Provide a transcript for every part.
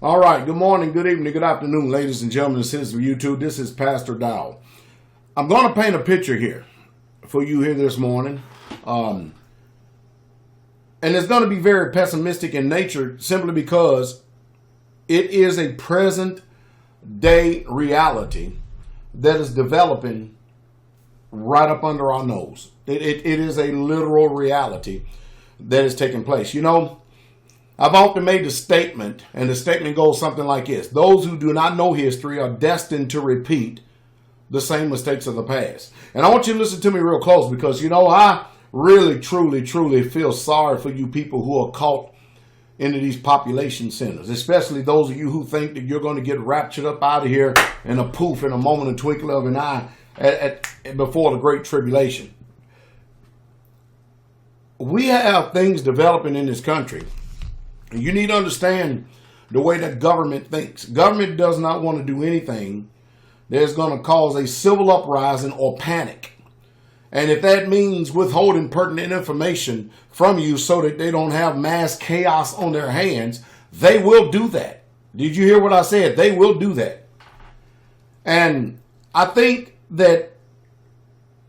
All right, good morning, good evening, good afternoon, ladies and gentlemen, citizens of YouTube. This is Pastor Dow. I'm going to paint a picture here for you here this morning. And it's going to be very pessimistic in nature simply because it is a present day reality that is developing right up under our nose. It is a literal reality that is taking place. You know, I've often made the statement, and the statement goes something like this: those who do not know history are destined to repeat the same mistakes of the past. And I want you to listen to me real close because, you know, I really, truly feel sorry for you people who are caught into these population centers, especially those of you who think that you're going to get raptured up out of here in a poof, in a moment, a twinkle of an eye before the Great Tribulation. We have things developing in this country. You need to understand the way that government thinks. Government does not want to do anything that's going to cause a civil uprising or panic. And if that means withholding pertinent information from you so that they don't have mass chaos on their hands, they will do that. Did you hear what I said? They will do that. And I think that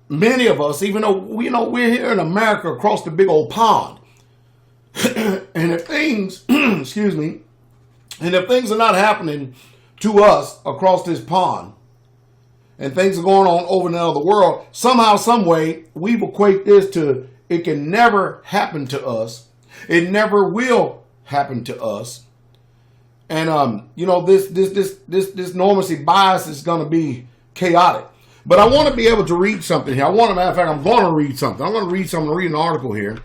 many of us, even though we're here in America across the big old pond, and if things, excuse me, and if things are not happening to us across this pond, and things are going on over in the other world, somehow, some way, we equate this to it can never happen to us. It never will happen to us. And this normacy bias is going to be chaotic. But I want to be able to read something here. I'm going to read something. I'm going to read an article here.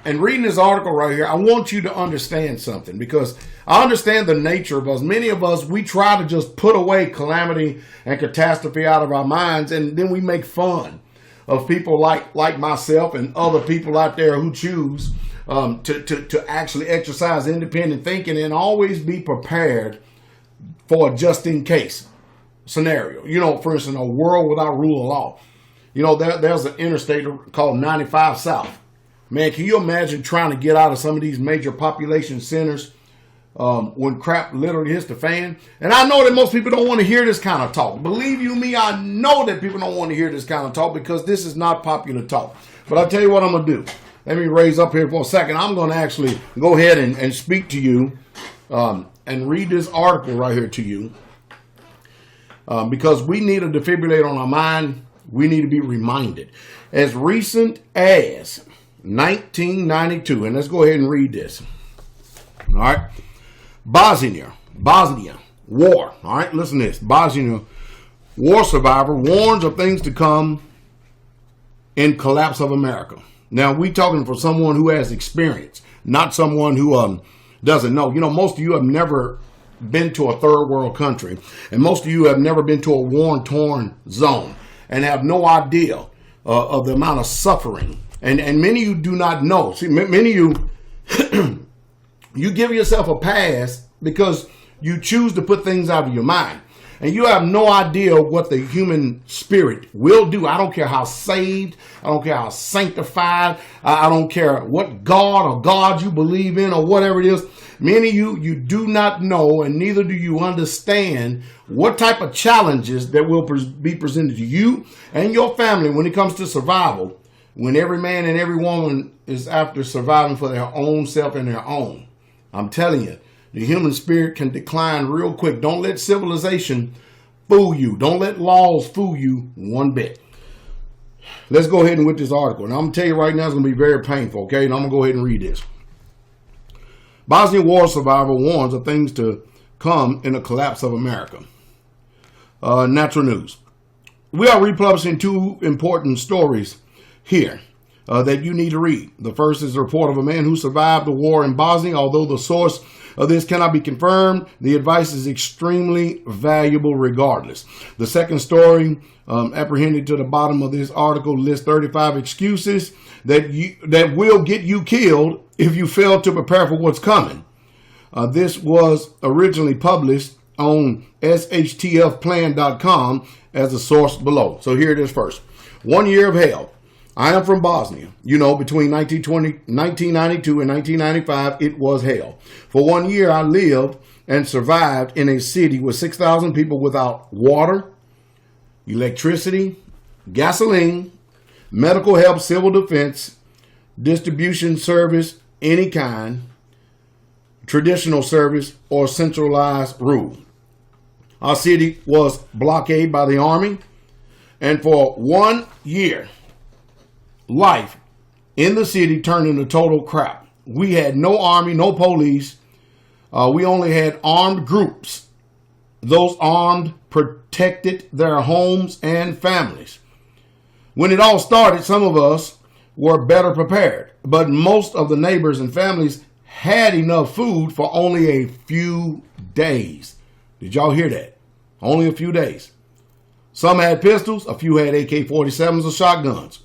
And reading this article right here, I want you to understand something, because I understand the nature of us. Many of us, we try to just put away calamity and catastrophe out of our minds, and then we make fun of people like myself and other people out there who choose to actually exercise independent thinking and always be prepared for a just-in-case scenario. You know, for instance, a world without rule of law. You know, there's an interstate called 95 South. Man, can you imagine trying to get out of some of these major population centers when crap literally hits the fan? And I know that most people don't want to hear this kind of talk. Believe you me, I know that people don't want to hear this kind of talk because this is not popular talk. But I'll tell you what I'm going to do. Let me raise up here for a second. I'm going to actually go ahead and speak to you and read this article right here to you because we need a defibrillator on our mind. We need to be reminded. As recent as 1992, and let's go ahead and read this. All right. Bosnia war. All right, listen to this. Bosnia war survivor warns of things to come in collapse of America. Now, we talking for someone who has experience, not someone who doesn't know. You know, most of you have never been to a third world country, and most of you have never been to a war-torn zone and have no idea of the amount of suffering. And many of you do not know. See, many of you, you give yourself a pass because you choose to put things out of your mind. And you have no idea what the human spirit will do. I don't care how saved, I don't care how sanctified, I don't care what God or God you believe in or whatever it is. Many of you do not know, and neither do you understand what type of challenges that will be presented to you and your family when it comes to survival. When every man and every woman is after surviving for their own self and their own. I'm telling you, the human spirit can decline real quick. Don't let civilization fool you. Don't let laws fool you one bit. Let's go ahead and with this article. And I'm going to tell you right now, it's going to be very painful, okay? And I'm going to go ahead and read this. Bosnia war survivor warns of things to come in the collapse of America. Natural News. We are republishing two important stories here that you need to read. The first is a report of a man who survived the war in Bosnia. Although the source of this cannot be confirmed, the advice is extremely valuable regardless. The second story, apprehended to the bottom of this article, lists 35 excuses that will get you killed if you fail to prepare for what's coming. This was originally published on shtfplan.com as a source below. So here it is first. 1 year of hell. I am from Bosnia. You know, between 1992 and 1995, it was hell. For 1 year, I lived and survived in a city with 6,000 people without water, electricity, gasoline, medical help, civil defense, distribution service, any kind, traditional service, or centralized rule. Our city was blockaded by the army, and for 1 year, life in the city turned into total crap. We had no army, no police. We only had armed groups. Those armed protected their homes and families. When it all started, some of us were better prepared, but most of the neighbors and families had enough food for only a few days. Did y'all hear that? Only a few days. Some had pistols, a few had AK-47s or shotguns.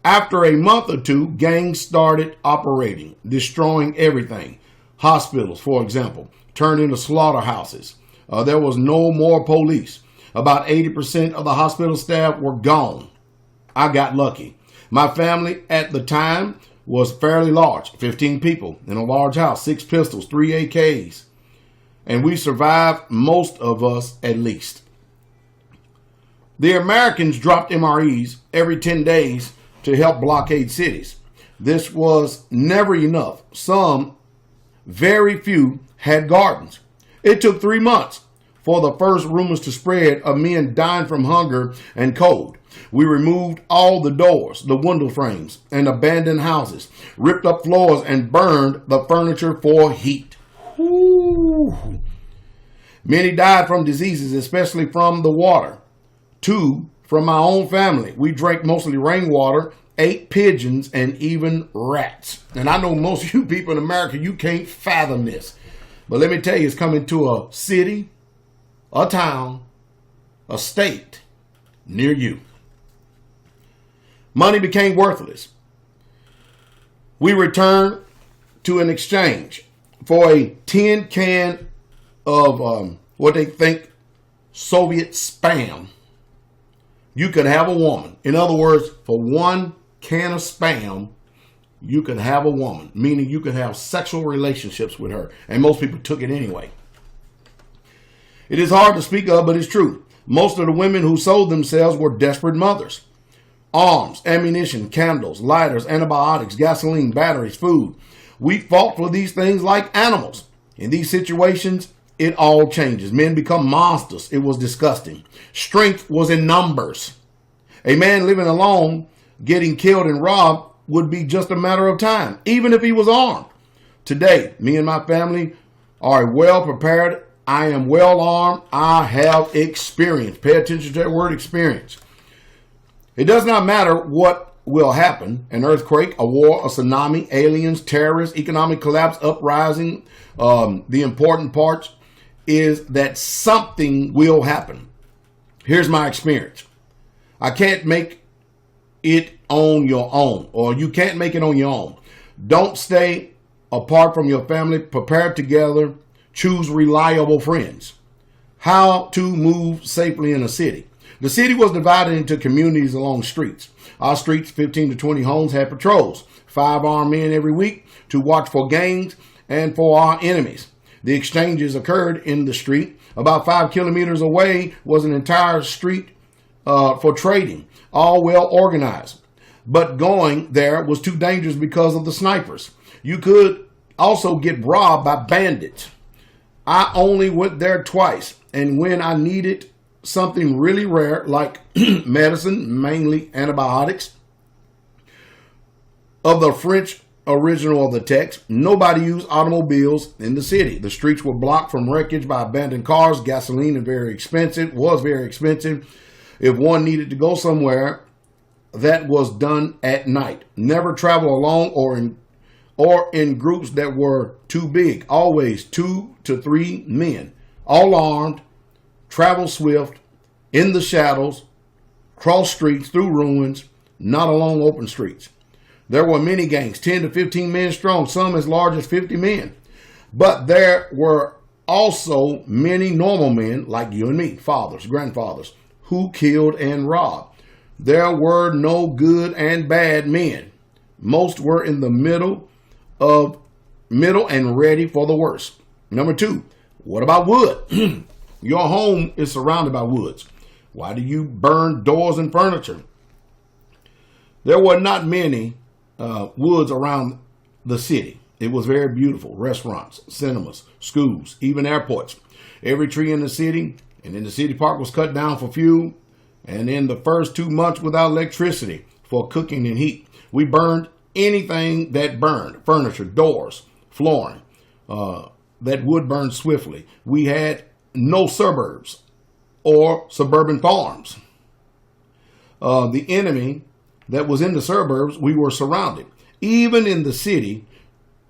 After a month or two, gangs started operating, destroying everything. Hospitals, for example, turned into slaughterhouses. There was no more police. About 80% of the hospital staff were gone. I got lucky. My family at the time was fairly large, 15 people in a large house, 6 pistols, 3 AKs. And we survived, most of us at least. The Americans dropped MREs every 10 days to help blockade cities. This was never enough. Some, very few, had gardens. It took 3 months for the first rumors to spread of men dying from hunger and cold. We removed all the doors, the window frames, and abandoned houses, ripped up floors, and burned the furniture for heat. Ooh. Many died from diseases, especially from the water. 2 from my own family. We drank mostly rainwater, ate pigeons, and even rats. And I know most of you people in America, you can't fathom this. But let me tell you, it's coming to a city, a town, a state near you. Money became worthless. We returned to an exchange for a tin can of what they think Soviet spam. You could have a woman. In other words, for 1 can of spam, you could have a woman, meaning you could have sexual relationships with her. And most people took it anyway. It is hard to speak of, but it's true. Most of the women who sold themselves were desperate mothers. Arms, ammunition, candles, lighters, antibiotics, gasoline, batteries, food. We fought for these things like animals. In these situations, it all changes. Men become monsters. It was disgusting. Strength was in numbers. A man living alone, getting killed and robbed would be just a matter of time, even if he was armed. Today, me and my family are well prepared. I am well armed. I have experience. Pay attention to that word, experience. It does not matter what will happen, an earthquake, a war, a tsunami, aliens, terrorists, economic collapse, uprising. The important part is that something will happen. Here's my experience. I can't make it on your own, or you can't make it on your own. Don't stay apart from your family. Prepare together. Choose reliable friends. How to move safely in a city. The city was divided into communities along streets. Our streets, 15 to 20 homes, had patrols. 5 armed men every week to watch for gangs and for our enemies. The exchanges occurred in the street. About 5 kilometers away was an entire street for trading, all well organized. But going there was too dangerous because of the snipers. You could also get robbed by bandits. I only went there twice, and when I needed something really rare like medicine, mainly antibiotics, of the French original of the text, nobody used automobiles in the city. The streets were blocked from wreckage by abandoned cars. Gasoline was very expensive. If one needed to go somewhere, that was done at night. Never travel alone or in groups that were too big. Always 2 to 3 men, all armed, travel swift, in the shadows, cross streets through ruins, not along open streets. There were many gangs, 10 to 15 men strong, some as large as 50 men. But there were also many normal men like you and me, fathers, grandfathers, who killed and robbed. There were no good and bad men. Most were in the middle and ready for the worst. Number 2, what about wood? Your home is surrounded by woods. Why do you burn doors and furniture? There were not many woods around the city. It was very beautiful. Restaurants, cinemas, schools, even airports. Every tree in the city and in the city park was cut down for fuel. And in the first 2 months without electricity for cooking and heat, we burned anything that burned. Furniture, doors, flooring. That would burn swiftly. We had no suburbs or suburban farms. The enemy that was in the suburbs, we were surrounded. Even in the city,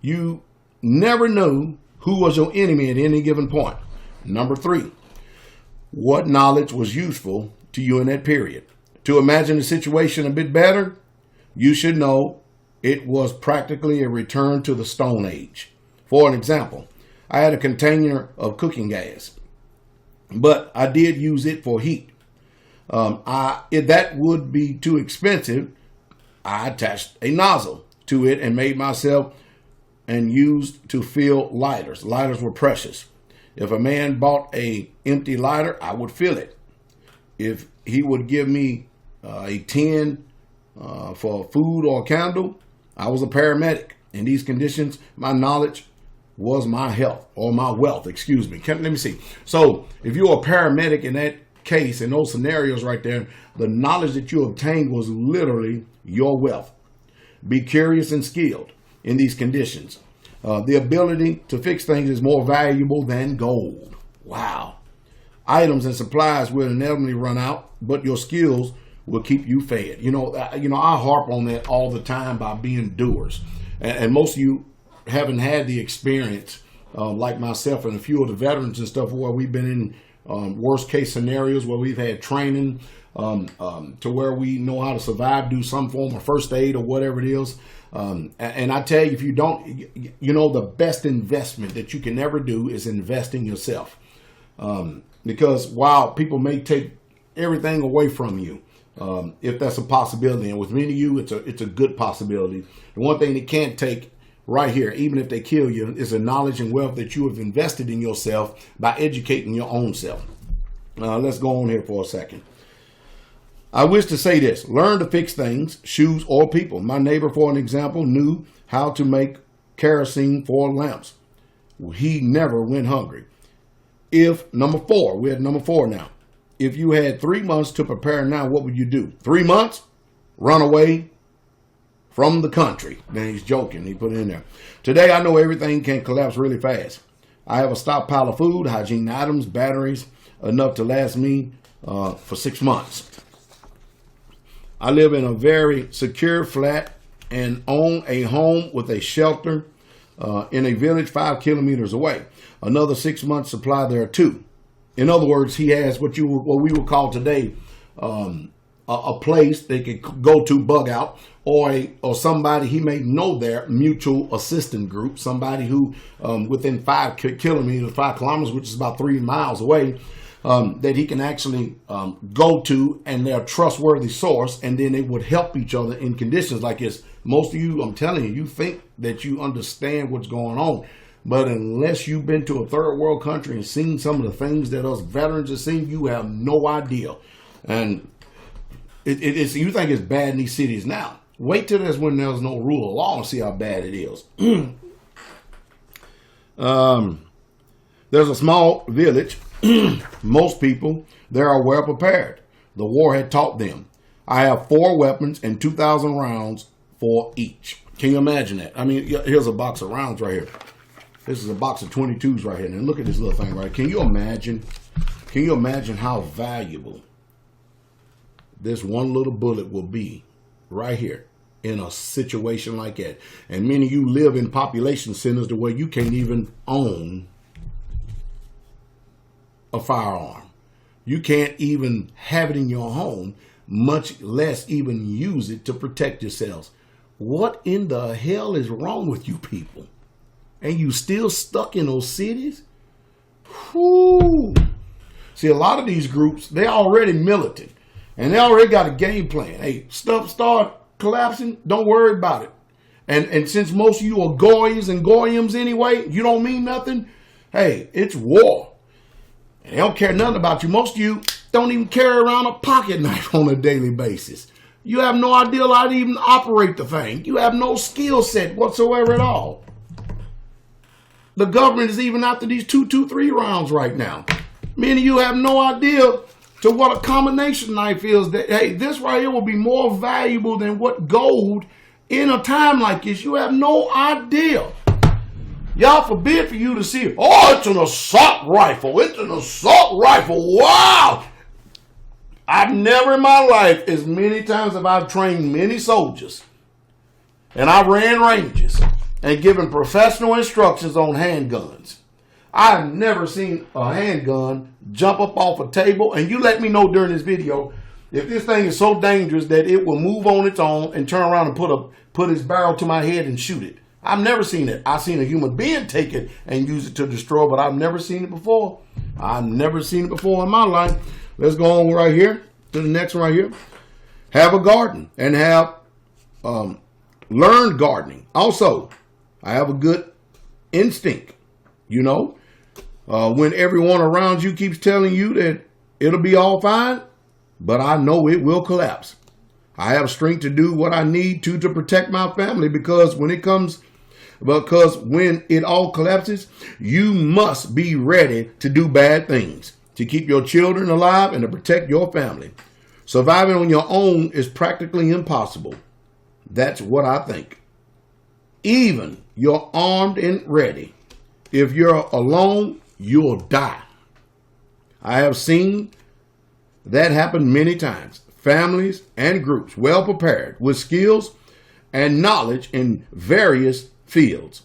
you never knew who was your enemy at any given point. Number 3, what knowledge was useful to you in that period? To imagine the situation a bit better, you should know it was practically a return to the Stone Age. For an example, I had a container of cooking gas, but I did use it for heat. If that would be too expensive, I attached a nozzle to it and made myself and used to fill lighters. Lighters were precious. If a man bought a empty lighter, I would fill it. If he would give me a tin for food or a candle, I was a paramedic. In these conditions, my knowledge was my health or my wealth, excuse me. Let me see. So if you're a paramedic in that case, in those scenarios right there, the knowledge that you obtained was literally your wealth. Be curious and skilled in these conditions. The ability to fix things is more valuable than gold. Wow. Items and supplies will inevitably run out, but your skills will keep you fed. I harp on that all the time by being doers. And most of you haven't had the experience like myself and a few of the veterans and stuff where we've been in worst case scenarios where we've had training to where we know how to survive, do some form of first aid or whatever it is. And I tell you, if you don't, the best investment that you can ever do is invest in yourself. Because while people may take everything away from you, if that's a possibility, and with many of you, it's a good possibility. The one thing they can't take right here, even if they kill you, is the knowledge and wealth that you have invested in yourself by educating your own self. Let's go on here for a second. I wish to say this: learn to fix things, shoes, or people. My neighbor, for an example, knew how to make kerosene for lamps. He never went hungry. We're at number 4 now. If you had 3 months to prepare now, what would you do? 3 months? Run away from the country. Then he's joking. He put it in there. Today, I know everything can collapse really fast. I have a stockpile of food, hygiene items, batteries, enough to last me for 6 months. I live in a very secure flat and own a home with a shelter in a village 5 kilometers away. Another 6 months supply there too. In other words, he has what we would call today a place they could go to bug out, or somebody he may know there, mutual assistance group, somebody who within 5 kilometers, which is about 3 miles away, that he can actually go to, and they're a trustworthy source, and then they would help each other in conditions like this. Most of you, I'm telling you, you think that you understand what's going on, but unless you've been to a third world country and seen some of the things that us veterans have seen, you have no idea. And it's you think it's bad in these cities now. Wait till there's when there's no rule of law and see how bad it is. There's a small village. Most people there are well prepared. The war had taught them. I have 4 weapons and 2,000 rounds for each. Can you imagine that? I mean, here's a box of rounds right here. This is a box of 22s right here. And look at this little thing right. Can you imagine? Can you imagine how valuable this one little bullet will be right here in a situation like that? And many of you live in population centers the way you can't even own a firearm. You can't even have it in your home, much less even use it to protect yourselves. What in the hell is wrong with you people? And you still stuck in those cities? Whew. See, a lot of these groups, they're already militant. And they already got a game plan. Hey, stuff start collapsing, don't worry about it. And since most of you are goys and goyams anyway, you don't mean nothing. Hey, it's war. And they don't care nothing about you. Most of you don't even carry around a pocket knife on a daily basis. You have no idea how to even operate the thing. You have no skill set whatsoever at all. The government is even after these 223 rounds right now. Many of you have no idea to what a combination knife is. That, hey, this right here will be more valuable than what gold in a time like this. You have no idea. Y'all forbid for you to see, oh, it's an assault rifle. It's an assault rifle. Wow. I've never in my life, as many times have I trained many soldiers, and I ran ranges and given professional instructions on handguns. I've never seen a handgun jump up off a table, and you let me know during this video if this thing is so dangerous that it will move on its own and turn around and put its barrel to my head and shoot it. I've never seen it. I've seen a human being take it and use it to destroy, but I've never seen it before. I've never seen it before in my life. Let's go on right here to the next one right here. Have a garden and have learned gardening. Also, I have a good instinct, you know. When everyone around you keeps telling you that it'll be all fine, but I know it will collapse. I have strength to do what I need to protect my family because when it all collapses, you must be ready to do bad things to keep your children alive and to protect your family. Surviving on your own is practically impossible. That's what I think. Even you're armed and ready. If you're alone, you'll die. I have seen that happen many times. Families and groups well prepared with skills and knowledge in various fields.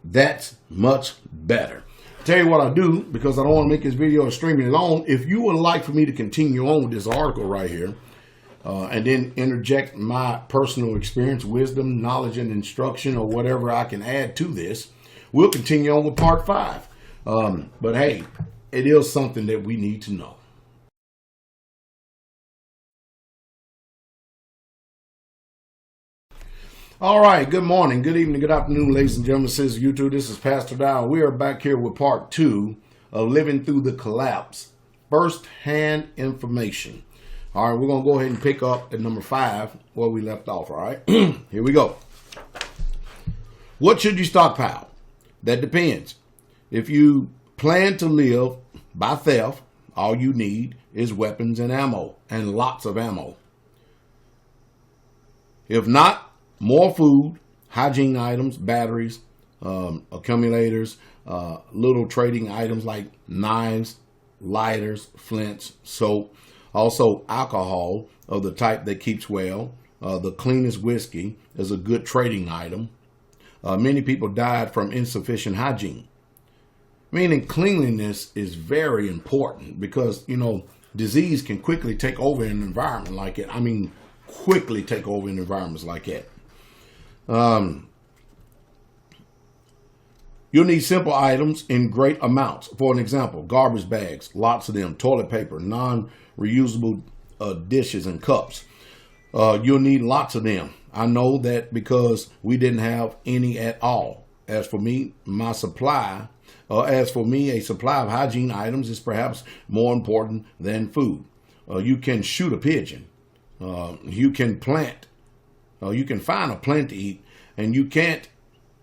That's much better. Tell you what I do, because I don't want to make this video extremely long. If you would like for me to continue on with this article right here, and then interject my personal experience, wisdom, knowledge, and instruction, or whatever I can add to this, we'll continue on with part 5. But hey, it is something that we need to know. All right, good morning, good evening, good afternoon, ladies and gentlemen, says YouTube. This is Pastor Dow. We are back here with part 2 of Living Through the Collapse, first-hand information. All right, we're going to go ahead and pick up at number 5 where we left off, all right? Here we go. What should you stockpile? That depends. If you plan to live by theft, all you need is weapons and ammo, and lots of ammo. If not, more food, hygiene items, batteries, accumulators, little trading items like knives, lighters, flints, soap. Also, alcohol of the type that keeps well. The cleanest whiskey is a good trading item. Many people died from insufficient hygiene. Meaning cleanliness is very important because, you know, disease can quickly take over an environment like that. I mean, quickly take over in environments like that. You'll need simple items in great amounts. For an example, garbage bags, lots of them, toilet paper, non-reusable dishes and cups. You'll need lots of them. I know that because we didn't have any at all. As for me, a supply of hygiene items is perhaps more important than food. You can shoot a pigeon. You can find a plant to eat, and you can't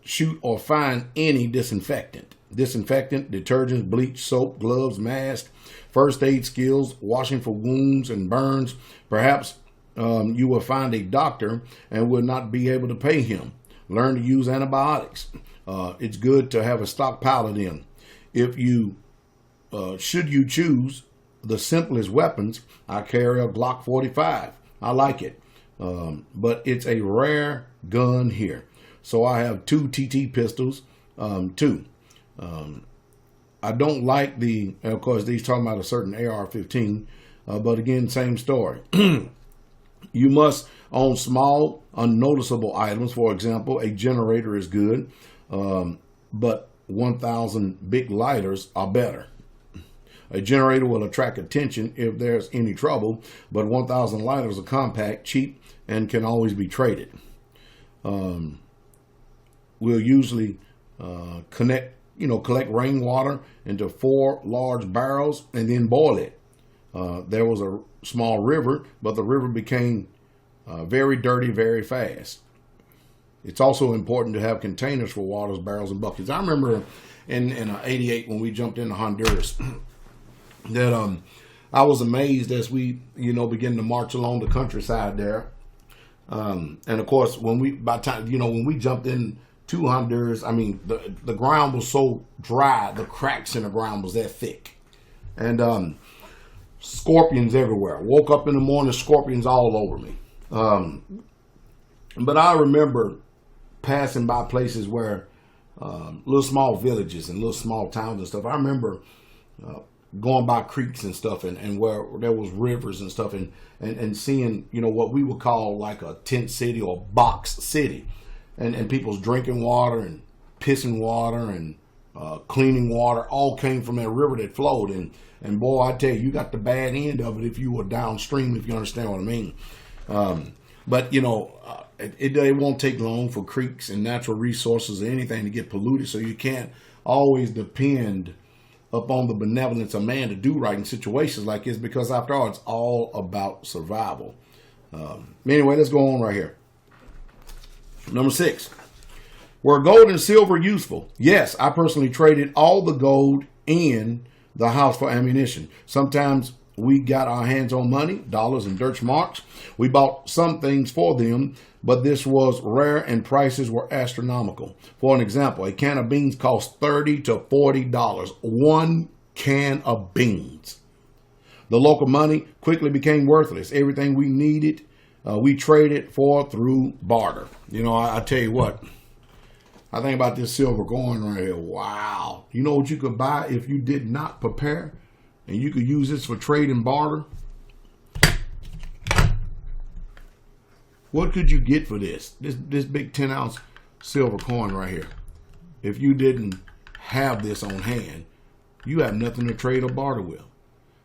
shoot or find any disinfectant. Disinfectant, detergents, bleach, soap, gloves, mask, first aid skills, washing for wounds and burns. Perhaps you will find a doctor and will not be able to pay him. Learn to use antibiotics. It's good to have a stockpile of them. If you, should you choose the simplest weapons, I carry a Glock 45. I like it. But it's a rare gun here. So I have 2 TT pistols, too. I don't like of course, these talking about a certain AR-15, but again, same story. You must own small, unnoticeable items. For example, a generator is good, but 1,000 big lighters are better. A generator will attract attention if there's any trouble, but 1,000 lighters are compact, cheap, and can always be traded. We'll usually collect rainwater into 4 large barrels and then boil it. There was a small river, but the river became very dirty very fast. It's also important to have containers for waters, barrels, and buckets. I remember in '88 when we jumped into Honduras that I was amazed as we began to march along the countryside there. And of course, when we jumped in to Honduras, I mean the ground was so dry, the cracks in the ground was that thick, and scorpions everywhere. Woke up in the morning, scorpions all over me. But I remember passing by places where little small villages and little small towns and stuff. I remember going by creeks and stuff and where there was rivers and stuff and seeing, what we would call like a tent city or box city, and people's drinking water and pissing water and cleaning water all came from that river that flowed. And boy, I tell you got the bad end of it if you were downstream, if you understand what I mean. But it won't take long for creeks and natural resources or anything to get polluted, so you can't always depend upon the benevolence of man to do right in situations like this, because after all, it's all about survival. Anyway, let's go on right here. Number 6, were gold and silver useful? Yes, I personally traded all the gold in the house for ammunition. Sometimes we got our hands on money, dollars and Deutschmarks. We bought some things for them, but this was rare and prices were astronomical. For an example, a can of beans cost $30 to $40. One can of beans. The local money quickly became worthless. Everything we needed, we traded for through barter. I tell you what, I think about this silver coin right here. Wow. You know what you could buy if you did not prepare? And you could use this for trade and barter. What could you get for this? This big 10-ounce silver coin right here. If you didn't have this on hand, you have nothing to trade or barter with.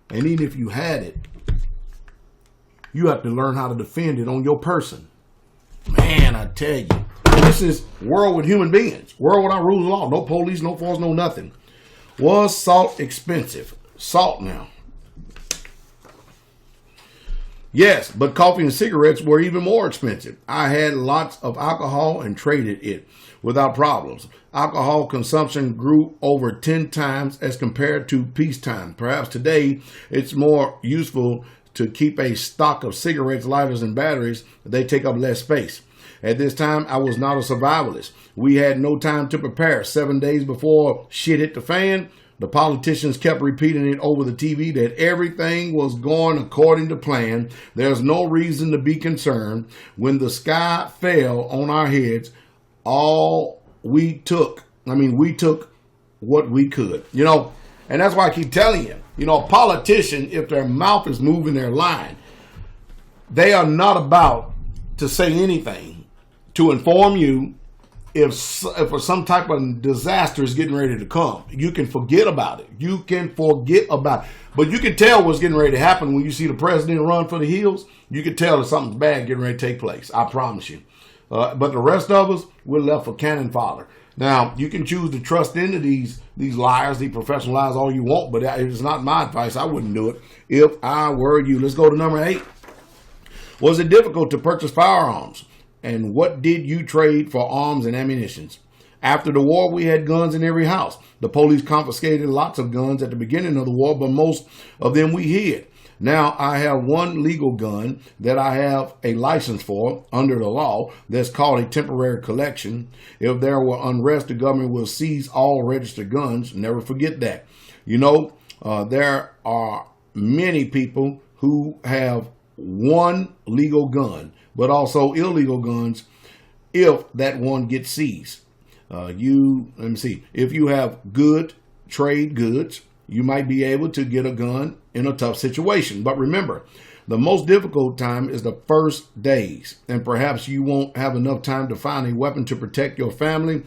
And even if you had it, you have to learn how to defend it on your person. Man, I tell you, this is world with human beings. World without rules of law. No police, no force, no nothing. Was salt expensive? Salt now. Yes, but coffee and cigarettes were even more expensive. I had lots of alcohol and traded it without problems. Alcohol consumption grew over 10 times as compared to peacetime. Perhaps today it's more useful to keep a stock of cigarettes, lighters, and batteries. They take up less space. At this time, I was not a survivalist. We had no time to prepare. 7 days before shit hit the fan, the politicians kept repeating it over the TV that everything was going according to plan. There's no reason to be concerned. When the sky fell on our heads, we took what we could, and that's why I keep telling you, a politician, if their mouth is moving their line, they are not about to say anything to inform you if some type of disaster is getting ready to come. You can forget about it. But you can tell what's getting ready to happen when you see the president run for the hills. You can tell that something's bad getting ready to take place. I promise you. But the rest of us, we're left for cannon fodder. Now, you can choose to trust into these liars, these professional liars, all you want, but it's not my advice. I wouldn't do it if I were you. Let's go to number 8. Was it difficult to purchase firearms? And what did you trade for arms and ammunition? After the war, we had guns in every house. The police confiscated lots of guns at the beginning of the war, but most of them we hid. Now I have one legal gun that I have a license for under the law that's called a temporary collection. If there were unrest, the government will seize all registered guns. Never forget that. There are many people who have one legal gun, but also illegal guns if that one gets seized. Let me see. If you have good trade goods, you might be able to get a gun in a tough situation. But remember, the most difficult time is the first days, and perhaps you won't have enough time to find a weapon to protect your family.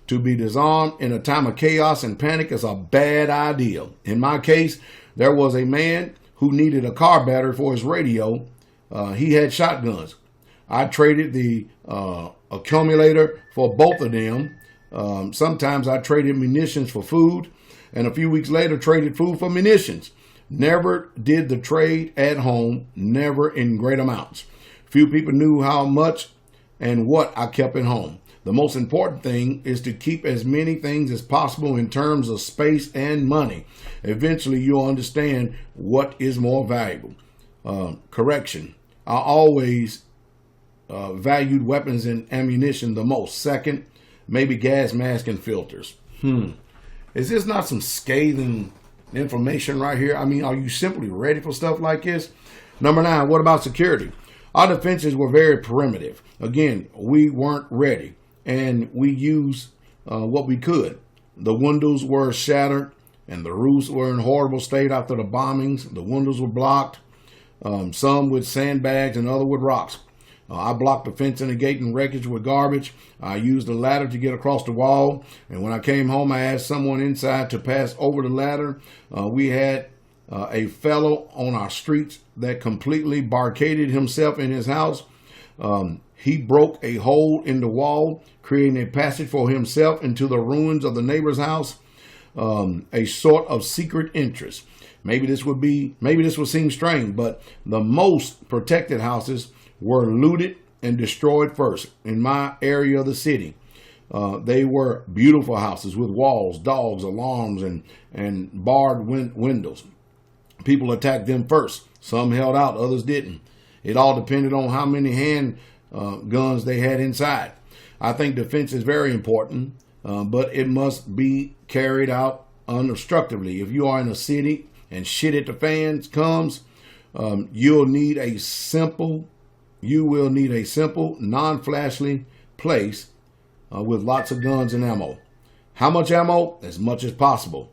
To be disarmed in a time of chaos and panic is a bad idea. In my case, There was a man who needed a car battery for his radio. He had shotguns. I traded the accumulator for both of them. Sometimes I traded munitions for food, and a few weeks later traded food for munitions. Never did the trade at home, never in great amounts. Few people knew how much and what I kept at home. The most important thing is to keep as many things as possible in terms of space and money. Eventually, you'll understand what is more valuable. Correction. I always valued weapons and ammunition the most. Second, maybe gas mask and filters. Is this not some scathing information right here? I mean, are you simply ready for stuff like this? Number 9, what about security? Our defenses were very primitive. Again, we weren't ready, and we used what we could. The windows were shattered, and the roofs were in horrible state after the bombings. The windows were blocked, some with sandbags and other with rocks. I blocked the fence and the gate and wreckage with garbage. I used a ladder to get across the wall, and when I came home, I asked someone inside to pass over the ladder. We had a fellow on our streets that completely barricaded himself in his house. He broke a hole in the wall, creating a passage for himself into the ruins of the neighbor's house, a sort of secret entrance. Maybe this would seem strange, but the most protected houses were looted and destroyed first in my area of the city. They were beautiful houses with walls, dogs, alarms, and barred windows. People attacked them first. Some held out, others didn't. It all depended on how many hand guns they had inside. I think defense is very important, but it must be carried out unobstructively. If you are in a city and shit at the fans comes, you will need a simple, non-flashly place with lots of guns and ammo. How much ammo? As much as possible.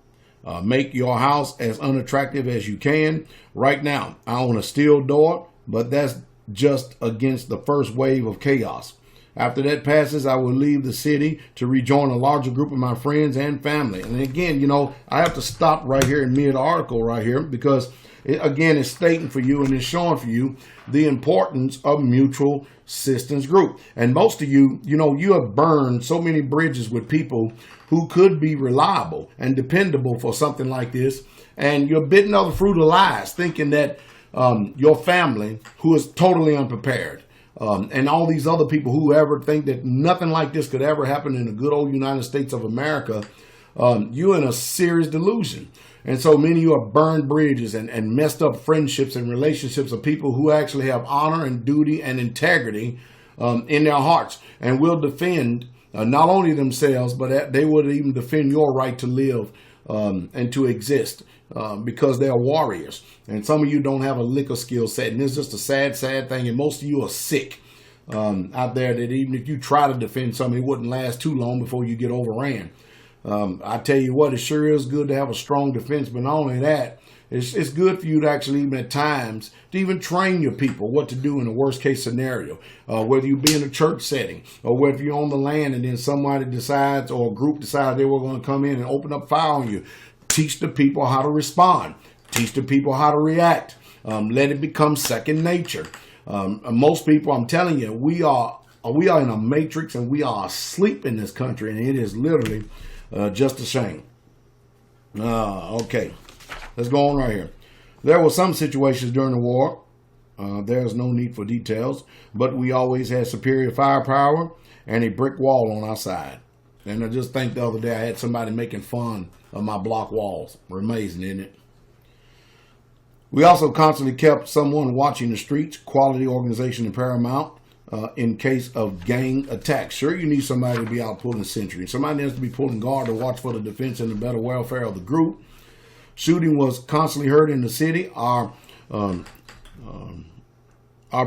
Make your house as unattractive as you can. Right now, I own a steel door, but that's just against the first wave of chaos. After that passes, I will leave the city to rejoin a larger group of my friends and family. And again, I have to stop right here in mid-article right here because, it's stating for you and it's showing for you the importance of mutual assistance group. And most of you, you have burned so many bridges with people who could be reliable and dependable for something like this. And you're biting off the fruit of lies, thinking that your family, who is totally unprepared, and all these other people who ever think that nothing like this could ever happen in the good old United States of America, you're in a serious delusion. And so many of you have burned bridges and messed up friendships and relationships of people who actually have honor and duty and integrity in their hearts and will defend not only themselves, but they would even defend your right to live and to exist because they're warriors. And some of you don't have a lick of skill set. And it's just a sad, sad thing. And most of you are sick out there that even if you try to defend something, it wouldn't last too long before you get overran. I tell you what, it sure is good to have a strong defense, but not only that, it's good for you to actually even at times to even train your people what to do in the worst case scenario, whether you be in a church setting or whether you're on the land and then somebody decides or a group decides they were going to come in and open up fire on you. Teach the people how to respond. Teach the people how to react. Let it become second nature. Most people, I'm telling you, we are in a matrix and we are asleep in this country, and it is literally just a shame. Okay, let's go on right here. There were some situations during the war. There's no need for details, but we always had superior firepower and a brick wall on our side. And I just think the other day I had somebody making fun of my block walls. Amazing, isn't it? We also constantly kept someone watching the streets, quality organization and paramount. In case of gang attacks. Sure, you need somebody to be out pulling sentry. Somebody has to be pulling guard to watch for the defense and the better welfare of the group. Shooting was constantly heard in the city. Our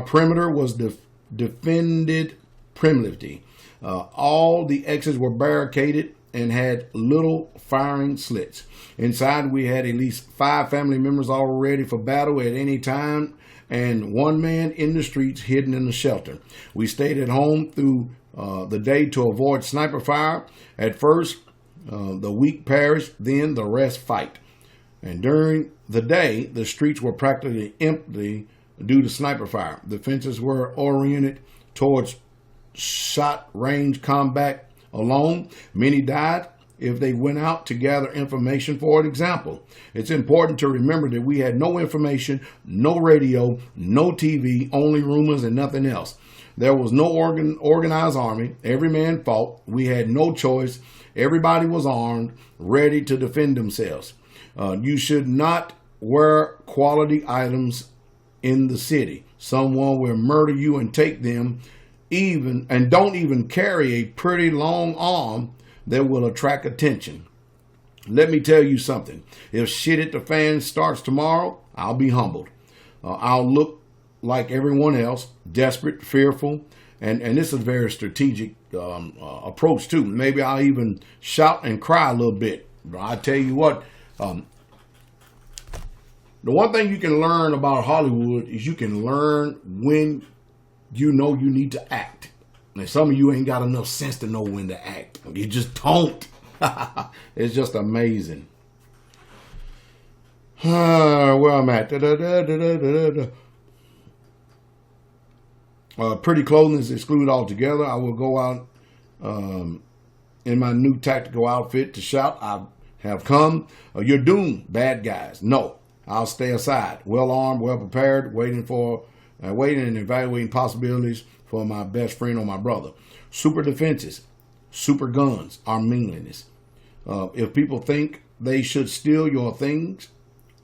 perimeter was defended primitively. All the exits were barricaded and had little firing slits. Inside, we had at least 5 family members all ready for battle at any time, and 1 man in the streets hidden in the shelter. We stayed at home through the day to avoid sniper fire. At first, the weak perish, then the rest fight. And during the day, the streets were practically empty due to sniper fire. The fences were oriented towards shot range combat alone. Many died if they went out to gather information. For example, it's important to remember that we had no information, no radio, no TV, only rumors and nothing else. There was no organized army. Every man fought. We had no choice. Everybody was armed, ready to defend themselves. You should not wear quality items in the city. Someone will murder you and take them, and don't even carry a pretty long arm that will attract attention. Let me tell you something. If shit at the fan starts tomorrow, I'll be humbled. I'll look like everyone else, desperate, fearful, and this is a very strategic approach too. Maybe I'll even shout and cry a little bit. But I tell you what, the one thing you can learn about Hollywood is you can learn when you know you need to act. And some of you ain't got enough sense to know when to act. You just don't. It's just amazing. Where I'm at. Pretty clothing is excluded altogether. I will go out in my new tactical outfit to shout, I have come. You're doomed, bad guys. No, I'll stay aside, well armed, well prepared, waiting and evaluating possibilities for my best friend or my brother. Super defenses, super guns are meaningless. If people think they should steal your things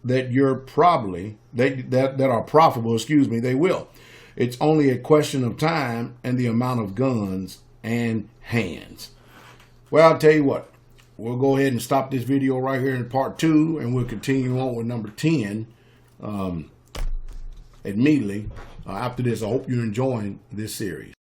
that are profitable, they will. It's only a question of time and the amount of guns and hands. Well, I'll tell you what, we'll go ahead and stop this video right here in part 2, and we'll continue on with number 10 immediately after this. I hope you're enjoying this series.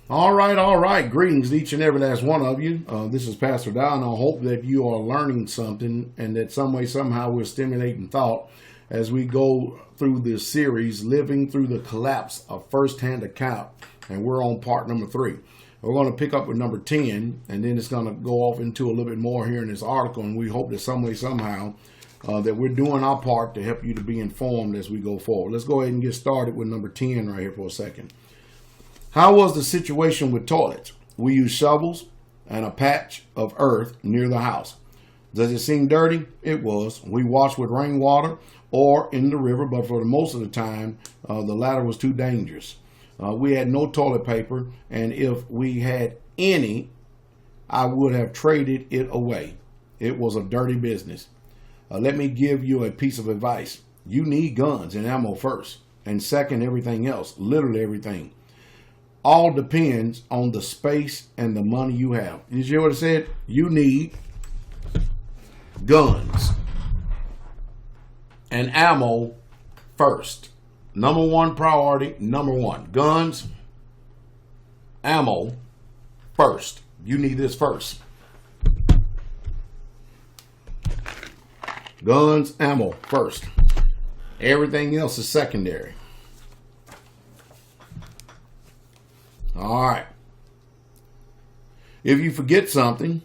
All right. Greetings to each and every last one of you. This is Pastor Dow, and I hope that you are learning something and that some way, somehow we're stimulating thought as we go through this series, Living Through the Collapse of First-Hand Account, and we're on part number 3. We're going to pick up with number 10, and then it's going to go off into a little bit more here in this article, and we hope that some way, somehow, that we're doing our part to help you to be informed as we go forward. Let's go ahead and get started with number 10 right here for a second. How was the situation with toilets? We used shovels and a patch of earth near the house. Does it seem dirty? It was. We washed with rainwater or in the river, but for the most of the time, the latter was too dangerous. We had no toilet paper, and if we had any, I would have traded it away. It was a dirty business. Let me give you a piece of advice. You need guns and ammo first, and second, everything else, literally everything. All depends on the space and the money you have. Did you hear what I said? You need guns and ammo first. Number one priority, number one. Guns, ammo first. You need this first. Guns, ammo first. Everything else is secondary. All right. If you forget something,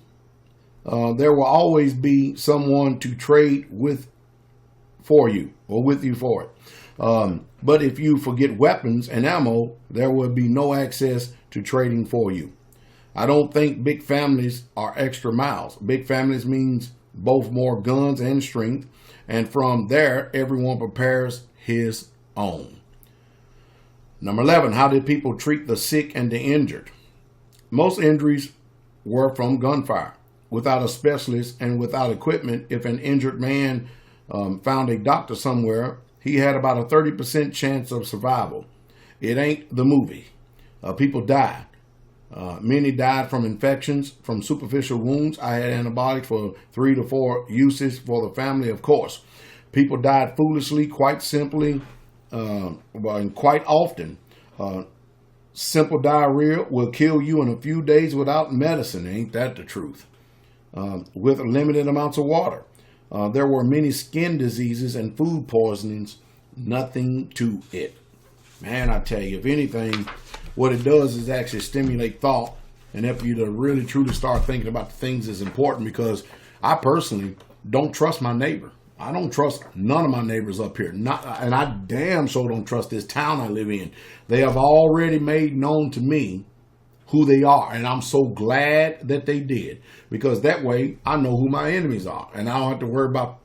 there will always be someone to trade with for you or with you for it. But if you forget weapons and ammo, there will be no access to trading for you. I don't think big families are extra miles. Big families means both more guns and strength. And from there, everyone prepares his own. Number 11, how did people treat the sick and the injured? Most injuries were from gunfire. Without a specialist and without equipment, if an injured man found a doctor somewhere, he had about a 30% chance of survival. It ain't the movie. People died. Many died from infections, from superficial wounds. I had antibiotics for 3 to 4 uses for the family, of course. People died foolishly, quite simply, and quite often. Simple diarrhea will kill you in a few days without medicine. Ain't that the truth? With limited amounts of water. There were many skin diseases and food poisonings. Nothing to it. Man, I tell you, if anything, what it does is actually stimulate thought and help you to really truly start thinking about the things that's important, because I personally don't trust my neighbor. I don't trust none of my neighbors up here. And I damn sure don't trust this town I live in. They have already made known to me who they are, and I'm so glad that they did, because that way I know who my enemies are, and I don't have to worry about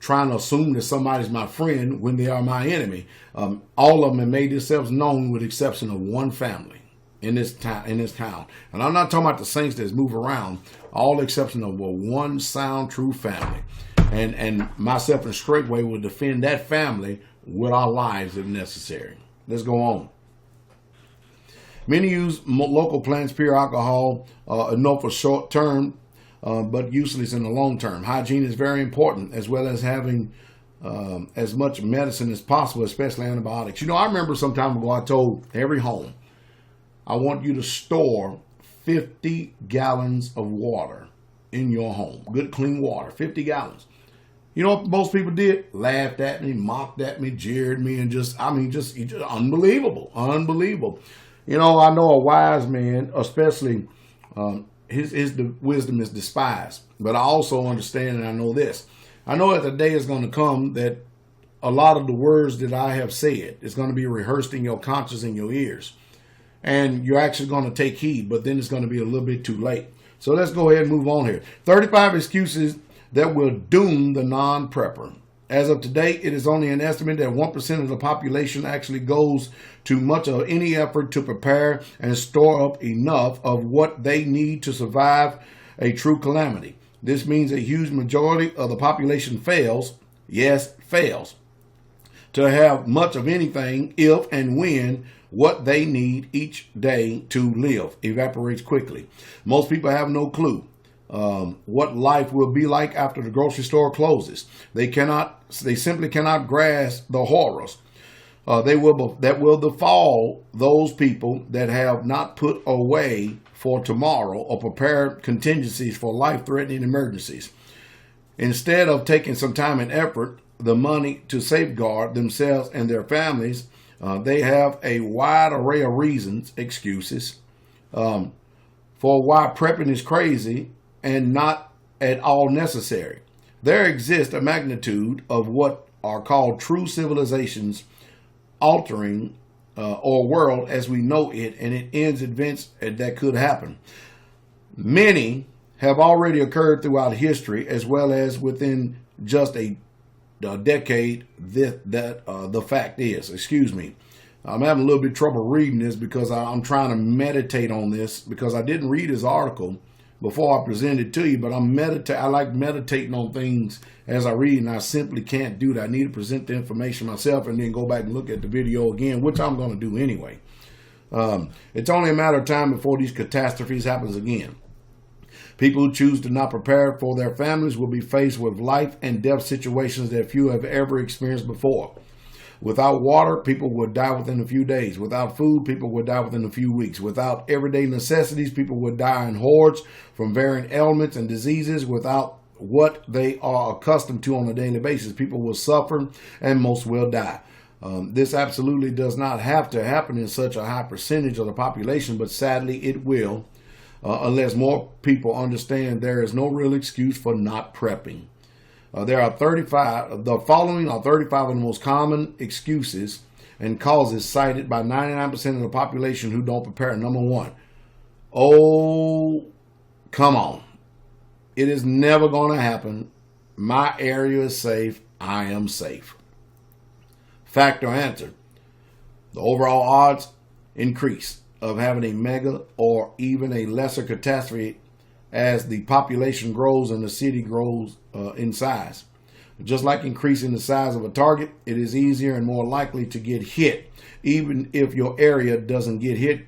trying to assume that somebody's my friend when they are my enemy. All of them have made themselves known, with the exception of one family in this town. And I'm not talking about the saints that move around. All exception of one sound, true family. And myself and Straightway will defend that family with our lives if necessary. Let's go on. Many use local plants, pure alcohol, enough for short term, but useless in the long term. Hygiene is very important, as well as having as much medicine as possible, especially antibiotics. You know, I remember some time ago I told every home, I want you to store 50 gallons of water in your home. Good, clean water, 50 gallons. You know what most people did? Laughed at me, mocked at me, jeered me, and just unbelievable. You know, I know a wise man, especially his wisdom is despised. But I also understand, and I know this. I know that the day is going to come that a lot of the words that I have said is going to be rehearsed in your conscience and your ears. And you're actually going to take heed, but then it's going to be a little bit too late. So let's go ahead and move on here. 35 excuses that will doom the non-prepper. As of today, it is only an estimate that 1% of the population actually goes to much of any effort to prepare and store up enough of what they need to survive a true calamity. This means a huge majority of the population fails, yes, fails, to have much of anything if and when what they need each day to live evaporates quickly. Most people have no clue what life will be like after the grocery store closes. They simply cannot grasp the horrors that will befall those people that have not put away for tomorrow or prepared contingencies for life-threatening emergencies. Instead of taking some time and effort, the money to safeguard themselves and their families, they have a wide array of reasons, excuses, for why prepping is crazy and not at all necessary. There exists a magnitude of what are called true civilizations altering our world as we know it, and it ends events that could happen. Many have already occurred throughout history, as well as within just a decade. The fact is, I'm having a little bit of trouble reading this because I'm trying to meditate on this, because I didn't read his article before I present it to you, but I like meditating on things as I read, and I simply can't do that. I need to present the information myself and then go back and look at the video again, which I'm going to do anyway. It's only a matter of time before these catastrophes happens again. People who choose to not prepare for their families will be faced with life and death situations that few have ever experienced before. Without water, people would die within a few days. Without food, people would die within a few weeks. Without everyday necessities, people would die in hordes from varying ailments and diseases. Without what they are accustomed to on a daily basis, people will suffer and most will die. This absolutely does not have to happen in such a high percentage of the population, but sadly it will, unless more people understand there is no real excuse for not prepping. The following are 35 of the most common excuses and causes cited by 99% of the population who don't prepare. Number one, oh, come on. It is never going to happen. My area is safe. I am safe. Fact or answer? The overall odds increase of having a mega or even a lesser catastrophe as the population grows and the city grows in size. Just like increasing the size of a target, it is easier and more likely to get hit. Even if your area doesn't get hit,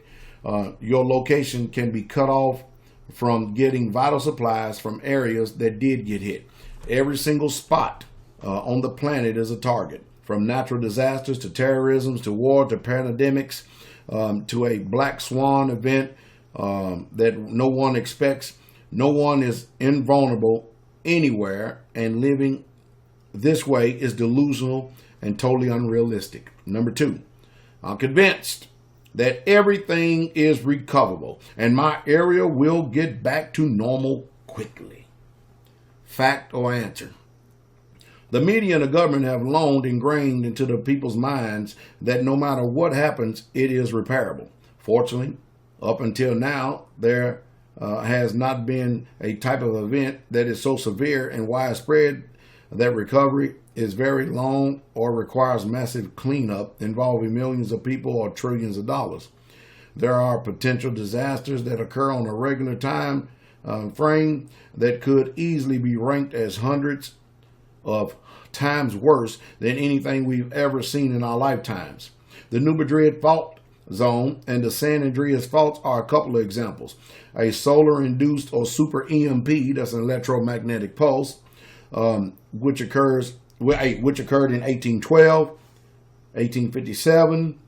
your location can be cut off from getting vital supplies from areas that did get hit. Every single spot on the planet is a target, from natural disasters to terrorism to war to pandemics to a black swan event that no one expects. No one is invulnerable anywhere, and living this way is delusional and totally unrealistic. Number two, I'm convinced that everything is recoverable and my area will get back to normal quickly. Fact or answer? The media and the government have long ingrained into the people's minds that no matter what happens, it is repairable. Fortunately, up until now, there has not been a type of event that is so severe and widespread that recovery is very long or requires massive cleanup involving millions of people or trillions of dollars. There are potential disasters that occur on a regular time frame that could easily be ranked as hundreds of times worse than anything we've ever seen in our lifetimes. The New Madrid fault zone and the San Andreas faults are a couple of examples. A solar-induced or super EMP, that's an electromagnetic pulse, which occurred in 1812, 1857,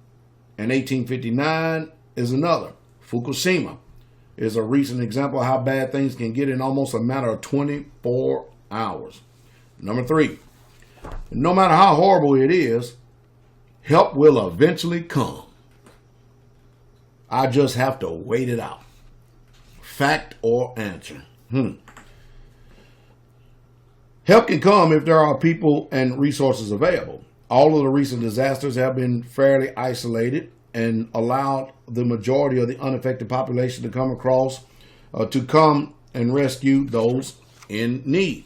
and 1859 is another. Fukushima is a recent example of how bad things can get in almost a matter of 24 hours. Number 3, no matter how horrible it is, help will eventually come. I just have to wait it out. Fact or answer? Help can come if there are people and resources available. All of the recent disasters have been fairly isolated and allowed the majority of the unaffected population to come and rescue those in need.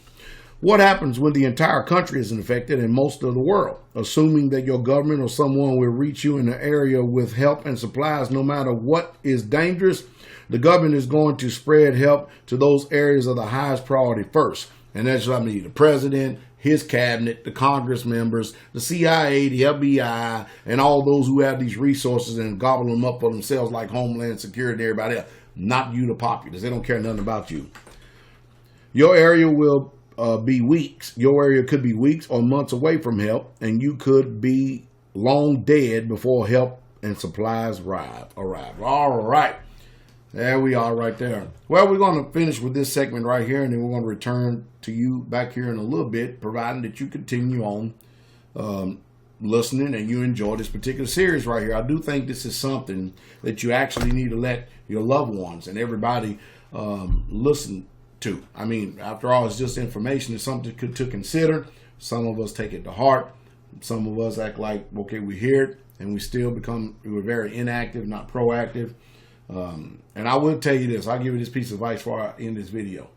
What happens when the entire country is infected and most of the world? Assuming that your government or someone will reach you in the area with help and supplies, no matter what is dangerous, the government is going to spread help to those areas of the highest priority first. And that's what I mean, the president, his cabinet, the Congress members, the CIA, the FBI, and all those who have these resources and gobble them up for themselves like Homeland Security and everybody else. Not you, the populace. They don't care nothing about you. Your area will be weeks. Your area could be weeks or months away from help, and you could be long dead before help and supplies arrive. All right. There we are right there. Well, we're going to finish with this segment right here, and then we're going to return to you back here in a little bit, providing that you continue on listening and you enjoy this particular series right here. I do think this is something that you actually need to let your loved ones and everybody listen to. I mean, after all, it's just information. It's something to consider. Some of us take it to heart. Some of us act like, okay, we hear it, and we're very inactive, not proactive. And I will tell you this, I'll give you this piece of advice before I end this video.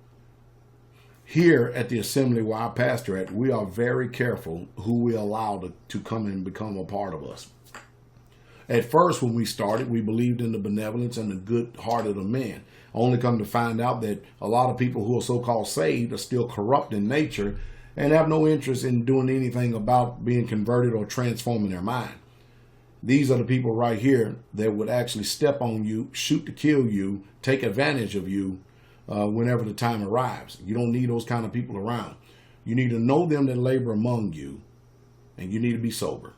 Here at the assembly where I pastor at, we are very careful who we allow to come and become a part of us. At first, when we started, we believed in the benevolence and the good heart of the man. Only come to find out that a lot of people who are so-called saved are still corrupt in nature and have no interest in doing anything about being converted or transforming their mind. These are the people right here that would actually step on you, shoot to kill you, take advantage of you whenever the time arrives. You don't need those kind of people around. You need to know them that labor among you, and you need to be sober.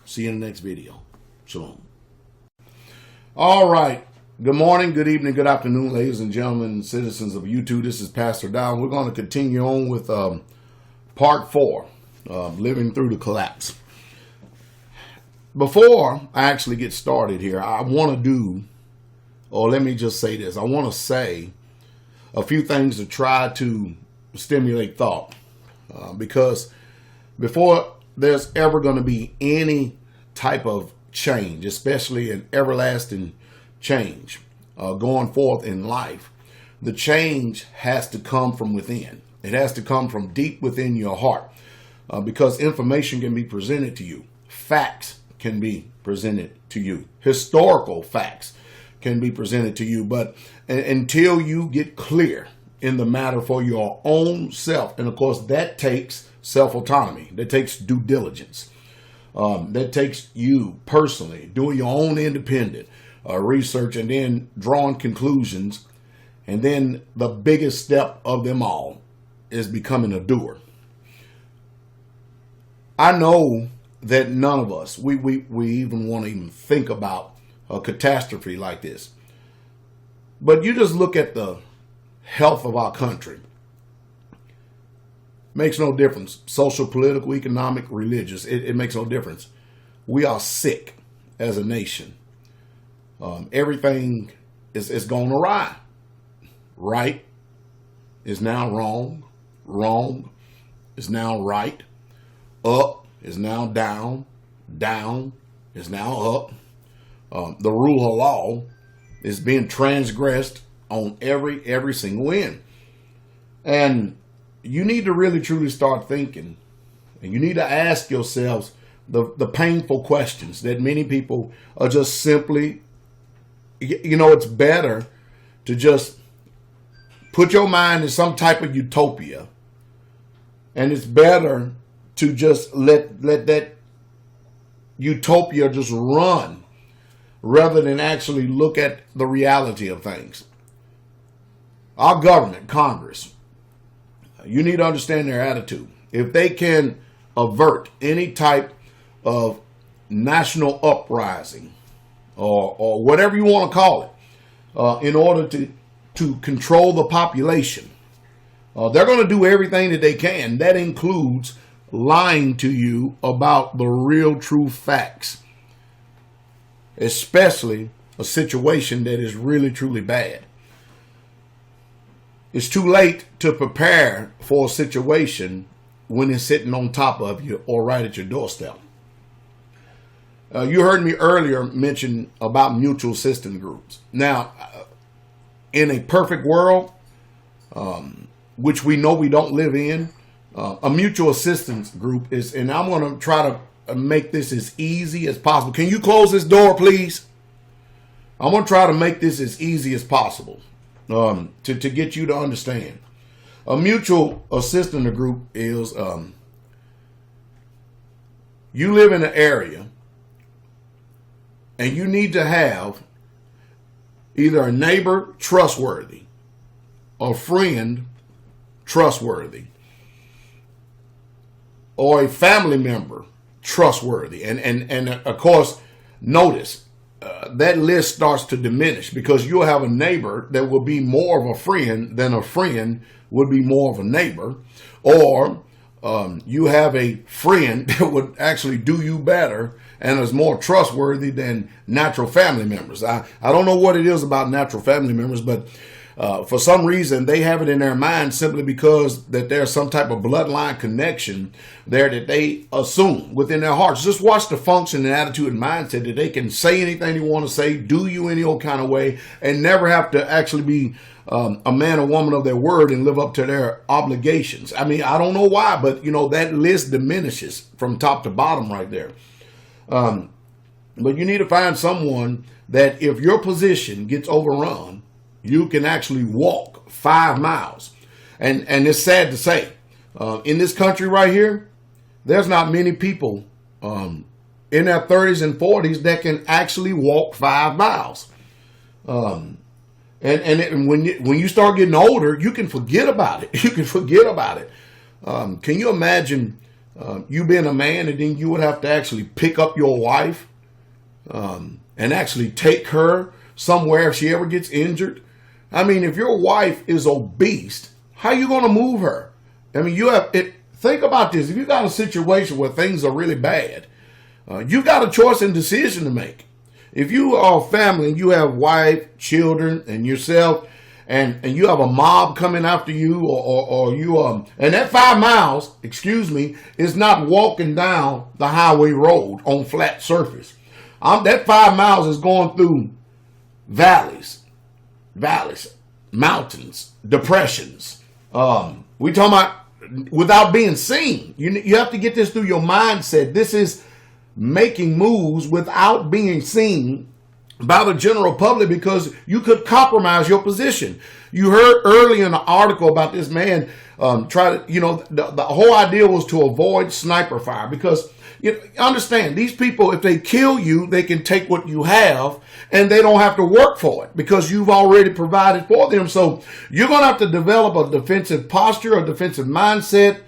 See you in the next video. Shalom. All right. Good morning, good evening, good afternoon, ladies and gentlemen, citizens of YouTube. This is Pastor Dow. We're going to continue on with part 4, living through the collapse. Before I actually get started here, I want to let me just say this. I want to say a few things to try to stimulate thought. Because before there's ever going to be any type of change, especially an everlasting change going forth in life, the change has to come from within. It has to come from deep within your heart because information can be presented to you. Facts can be presented to you. Historical facts can be presented to you. But until you get clear in the matter for your own self, and of course that takes self-autonomy, that takes due diligence, that takes you personally doing your own independent research and then drawing conclusions. And then the biggest step of them all is becoming a doer. I know that none of us, we even want to even think about a catastrophe like this. But you just look at the health of our country. Makes no difference. Social, political, economic, religious. It makes no difference. We are sick as a nation. Everything is going awry. Right is now wrong. Wrong is now right. Up is now down. Down is now up. The rule of law is being transgressed on every single end. And you need to really truly start thinking, and you need to ask yourselves the painful questions that many people are just simply, it's better to just put your mind in some type of utopia, and it's better to just let that utopia just run rather than actually look at the reality of things. Our government, Congress, you need to understand their attitude. If they can avert any type of national uprising or whatever you want to call it, in order to control the population, they're going to do everything that they can. That includes lying to you about the real true facts, especially a situation that is really truly bad. It's too late to prepare for a situation when it's sitting on top of you or right at your doorstep. You heard me earlier mention about mutual assistance groups. Now, in a perfect world, which we know we don't live in, a mutual assistance group is, and I'm going to try to make this as easy as possible. Can you close this door, please? I'm going to try to make this as easy as possible to get you to understand. A mutual assistance group is you live in an area and you need to have either a neighbor trustworthy, a friend trustworthy, or a family member trustworthy. And of course, notice that list starts to diminish, because you'll have a neighbor that will be more of a friend than a friend would be more of a neighbor, or you have a friend that would actually do you better and is more trustworthy than natural family members. I don't know what it is about natural family members, but for some reason they have it in their mind simply because that there's some type of bloodline connection there that they assume within their hearts. Just watch the function and attitude and mindset that they can say anything they want to say, do you any old kind of way, and never have to actually be a man or woman of their word and live up to their obligations. I mean, I don't know why, but that list diminishes from top to bottom right there. But you need to find someone that if your position gets overrun, you can actually walk 5 miles. And it's sad to say, in this country right here, there's not many people in their 30s and 40s that can actually walk 5 miles. And when you start getting older, you can forget about it. You can forget about it. Can you imagine you being a man and then you would have to actually pick up your wife and actually take her somewhere if she ever gets injured? I mean, if your wife is obese, how are you going to move her? I mean, think about this. If you got a situation where things are really bad, you've got a choice and decision to make. If you are a family and you have wife, children, and yourself, and you have a mob coming after you, or you and that 5 miles, is not walking down the highway road on flat surface. That 5 miles is going through valleys, mountains, depressions. We talking about without being seen. You have to get this through your mindset. This is making moves without being seen by the general public, because you could compromise your position. You heard earlier in the article about this man the whole idea was to avoid sniper fire, because understand, these people, if they kill you, they can take what you have and they don't have to work for it because you've already provided for them. So you're going to have to develop a defensive posture, a defensive mindset,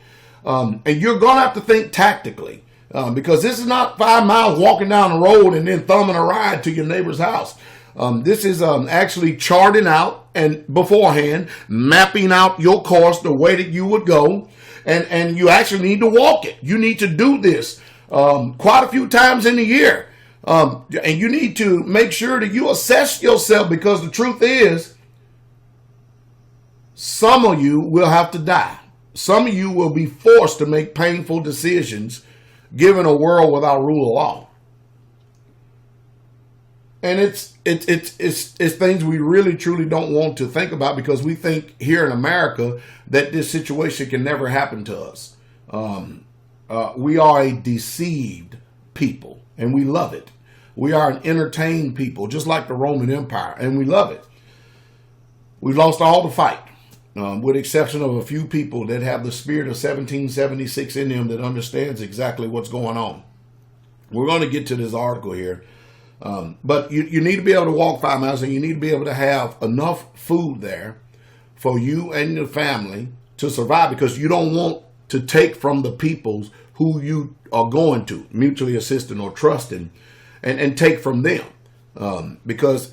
and you're going to have to think tactically. Because this is not 5 miles walking down the road and then thumbing a ride to your neighbor's house. This is actually charting out and beforehand mapping out your course, the way that you would go, and you actually need to walk it. You need to do this quite a few times in the year. And you need to make sure that you assess yourself, because the truth is, some of you will have to die. Some of you will be forced to make painful decisions given a world without rule of law. And it's things we really truly don't want to think about, because we think here in America that this situation can never happen to us. We are a deceived people, and we love it. We are an entertained people, just like the Roman Empire, and we love it. We've lost all the fight, with the exception of a few people that have the spirit of 1776 in them that understands exactly what's going on. We're going to get to this article here. But you need to be able to walk 5 miles, and you need to be able to have enough food there for you and your family to survive, because you don't want to take from the peoples who you are going to, mutually assisting or trusting, and take from them. Because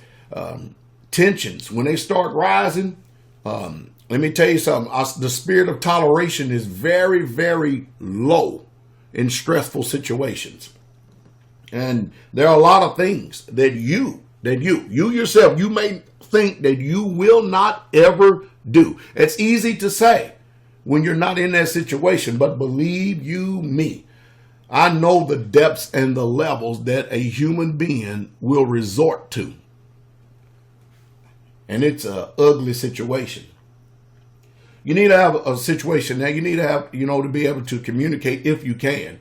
tensions, when they start rising, let me tell you something, the spirit of toleration is very, very low in stressful situations. And there are a lot of things that you yourself, you may think that you will not ever do. It's easy to say when you're not in that situation, but believe you me, I know the depths and the levels that a human being will resort to. And it's an ugly situation. You need to have a situation now. You need to have, to be able to communicate if you can.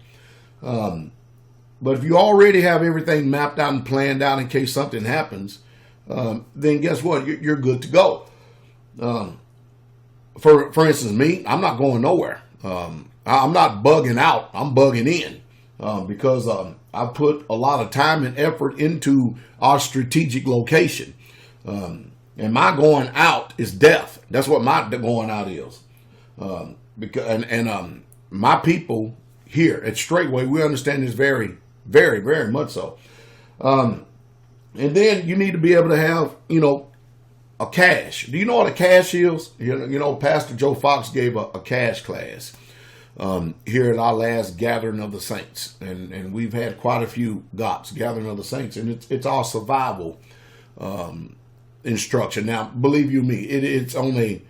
But if you already have everything mapped out and planned out in case something happens, then guess what? You're good to go. For instance, me, I'm not going nowhere. I'm not bugging out. I'm bugging in because I put a lot of time and effort into our strategic location. And my going out is death. That's what my going out is. Because my people here at Straightway, we understand this very, very, very much so. And then you need to be able to have, a cash. Do you know what a cash is? Pastor Joe Fox gave a cash class here at our last gathering of the saints. And we've had quite a few GOTS, gathering of the saints. And it's our survival instruction. Now, believe you me, it's only,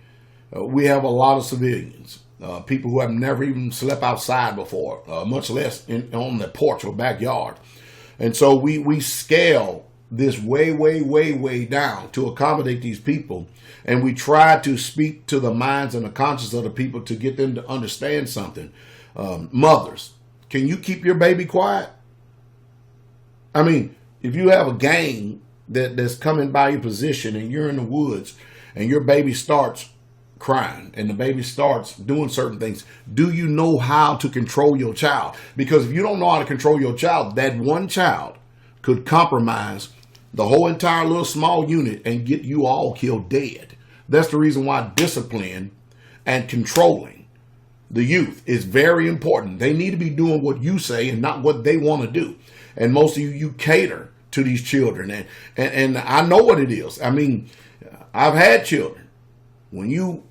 we have a lot of civilians. People who have never even slept outside before, much less on the porch or backyard. And so we scale this way, way, way, way down to accommodate these people. And we try to speak to the minds and the conscience of the people to get them to understand something. Mothers, can you keep your baby quiet? I mean, if you have a gang that's coming by your position and you're in the woods and your baby starts crying and the baby starts doing certain things, do you know how to control your child? Because if you don't know how to control your child, that one child could compromise the whole entire little small unit and get you all killed dead. That's the reason why discipline and controlling the youth is very important. They need to be doing what you say and not what they want to do. And most of you cater to these children. And I know what it is. I mean, I've had children. When you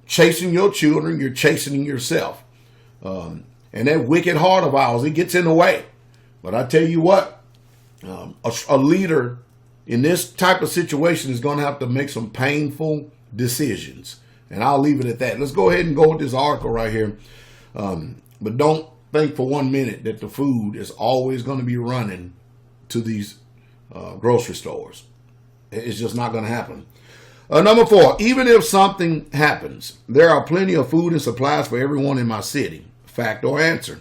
chasing your children, you're chasing yourself. And that wicked heart of ours, it gets in the way. But I tell you what, a leader in this type of situation is going to have to make some painful decisions. And I'll leave it at that. Let's go ahead and go with this article right here. But don't think for 1 minute that the food is always going to be running to these grocery stores. It's just not going to happen. Number 4, even if something happens, there are plenty of food and supplies for everyone in my city. Fact or answer?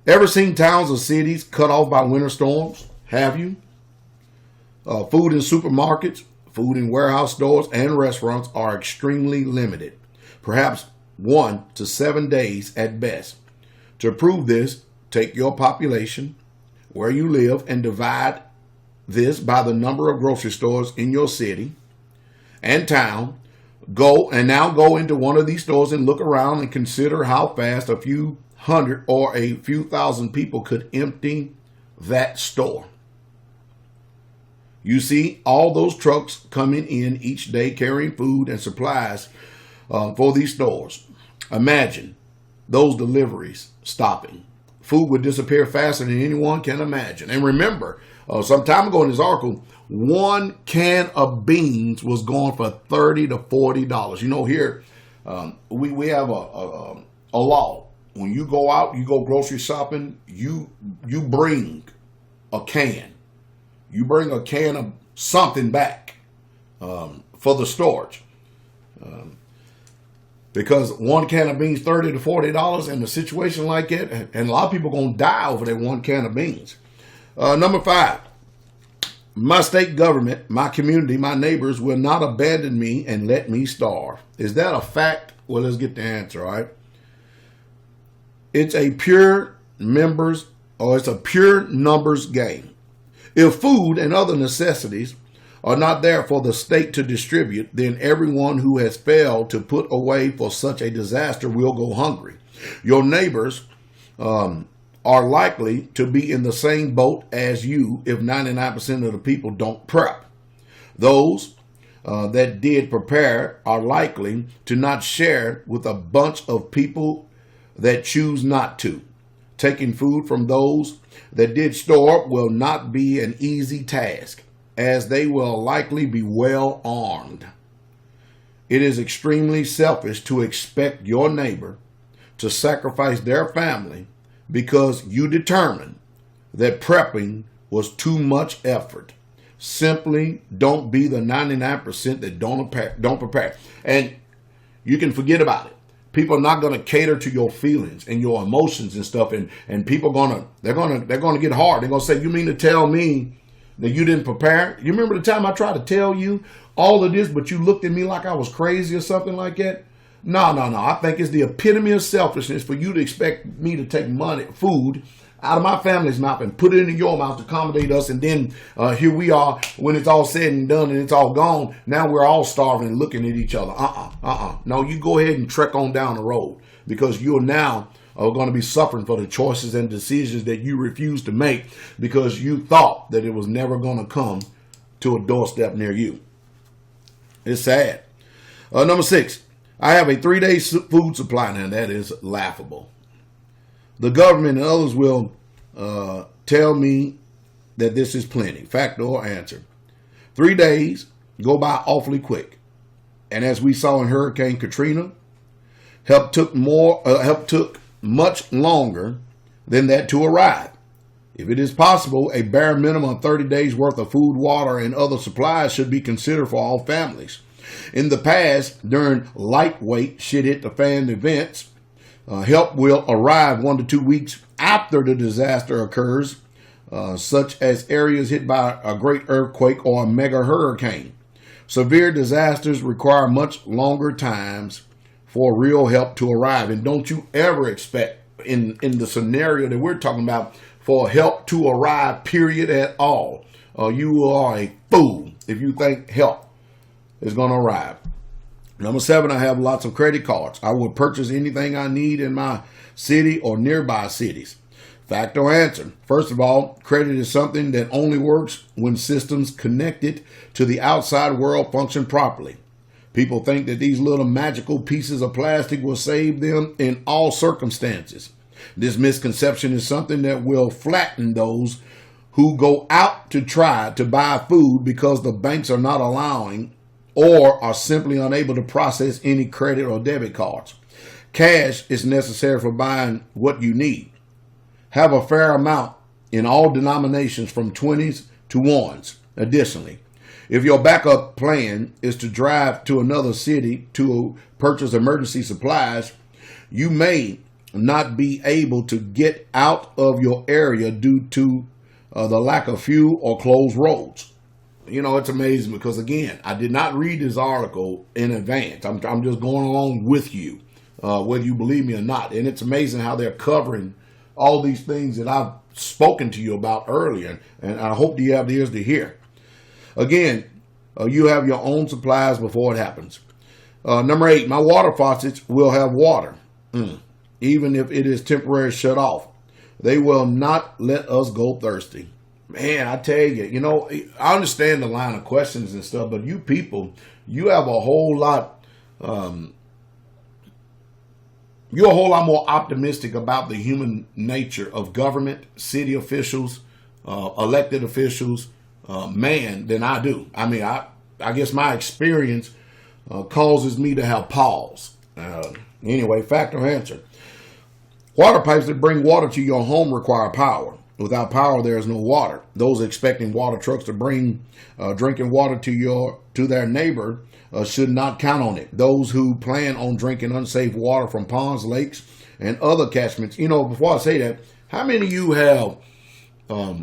Ever seen towns or cities cut off by winter storms? Have you? Food in supermarkets, food in warehouse stores, and restaurants are extremely limited. Perhaps 1 to 7 days at best. To prove this, take your population, where you live, and divide this by the number of grocery stores in your city and town. Go into one of these stores and look around and consider how fast a few hundred or a few thousand people could empty that store. You see all those trucks coming in each day carrying food and supplies for these stores. Imagine those deliveries stopping. food would disappear faster than anyone can imagine. And remember, some time ago in this article, 1 can of beans was going for $30 to $40. You know, here we have a law. When you go out, you go grocery shopping, you bring a can. You bring a can of something back for the storage. Because 1 can of beans, $30 to $40 in a situation like that, and a lot of people going to die over that 1 can of beans. Number 5, my state government, my community, my neighbors will not abandon me and let me starve. Is that a fact? Well, let's get the answer, all right? It's a pure numbers game. If food and other necessities are not there for the state to distribute, then everyone who has failed to put away for such a disaster will go hungry. Your neighbors are likely to be in the same boat as you if 99% of the people don't prep. Those that did prepare are likely to not share with a bunch of people that choose not to. Taking food from those that did store will not be an easy task, as they will likely be well armed. It is extremely selfish to expect your neighbor to sacrifice their family because you determined that prepping was too much effort. Simply don't be the 99% that don't prepare. And you can forget about it. People are not going to cater to your feelings and your emotions and stuff, and people they're gonna get hard. They're gonna say, "You mean to tell me that you didn't prepare?" You remember the time I tried to tell you all of this, but you looked at me like I was crazy or something like that? No. I think it's the epitome of selfishness for you to expect me to take food out of my family's mouth and put it into your mouth to accommodate us, and then here we are when it's all said and done and it's all gone. Now we're all starving and looking at each other. No, you go ahead and trek on down the road, because you're now going to be suffering for the choices and decisions that you refuse to make because you thought that it was never going to come to a doorstep near you. It's sad. Number 6, I have a 3-day food supply. Now that is laughable. The government and others will tell me that this is plenty. Fact or answer? 3 days go by awfully quick. And as we saw in Hurricane Katrina, help took much longer than that to arrive. If it is possible, a bare minimum of 30 days worth of food, water, and other supplies should be considered for all families. In the past, during lightweight shit hit the fan events, help will arrive 1 to 2 weeks after the disaster occurs, such as areas hit by a great earthquake or a mega hurricane. Severe disasters require much longer times for real help to arrive. And don't you ever expect in the scenario that we're talking about for help to arrive, period, at all. You are a fool if you think help is going to arrive. Number 7, I have lots of credit cards. I will purchase anything I need in my city or nearby cities. Fact or answer? First of all, credit is something that only works when systems connected to the outside world function properly. People think that these little magical pieces of plastic will save them in all circumstances. This misconception is something that will flatten those who go out to try to buy food because the banks are not allowing or are simply unable to process any credit or debit cards. Cash is necessary for buying what you need. Have a fair amount in all denominations from 20s to 1s. Additionally, if your backup plan is to drive to another city to purchase emergency supplies, you may not be able to get out of your area due to the lack of fuel or closed roads. You know, it's amazing because, again, I did not read this article in advance. I'm just going along with you, whether you believe me or not. And it's amazing how they're covering all these things that I've spoken to you about earlier. And I hope you have the ears to hear. Again, you have your own supplies before it happens. Number 8, my water faucets will have water, even if it is temporarily shut off. They will not let us go thirsty. Man, I tell you, you know, I understand the line of questions and stuff, but you people, you have a whole lot you're a whole lot more optimistic about the human nature of government, city officials, elected officials, man, than I do. I mean, I guess my experience causes me to have pause. Anyway, fact or answer. Water pipes that bring water to your home require power. Without power, there is no water. Those expecting water trucks to bring drinking water to their neighbor should not count on it. Those who plan on drinking unsafe water from ponds, lakes, and other catchments. You know, before I say that, how many of you have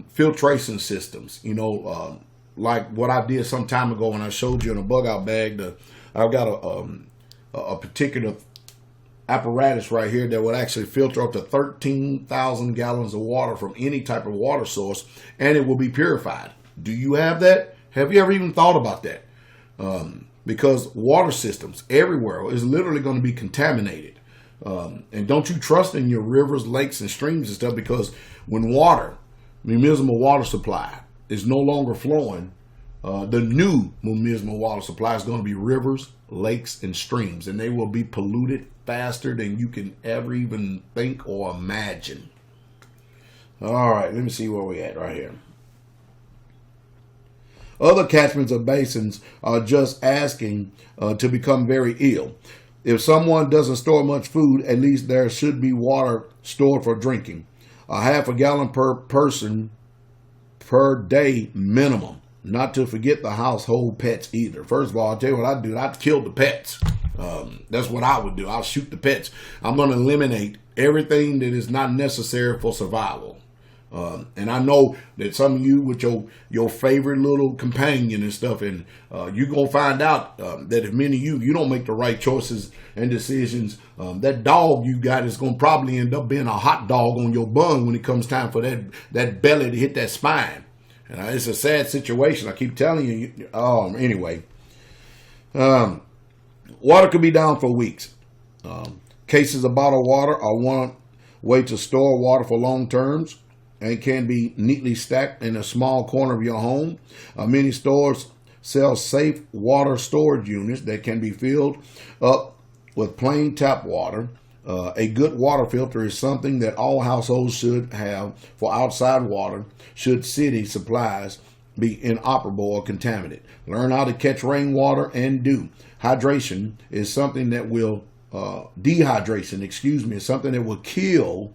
filtration systems? You know, like what I did some time ago when I showed you in a bug out bag. I've got a particular apparatus right here that would actually filter up to 13,000 gallons of water from any type of water source, and it will be purified. Do you have that? Have you ever even thought about that? Because water systems everywhere is literally going to be contaminated. And don't you trust in your rivers, lakes, and streams and stuff, because when water, the municipal water supply, is no longer flowing, the new municipal water supply is going to be rivers, lakes, and streams, and they will be polluted faster than you can ever even think or imagine. All right, let me see where we're at right here. Other catchments or basins are just asking to become very ill. If someone doesn't store much food, at least there should be water stored for drinking. A half a gallon per person per day minimum. Not to forget the household pets either. First of all, I'll tell you what I'd do. I'd kill the pets. That's what I would do. I'll shoot the pets. I'm going to eliminate everything that is not necessary for survival. And I know that some of you with your favorite little companion and stuff, and you're going to find out that if many of you don't make the right choices and decisions, that dog you got is going to probably end up being a hot dog on your bun when it comes time for that belly to hit that spine. And it's a sad situation. I keep telling you. Anyway, water could be down for weeks. Cases of bottled water are one way to store water for long terms, and can be neatly stacked in a small corner of your home. Many stores sell safe water storage units that can be filled up with plain tap water. A good water filter is something that all households should have for outside water should city supplies be inoperable or contaminated. Learn how to catch rainwater and do. Hydration is something that will, dehydration, is something that will kill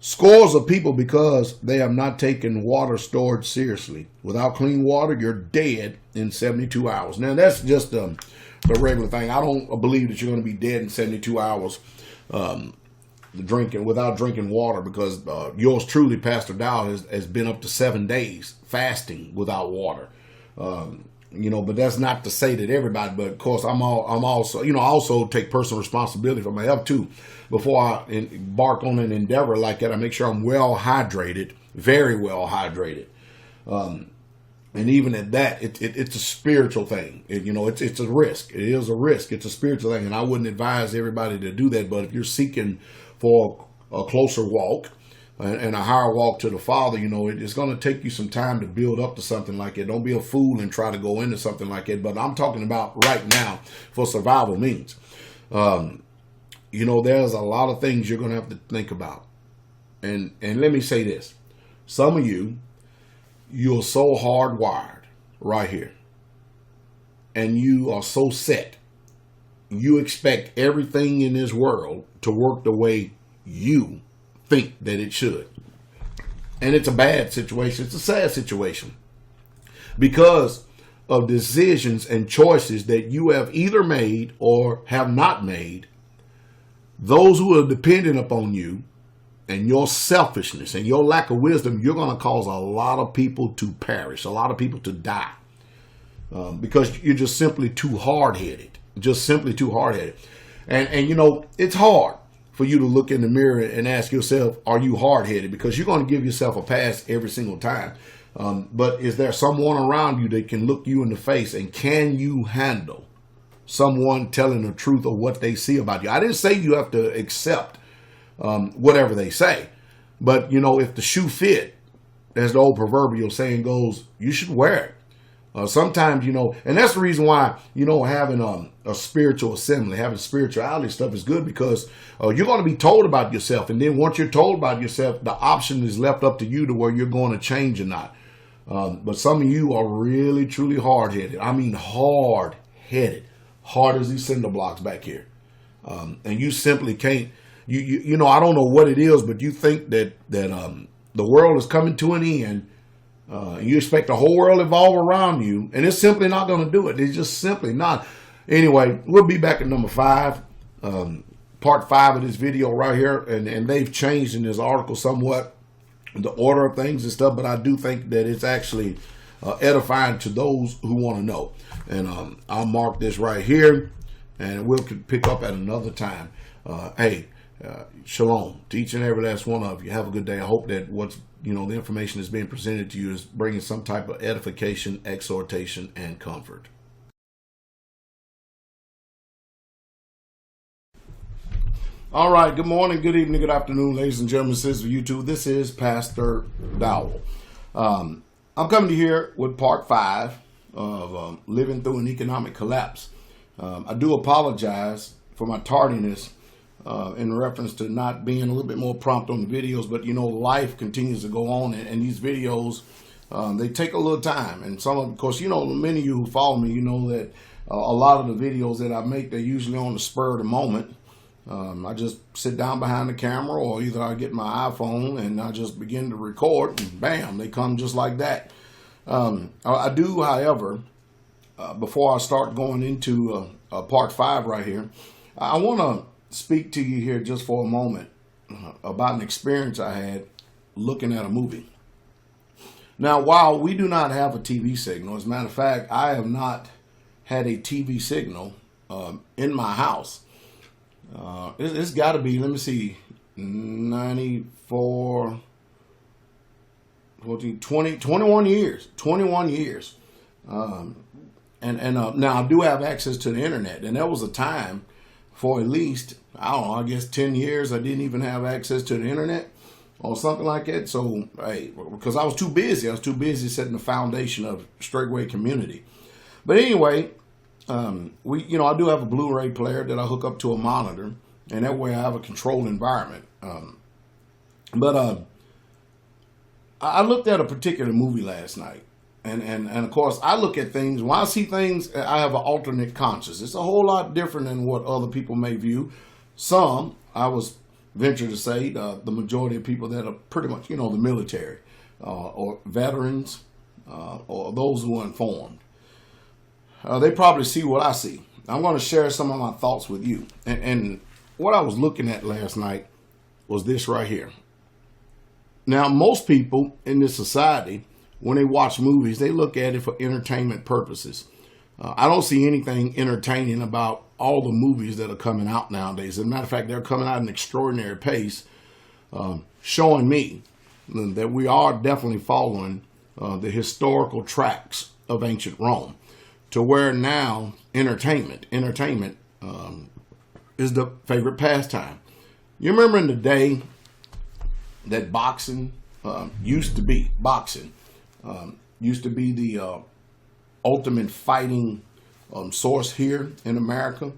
scores of people because they have not taken water storage seriously. Without clean water, you're dead in 72 hours. Now, that's just the regular thing. I don't believe that you're going to be dead in 72 hours without drinking water, because yours truly, Pastor Dow, has been up to 7 days fasting without water. But that's not to say that everybody, but of course I'm also, I also take personal responsibility for my health too. Before I embark on an endeavor like that, I make sure I'm well hydrated, very well hydrated. And even at that, it's a spiritual thing. It's a risk. It is a risk. It's a spiritual thing. And I wouldn't advise everybody to do that. But if you're seeking for a closer walk and a higher walk to the Father, it's going to take you some time to build up to something like it. Don't be a fool and try to go into something like it. But I'm talking about right now for survival means. There's a lot of things you're going to have to think about. And let me say this. Some of you're so hardwired right here. And you are so set. You expect everything in this world to work the way you think that it should. And it's a bad situation. It's a sad situation. Because of decisions and choices that you have either made or have not made, those who are dependent upon you and your selfishness and your lack of wisdom, you're going to cause a lot of people to perish, a lot of people to die, because you're just simply too hard-headed, And it's hard for you to look in the mirror and ask yourself, are you hard-headed? Because you're going to give yourself a pass every single time. But is there someone around you that can look you in the face, and can you handle someone telling the truth of what they see about you? I didn't say you have to accept whatever they say. But, if the shoe fit, as the old proverbial saying goes, you should wear it. Sometimes, and that's the reason why, having a spiritual assembly, having spirituality stuff is good, because you're going to be told about yourself. And then once you're told about yourself, the option is left up to you to where you're going to change or not. But some of you are really, truly hard-headed. I mean, hard-headed. Hard as these cinder blocks back here. And you simply can't, I don't know what it is, but you think that the world is coming to an end. You expect the whole world to evolve around you, and it's simply not going to do it. It's just simply not. Anyway, we'll be back at number 5, part 5 of this video right here, and they've changed in this article somewhat the order of things and stuff, but I do think that it's actually edifying to those who want to know. And I'll mark this right here, and we'll pick up at another time. Shalom to each and every last one of you. Have a good day. I hope that the information that's being presented to you is bringing some type of edification, exhortation, and comfort. All right. Good morning, good evening, good afternoon, ladies and gentlemen, sisters of YouTube. This is Pastor Dowell. I'm coming to here with part 5 of living through an economic collapse. I do apologize for my tardiness in reference to not being a little bit more prompt on the videos, but life continues to go on, and these videos, they take a little time. And of course, many of you who follow me, that a lot of the videos that I make, they're usually on the spur of the moment. I just sit down behind the camera, or either I get my iPhone and I just begin to record, and bam, they come just like that. I do, however, before I start going into part 5 right here, I want to speak to you here just for a moment about an experience I had looking at a movie. Now, while we do not have a TV signal, as a matter of fact, I have not had a TV signal in my house. It's got to be, let me see, 94, 14, 20, 21 years. 21 years. Now I do have access to the internet, and there was a time for at least, I don't know, I guess 10 years I didn't even have access to the internet or something like that. So, because I was too busy. I was too busy setting the foundation of Straightway Community. But anyway, I do have a Blu-ray player that I hook up to a monitor, and that way I have a controlled environment. I looked at a particular movie last night. And of course, I look at things, when I see things, I have an alternate conscience. It's a whole lot different than what other people may view. Some, I was venture to say, the majority of people that are pretty much, the military, or veterans, or those who are informed, they probably see what I see. I'm going to share some of my thoughts with you. And what I was looking at last night was this right here. Now, most people in this society, when they watch movies, they look at it for entertainment purposes. I don't see anything entertaining about all the movies that are coming out nowadays. As a matter of fact, they're coming out at an extraordinary pace, showing me that we are definitely following the historical tracks of ancient Rome, to where now entertainment is the favorite pastime. You remember in the day that boxing used to be the ultimate fighting source here in America.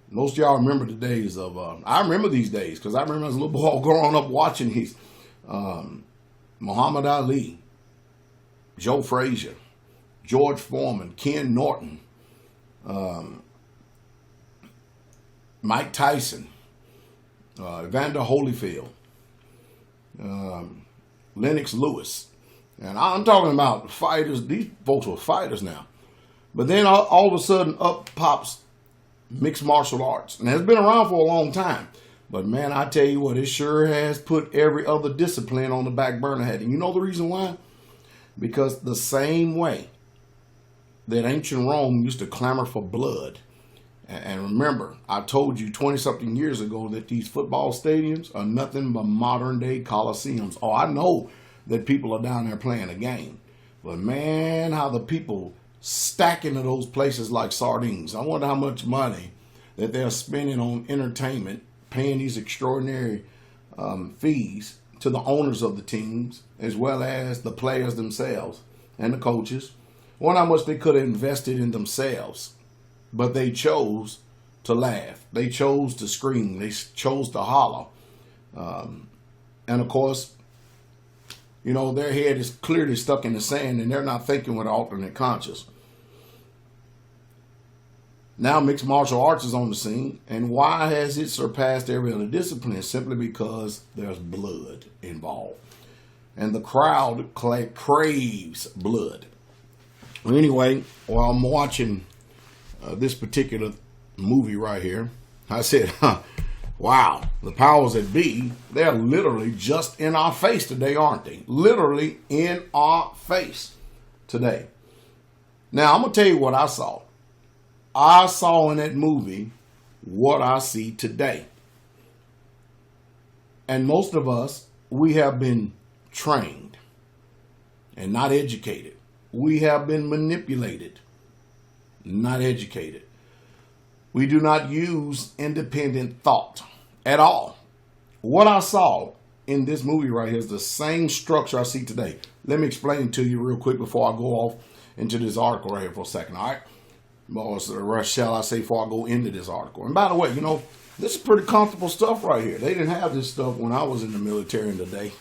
Most of y'all remember the days of, I remember these days because I remember as a little boy growing up watching these. Muhammad Ali, Joe Frazier, George Foreman, Ken Norton, Mike Tyson, Evander Holyfield, Lennox Lewis. And I'm talking about fighters. These folks were fighters now. But then all of a sudden up pops mixed martial arts. And it's been around for a long time. But man, I tell you what, it sure has put every other discipline on the back burner. And you know the reason why? Because the same way that ancient Rome used to clamor for blood. And remember, I told you 20-something years ago that these football stadiums are nothing but modern-day coliseums. Oh, I know that people are down there playing a game. But man, how the people stack into those places like sardines. I wonder how much money that they're spending on entertainment, paying these extraordinary fees to the owners of the teams, as well as the players themselves and the coaches Wonder how much they could have invested in themselves. But they chose to laugh. They chose to scream. They chose to holler. And of course, you know, their head is clearly stuck in the sand and they're not thinking with alternate conscience. Now mixed martial arts is on the scene. And why has it surpassed every other discipline? Simply because there's blood involved. And the crowd craves blood. Well, anyway, while I'm watching this particular movie right here, I said, wow, the powers that be, they're literally just in our face today, aren't they? Literally in our face today. Now, I'm going to tell you what I saw. I saw in that movie what I see today. And most of us, we have been trained and not educated. We have been manipulated, not educated. We do not use independent thought at all. What I saw in this movie right here is the same structure I see today. Let me explain it to you real quick before I go off into this article right here for a second, all right? Or shall I say, before I go into this article. And by the way, you know, this is pretty comfortable stuff right here. They didn't have this stuff when I was in the military in the day.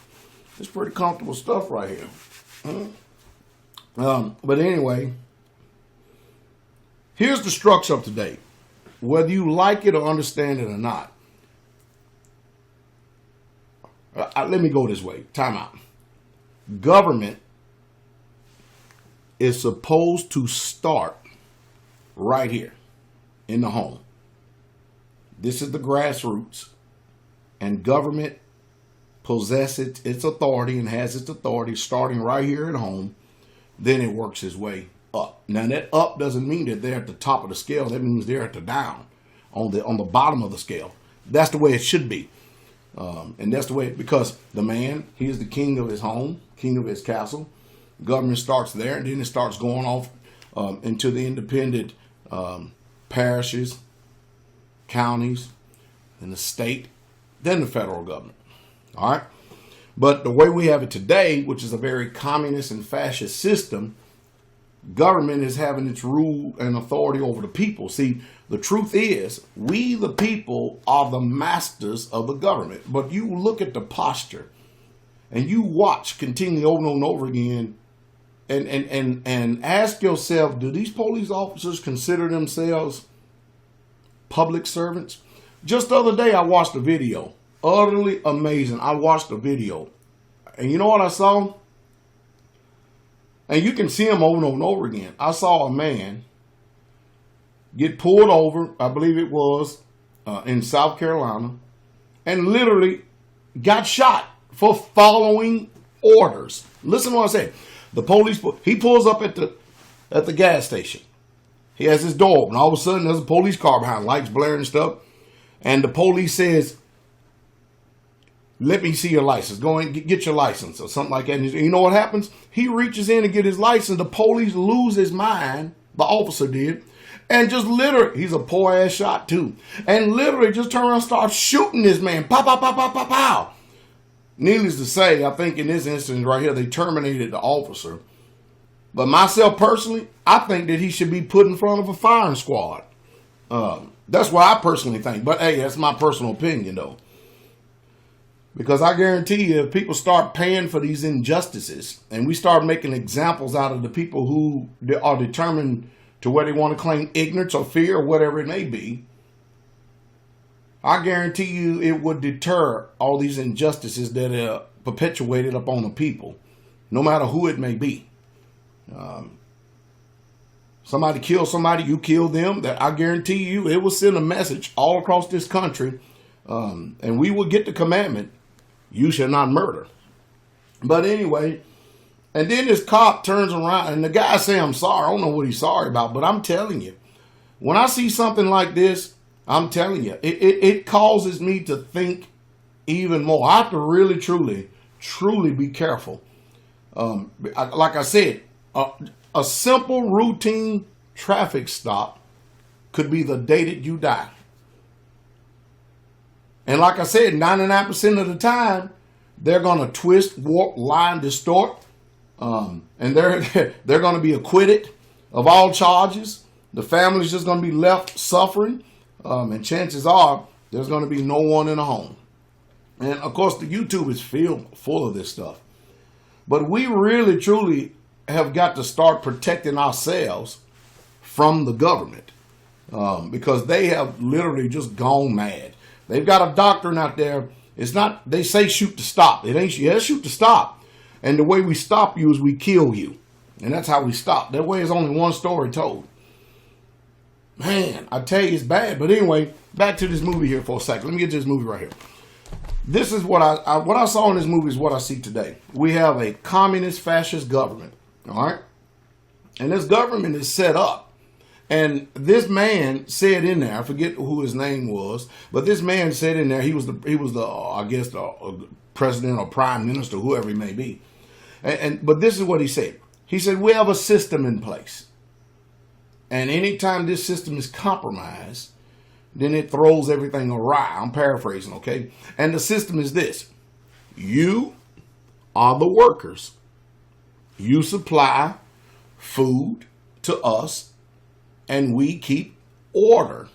It's pretty comfortable stuff right here. But anyway, here's the structure of today. Whether you like it or understand it or not. Let me go this way. Time out. Government is supposed to start right here in the home. This is the grassroots. And government possesses its authority and has its authority starting right here at home. Then it works its way up. Now that up doesn't mean that they're at the top of the scale. That means they're at the down, on the bottom of the scale. That's the way it should be. And that's the way, because the man, he is the king of his home, king of his castle. Government starts there, and then it starts going off into the independent parishes, counties, and the state, then the federal government. All right? But the way we have it today, which is a very communist and fascist system, government is having its rule and authority over the people. See, the truth is, we the people are the masters of the government. But you look at the posture and you watch continually over and over again and ask yourself, do these police officers consider themselves public servants? Just the other day, I watched a video. Utterly amazing. I watched a video. And you know what I saw? And you can see him over and over again. I saw a man get pulled over, I believe it was in South Carolina, and literally got shot for following orders. Listen to what I said. The police, he pulls up at the gas station. He has his door open. All of a sudden, there's a police car behind, lights blaring and stuff. And the police says, let me see your license. Go and get your license or something like that. And you know what happens? He reaches in to get his license. The police lose his mind. The officer did. And just literally, he's a poor ass shot too. And literally just turn around and start shooting this man. Pow, pow, pow, pow, pow, pow. Needless to say, I think in this instance right here, they terminated the officer. But myself personally, I think that he should be put in front of a firing squad. That's what I personally think. But hey, that's my personal opinion though. Because I guarantee you, if people start paying for these injustices and we start making examples out of the people who are determined to where they want to claim ignorance or fear or whatever it may be, I guarantee you it would deter all these injustices that are perpetuated upon the people, no matter who it may be. Somebody kills somebody, you kill them, that I guarantee you it will send a message all across this country, and we will get the commandment, you shall not murder. But anyway, and then this cop turns around and the guy say, I'm sorry. I don't know what he's sorry about, but I'm telling you, when I see something like this, I'm telling you, it causes me to think even more. I have to really, truly be careful. Like I said, a simple routine traffic stop could be the day that you die. And like I said, 99% of the time, they're going to twist, warp, lie, and distort And they're going to be acquitted of all charges. The family's just going to be left suffering, and chances are there's going to be no one in the home. And of course, the YouTube is filled full of this stuff. But we really, truly have got to start protecting ourselves from the government, because they have literally just gone mad. They've got a doctrine out there. It's not, they say shoot to stop. It ain't, yeah, shoot to stop. And the way we stop you is we kill you. And that's how we stop. That way is only one story told. Man, I tell you, it's bad. But anyway, back to this movie here for a second. Let me get to this movie right here. This is what I saw in this movie is what I see today. We have a communist fascist government. All right. And this government is set up. And this man said in there, I forget who his name was, but this man said in there, he was the I guess the president or prime minister, whoever he may be. But this is what he said. He said, we have a system in place. And anytime this system is compromised, then it throws everything awry. I'm paraphrasing, okay? And the system is this. You are the workers. You supply food to us, and we keep order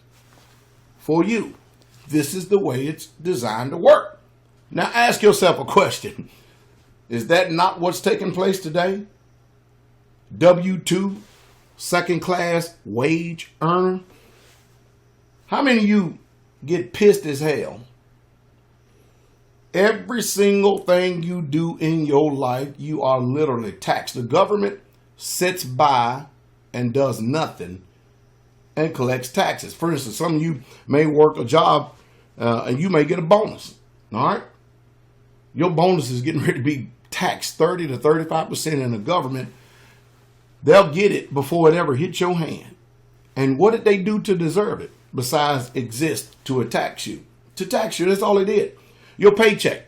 for you. This is the way it's designed to work. Now ask yourself a question. Is that not what's taking place today? W-2, second class wage earner. How many of you get pissed as hell? Every single thing you do in your life, you are literally taxed. The government sits by and does nothing and collects taxes. For instance, some of you may work a job and you may get a bonus. All right? Your bonus is getting ready to be taxed 30 to 35%, in the government, they'll get it before it ever hits your hand. And what did they do to deserve it besides exist to tax you? To tax you, that's all they did. Your paycheck.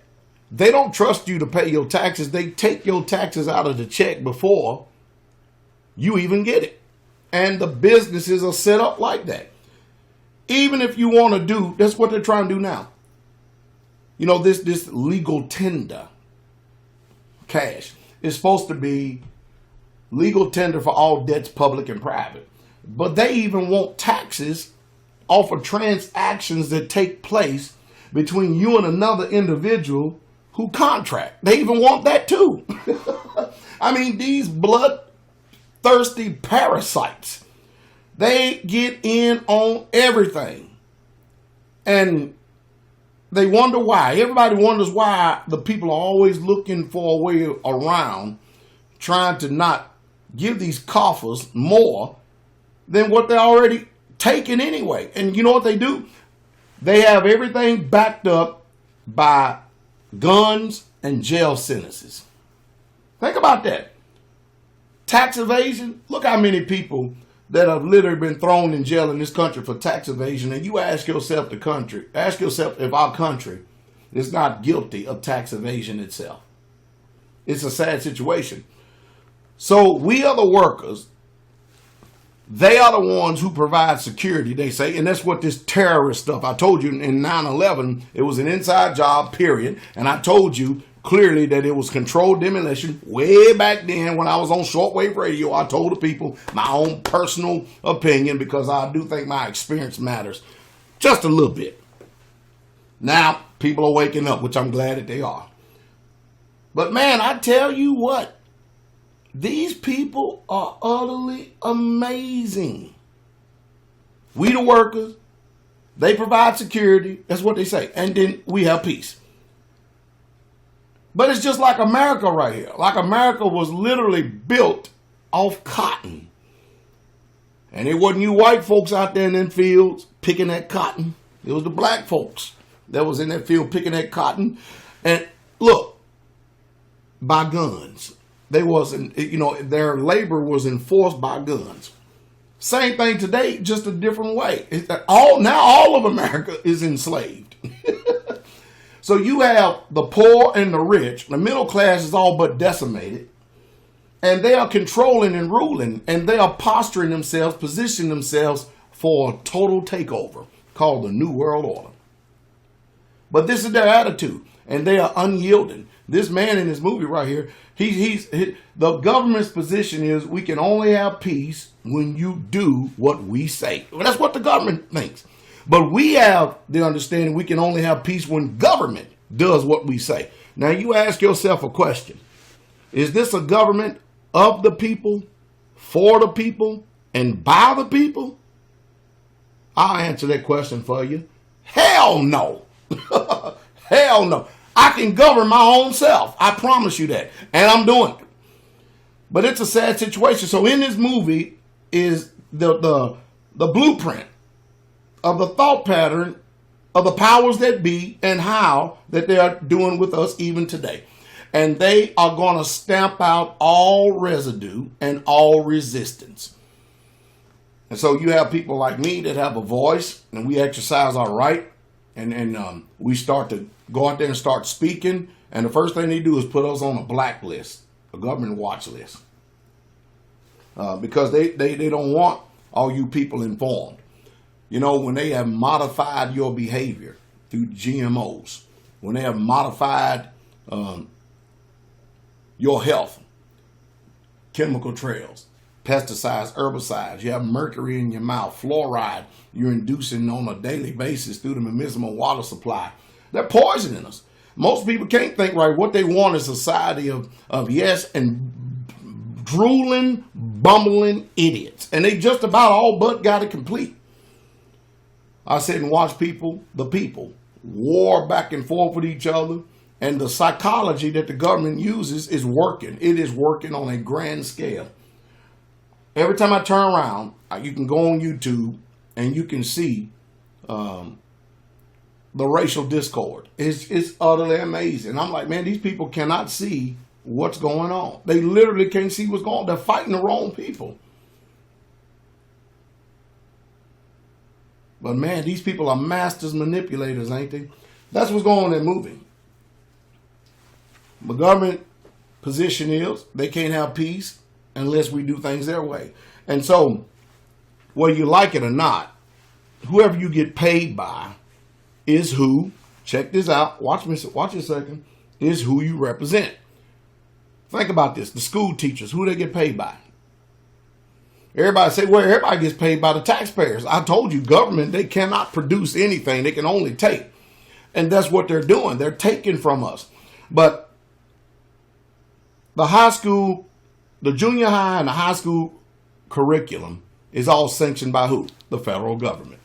They don't trust you to pay your taxes. They take your taxes out of the check before you even get it. And the businesses are set up like that. Even if you want to do, that's what they're trying to do now. You know, this legal tender cash is supposed to be legal tender for all debts, public and private. But they even want taxes off of transactions that take place between you and another individual who contract. They even want that too. I mean, these bloodthirsty parasites, they get in on everything. And they wonder why. Everybody wonders why the people are always looking for a way around, trying to not give these coffers more than what they're already taking anyway. And you know what they do? They have everything backed up by guns and jail sentences. Think about that. Tax evasion. Look how many people that have literally been thrown in jail in this country for tax evasion. And you ask yourself if our country is not guilty of tax evasion itself. It's a sad situation. So we are the workers. They are the ones who provide security, they say. And that's what this terrorist stuff, I told you in 9/11, it was an inside job, period. And I told you clearly that it was controlled demolition. Way back then when I was on shortwave radio, I told the people my own personal opinion, because I do think my experience matters just a little bit. Now, people are waking up, which I'm glad that they are. But man, I tell you what, these people are utterly amazing. We the workers, they provide security, that's what they say, and then we have peace. But it's just like America right here. Like America was literally built off cotton. And it wasn't you white folks out there in them fields picking that cotton. It was the black folks that was in that field picking that cotton. And look, by guns. They wasn't, you know, their labor was enforced by guns. Same thing today, just a different way. Now all of America is enslaved. So you have the poor and the rich. The middle class is all but decimated. And they are controlling and ruling. And they are posturing themselves, positioning themselves for a total takeover called the New World Order. But this is their attitude. And they are unyielding. This man in this movie right here, the government's position is we can only have peace when you do what we say. Well, that's what the government thinks. But we have the understanding we can only have peace when government does what we say. Now you ask yourself a question. Is this a government of the people, for the people, and by the people? I'll answer that question for you. Hell no. Hell no. I can govern my own self. I promise you that. And I'm doing it. But it's a sad situation. So in this movie is the blueprint of the thought pattern of the powers that be and how that they are doing with us even today. And they are going to stamp out all residue and all resistance. And so you have people like me that have a voice, and we exercise our right, and we start to go out there and start speaking. And the first thing they do is put us on a blacklist, a government watch list, because they don't want all you people informed. You know, when they have modified your behavior through GMOs, when they have modified your health, chemical trails, pesticides, herbicides, you have mercury in your mouth, fluoride you're inducing on a daily basis through the municipal water supply. They're poisoning us. Most people can't think right. What they want is a society of yes and drooling, bumbling idiots. And they just about all but got it complete. I sit and watch the people, war back and forth with each other. And the psychology that the government uses is working. It is working on a grand scale. Every time I turn around, you can go on YouTube and you can see the racial discord. It's utterly amazing. I'm like, man, these people cannot see what's going on. They literally can't see what's going on. They're fighting the wrong people. But man, these people are masters manipulators, ain't they? That's what's going on in that movie. The government position is they can't have peace unless we do things their way. And so, whether you like it or not, whoever you get paid by is who, check this out, watch a second, is who you represent. Think about this. The school teachers, who they get paid by? Everybody say, well, everybody gets paid by the taxpayers. I told you, government, they cannot produce anything. They can only take. And that's what they're doing. They're taking from us. But the high school, the junior high and the high school curriculum is all sanctioned by who? The federal government.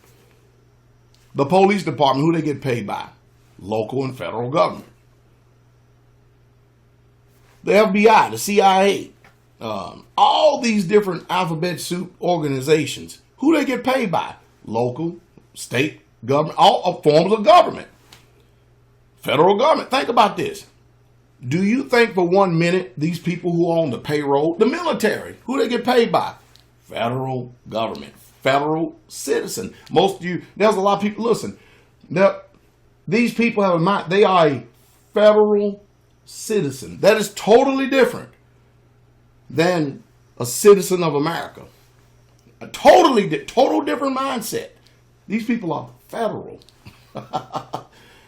The police department, who they get paid by? Local and federal government. The FBI, the CIA, all these different alphabet soup organizations, who they get paid by? Local, state, government, all forms of government. Federal government. Think about this. Do you think for 1 minute these people who are on the payroll, the military, who they get paid by? Federal government, federal citizen. Most of you, there's a lot of people, listen, now, these people have a mind, they are a federal citizen. That is totally different than a citizen of America. A total different mindset. These people are federal.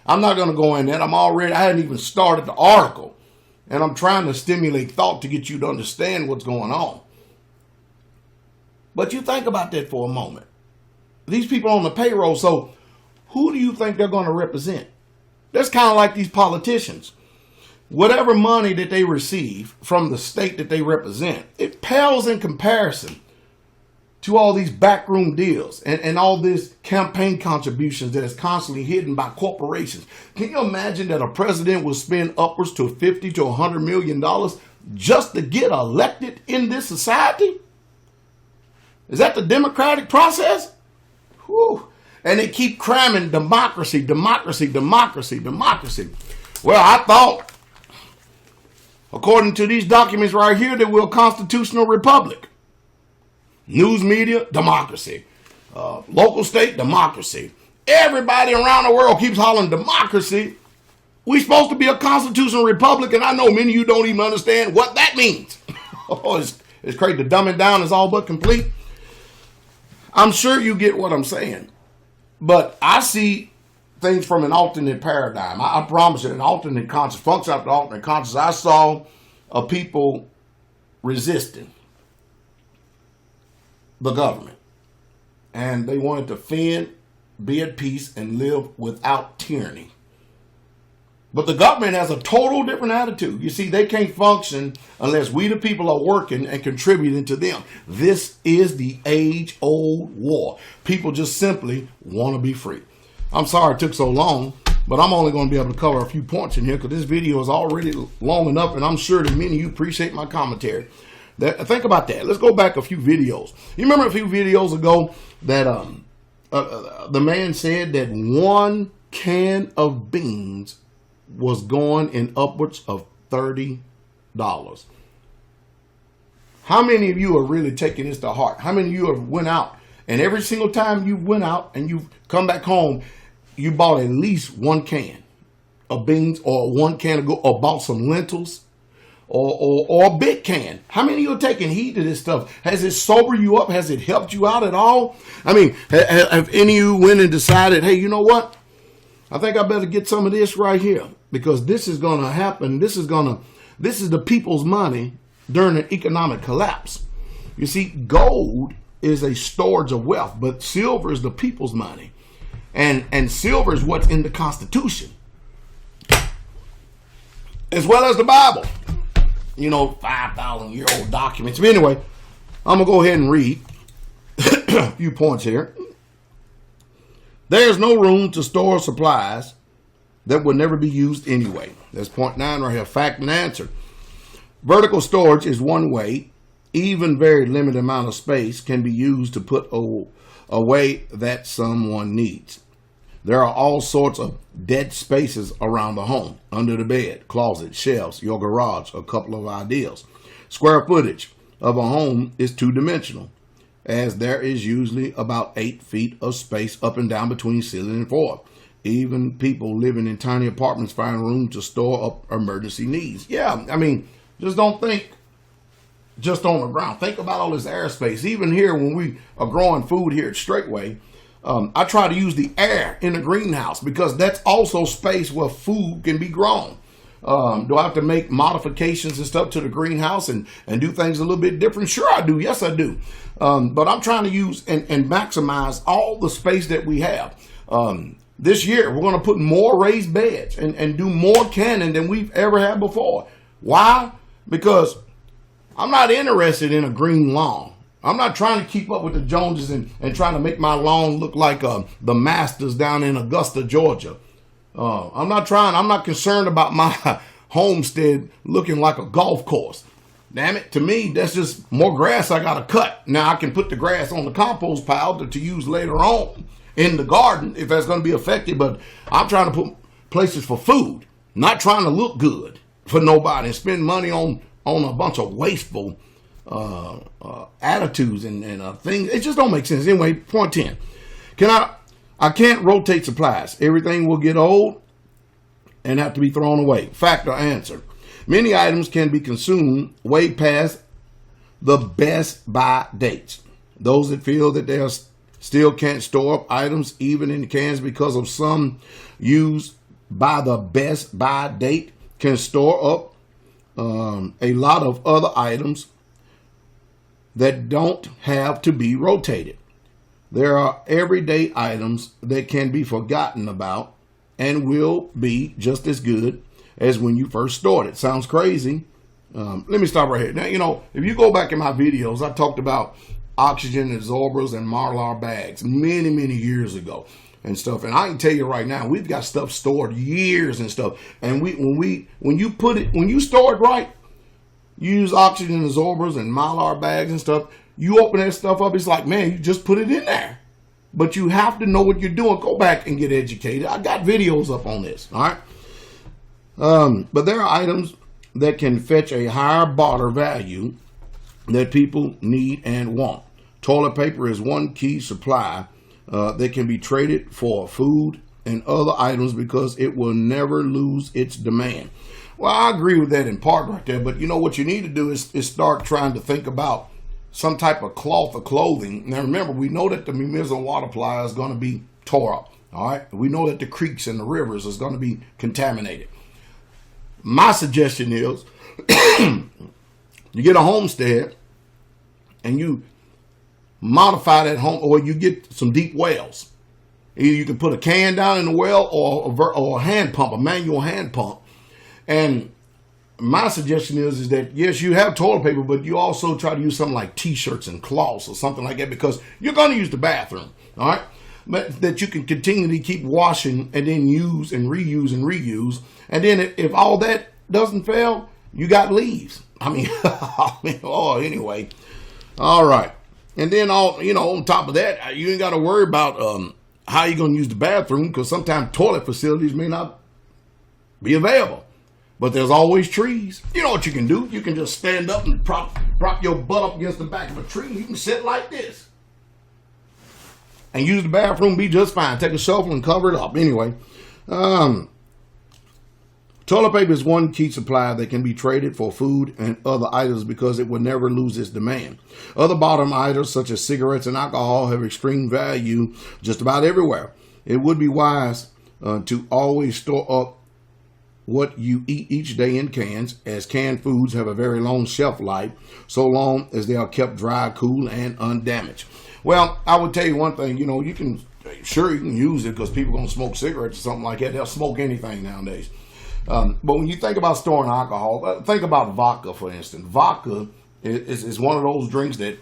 I'm not going to go in that. I hadn't even started the article. And I'm trying to stimulate thought to get you to understand what's going on. But you think about that for a moment. These people on the payroll, so who do you think they're going to represent? That's kind of like these politicians. Whatever money that they receive from the state that they represent, it pales in comparison to all these backroom deals and all this campaign contributions that is constantly hidden by corporations. Can you imagine that a president will spend upwards to $50 to $100 million just to get elected in this society? Is that the democratic process? Whew. And they keep cramming democracy, democracy, democracy, democracy. Well, I thought, according to these documents right here, that we're a constitutional republic. News media, democracy. Local state, democracy. Everybody around the world keeps hollering democracy. We're supposed to be a constitutional republic, and I know many of you don't even understand what that means. It's crazy. To dumb it down is all but complete. I'm sure you get what I'm saying. But I see things from an alternate paradigm. I promise you, an alternate conscious, function after alternate conscious. I saw a people resisting the government, and they wanted to fend, be at peace, and live without tyranny. But the government has a total different attitude. You see, they can't function unless we the people are working and contributing to them. This is the age-old war. People just simply want to be free. I'm sorry it took so long, but I'm only going to be able to cover a few points in here because this video is already long enough, and I'm sure that many of you appreciate my commentary. Think about that. Let's go back a few videos. You remember a few videos ago that the man said that 1 can of beans was going in upwards of $30. How many of you are really taking this to heart? How many of you have went out, and every single time you went out and you come back home, you bought at least 1 can of beans, or 1 can of or bought some lentils, or a big can? How many of you are taking heed to this stuff? Has it sobered you up? Has it helped you out at all? I mean, have any of you went and decided, hey, you know what? I think I better get some of this right here, because this is going to happen. This is the people's money during an economic collapse. You see, gold is a storage of wealth, but silver is the people's money. And silver is what's in the Constitution, as well as the Bible. 5,000-year-old documents. But anyway, I'm going to go ahead and read a few points here. There's no room to store supplies that will never be used anyway. That's point 9 right here. Fact and answer. Vertical storage is one way. Even very limited amount of space can be used to put away that someone needs. There are all sorts of dead spaces around the home, under the bed, closet, shelves, your garage, a couple of ideas. Square footage of a home is two-dimensional, as there is usually about 8 feet of space up and down between ceiling and floor. Even people living in tiny apartments find room to store up emergency needs. Yeah, I mean, just don't think just on the ground. Think about all this airspace. Even here, when we are growing food here at Straightway, I try to use the air in the greenhouse, because that's also space where food can be grown. Do I have to make modifications and stuff to the greenhouse and do things a little bit different? Sure I do. Yes, I do. But I'm trying to use and maximize all the space that we have. This year, we're going to put more raised beds and do more canning than we've ever had before. Why? Because I'm not interested in a green lawn. I'm not trying to keep up with the Joneses and trying to make my lawn look like the Masters down in Augusta, Georgia. I'm not concerned about my homestead looking like a golf course. Damn it, to me, that's just more grass I got to cut. Now, I can put the grass on the compost pile to use later on in the garden if that's going to be effective, but I'm trying to put places for food, not trying to look good for nobody and spend money on a bunch of wasteful attitudes and things. It just don't make sense. Anyway, point 10. I can't rotate supplies. Everything will get old and have to be thrown away. Fact or answer. Many items can be consumed way past the best buy dates. Those that feel that they still can't store up items even in cans because of some used by the best buy date can store up a lot of other items that don't have to be rotated. There are everyday items that can be forgotten about and will be just as good as when you first stored it. Sounds crazy. Let me stop right here. Now, if you go back in my videos, I talked about oxygen absorbers and Mylar bags many, many years ago and stuff. And I can tell you right now, we've got stuff stored years and stuff. And when you store it right, you use oxygen absorbers and Mylar bags and stuff. You open that stuff up, it's like, man, you just put it in there. But you have to know what you're doing. Go back and get educated. I got videos up on this, all right? But there are items that can fetch a higher barter value that people need and want. Toilet paper is one key supply that can be traded for food and other items because it will never lose its demand. Well, I agree with that in part right there, but what you need to do is start trying to think about some type of cloth or clothing. Now remember, we know that the Mimizo water supply is going to be tore up. All right. We know that the creeks and the rivers is going to be contaminated. My suggestion is you get a homestead and you modify that home, or you get some deep wells. Either you can put a can down in the well or a hand pump, a manual hand pump. And my suggestion is that, yes, you have toilet paper, but you also try to use something like T-shirts and cloths or something like that, because you're going to use the bathroom, all right? But that you can continually keep washing and then use and reuse and reuse. And then if all that doesn't fail, you got leaves. Anyway. All right. And then, on top of that, you ain't got to worry about how you're going to use the bathroom, because sometimes toilet facilities may not be available. But there's always trees. You know what you can do? You can just stand up and prop your butt up against the back of a tree. You can sit like this and use the bathroom, be just fine. Take a shovel and cover it up. Anyway, toilet paper is one key supply that can be traded for food and other items because it will never lose its demand. Other bottom items, such as cigarettes and alcohol, have extreme value just about everywhere. It would be wise to always store up what you eat each day in cans, as canned foods have a very long shelf life, so long as they are kept dry, cool, and undamaged. Well, I would tell you one thing, you can use it because people are going to smoke cigarettes or something like that. They'll smoke anything nowadays. But when you think about storing alcohol, think about vodka, for instance. Vodka is one of those drinks that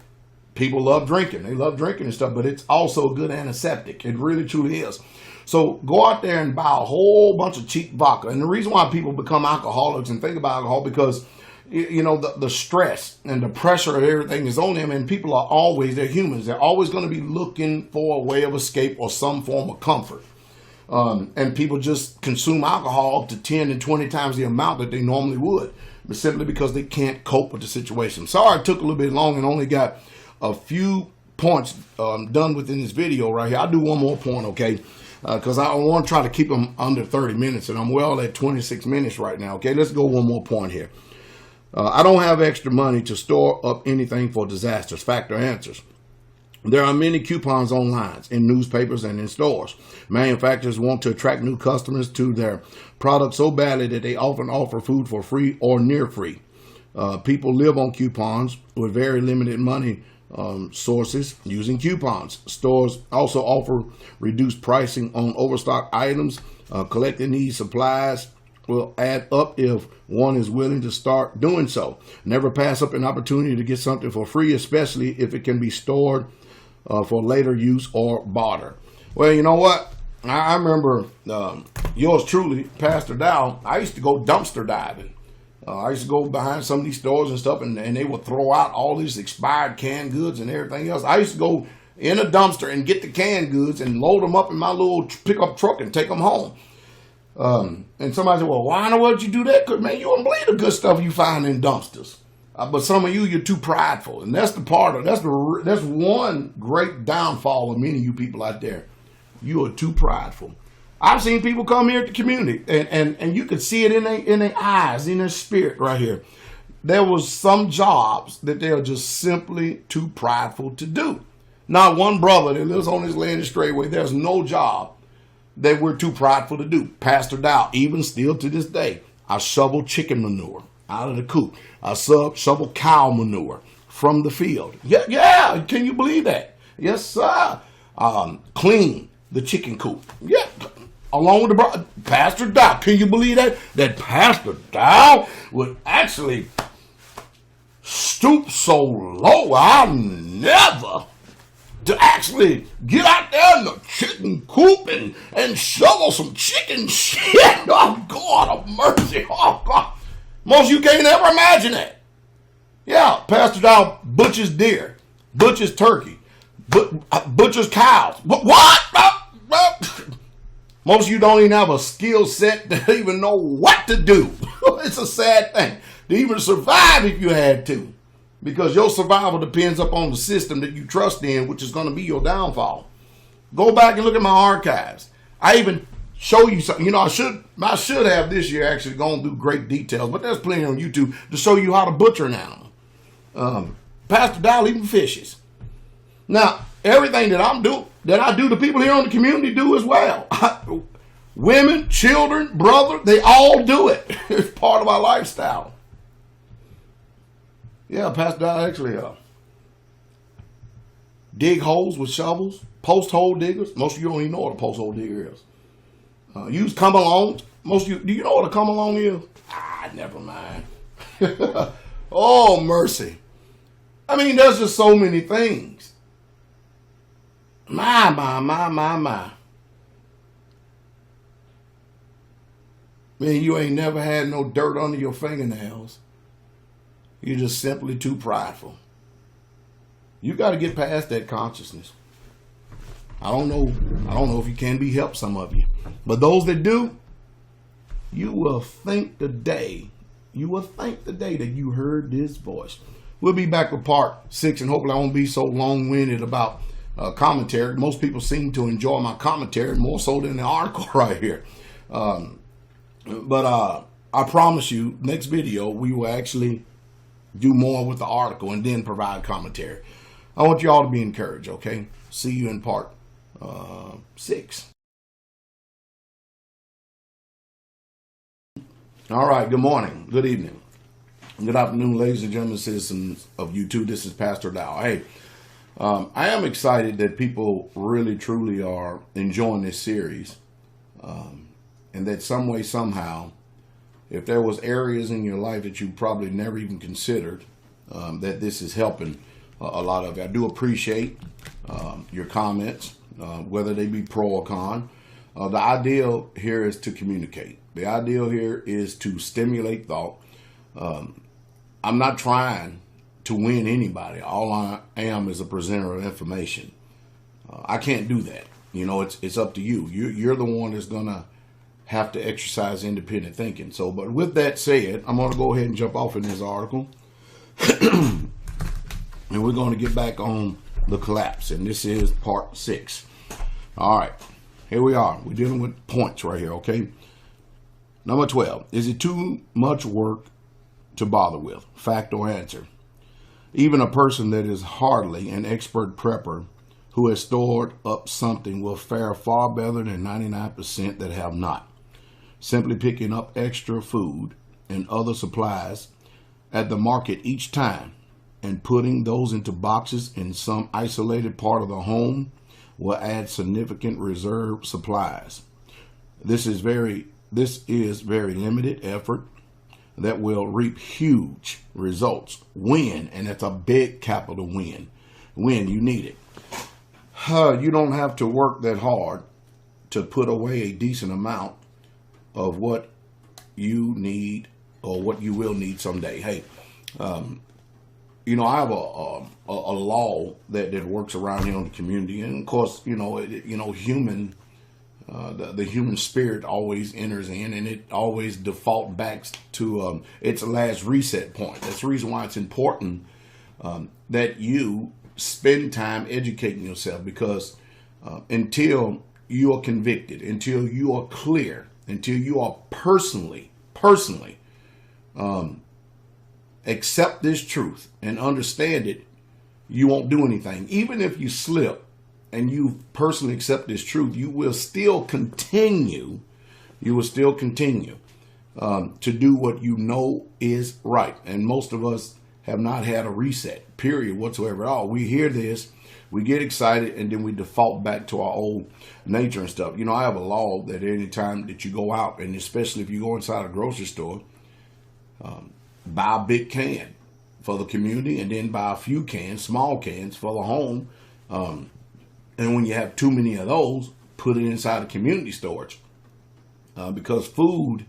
people love drinking. They love drinking and stuff, but it's also a good antiseptic. It really, truly is. So go out there and buy a whole bunch of cheap vodka. And the reason why people become alcoholics and think about alcohol, because the stress and the pressure of everything is on them, and people they're humans. They're always going to be looking for a way of escape or some form of comfort. And people just consume alcohol up to 10 and 20 times the amount that they normally would, but simply because they can't cope with the situation. Sorry it took a little bit long and only got a few points done within this video right here. I'll do one more point, okay? Because I want to try to keep them under 30 minutes, and I'm well at 26 minutes right now, okay? Let's go one more point here. I don't have extra money to store up anything for disasters. Fact or answers? There are many coupons online, in newspapers and in stores. Manufacturers want to attract new customers to their products so badly that they often offer food for free or near free. People live on coupons with very limited money sources using coupons. Stores also offer reduced pricing on overstock items. Collecting these supplies will add up if one is willing to start doing so. Never pass up an opportunity to get something for free, especially if it can be stored for later use or barter. Well, you know what? I remember yours truly, Pastor Dow. I used to go dumpster diving. I used to go behind some of these stores and stuff, and they would throw out all these expired canned goods and everything else. I used to go in a dumpster and get the canned goods and load them up in my little pickup truck and take them home. And somebody said, well, why in the world did you do that? Because, man, you wouldn't believe the good stuff you find in dumpsters. But some of you're too prideful. And that's that's one great downfall of many of you people out there. You are too prideful. I've seen people come here at the community, and you could see it in their eyes, in their spirit right here. There was some jobs that they are just simply too prideful to do. Not one brother that lives on this land of straightway, there's no job that we're too prideful to do. Pastor Dow, even still to this day, I shovel chicken manure out of the coop. I shovel cow manure from the field. Yeah, can you believe that? Yes, sir. Clean the chicken coop. Yeah. Along with the Pastor Dow. Can you believe that? That Pastor Dow would actually stoop so low. I never to actually get out there in the chicken coop and shovel some chicken shit. Oh, God of mercy. Oh, God. Most of you can't ever imagine that. Yeah, Pastor Dow butchers deer, butchers turkey, butchers cows. What? Most of you don't even have a skill set to even know what to do. It's a sad thing to even survive if you had to, because your survival depends upon the system that you trust in, which is going to be your downfall. Go back and look at my archives. I even show you something. I should have this year actually gone through great details, but there's plenty on YouTube to show you how to butcher an animal. Pastor Dow even fishes. Now, everything that I'm doing, that I do, the people here on the community do as well. Women, children, brother, they all do it. It's part of our lifestyle. Yeah, Pastor, I actually dig holes with shovels, post hole diggers. Most of you don't even know what a post hole digger is. Use come along. Most of you, do you know what a come along is? Never mind. Oh, mercy. I mean, there's just so many things. My. Man, you ain't never had no dirt under your fingernails. You're just simply too prideful. You got to get past that consciousness. I don't know if you can be helped, some of you. But those that do, you will thank the day that you heard this voice. We'll be back with part 6, and hopefully I won't be so long-winded about commentary. Most people seem to enjoy my commentary more so than the article right here. But I promise you, next video, we will actually do more with the article and then provide commentary. I want you all to be encouraged, okay? See you in part 6. All right, good morning, good evening, good afternoon, ladies and gentlemen, citizens of YouTube. This is Pastor Dow. Hey, I am excited that people really, truly are enjoying this series, and that some way, somehow, if there was areas in your life that you probably never even considered, that this is helping a lot of you. I do appreciate your comments, whether they be pro or con. The ideal here is to communicate. The ideal here is to stimulate thought. I'm not trying to win anybody. All I am is a presenter of information. I can't do that. You know, it's up to you. You're the one that's gonna have to exercise independent thinking. So, but with that said, I'm gonna go ahead and jump off in this article, and we're going to get back on the collapse. And this is part 6. All right, here we are. We're dealing with points right here. Okay. Number 12. Is it too much work to bother with? Fact or answer? Even a person that is hardly an expert prepper who has stored up something will fare far better than 99% that have not. Simply picking up extra food and other supplies at the market each time and putting those into boxes in some isolated part of the home will add significant reserve supplies. This is very limited effort that will reap huge results. Win, and it's a big capital win. Win, you need it. You don't have to work that hard to put away a decent amount of what you need or what you will need someday. Hey, you know, I have a law that works around here in the community, and of course, human, the human spirit always enters in, and it always default back to its last reset point. That's the reason why it's important that you spend time educating yourself, because until you are convicted, until you are clear, until you are personally accept this truth and understand it, you won't do anything. Even if you slip and you personally accept this truth, you will still continue to do what you know is right. And most of us have not had a reset, period, whatsoever at all. We hear this, we get excited, and then we default back to our old nature and stuff. You know, I have a law that any time that you go out, and especially if you go inside a grocery store, buy a big can for the community, and then buy a few cans, small cans for the home. And when you have too many of those, put it inside a community storage, because food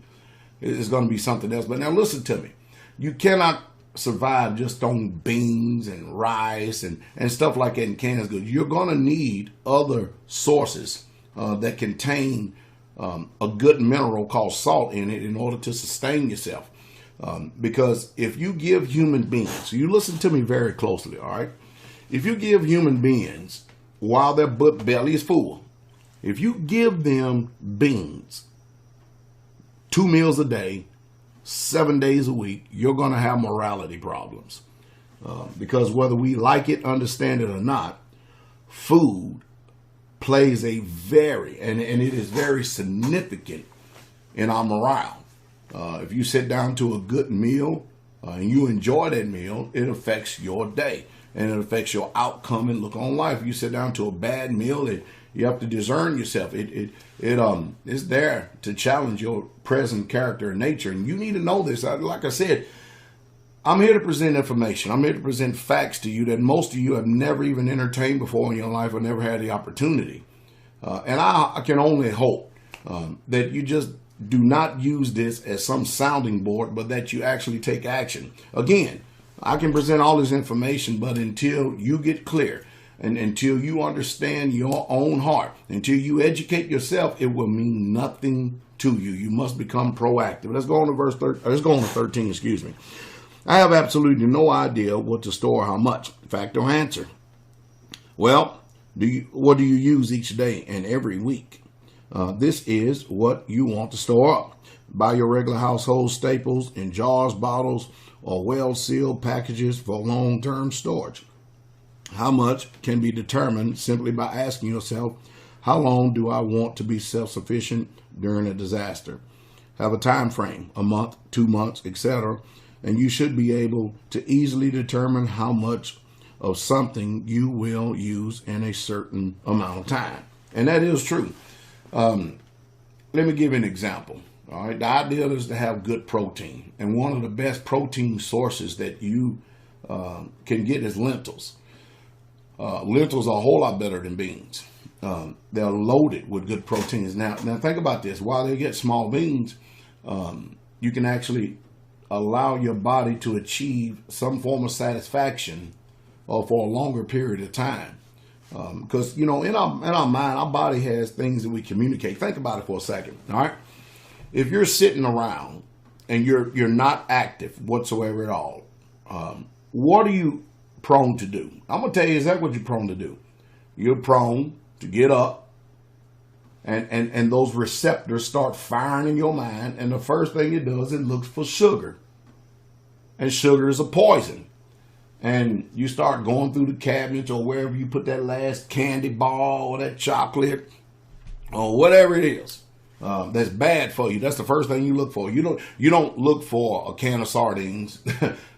is going to be something else. But now listen to me. You cannot survive just on beans and rice and stuff like that in canned goods. You're going to need other sources that contain a good mineral called salt in it in order to sustain yourself. Because if you give human beings, you listen to me very closely, all right? If you give human beings, while their belly is full, if you give them beans 2 meals a day, 7 days a week, you're going to have morality problems. Because whether we like it, understand it or not, food plays a very, and it is very significant in our morale. If you sit down to a good meal and you enjoy that meal, it affects your day and it affects your outcome and look on life. If you sit down to a bad meal, you have to discern yourself. It's there to challenge your present character and nature, and you need to know this. Like I said, I'm here to present information. I'm here to present facts to you that most of you have never even entertained before in your life or never had the opportunity. And I can only hope that you just do not use this as some sounding board, but that you actually take action. Again, I can present all this information, but until you get clear and until you understand your own heart, until you educate yourself, it will mean nothing to you. You must become proactive. Let's go on to 13, excuse me. I have absolutely no idea what to store, how much. Fact or answer? Well, what do you use each day and every week? This is what you want to store up. Buy your regular household staples in jars, bottles, or well-sealed packages for long-term storage. How much can be determined simply by asking yourself, how long do I want to be self-sufficient during a disaster? Have a time frame, a month, 2 months, etc., and you should be able to easily determine how much of something you will use in a certain amount of time. And that is true. Let me give you an example. All right, the idea is to have good protein, and one of the best protein sources that you can get is lentils. Lentils are a whole lot better than beans. They're loaded with good proteins. Now think about this. While they get small beans, you can actually allow your body to achieve some form of satisfaction for a longer period of time. Because, in our mind, our body has things that we communicate. Think about it for a second. All right. If you're sitting around and you're not active whatsoever at all, what are you prone to do? I'm going to tell you exactly what you're prone to do. You're prone to get up and those receptors start firing in your mind. And the first thing it does, it looks for sugar. And sugar is a poison. And you start going through the cabinets or wherever you put that last candy bar or that chocolate or whatever it is that's bad for you. That's the first thing you look for. You don't look for a can of sardines.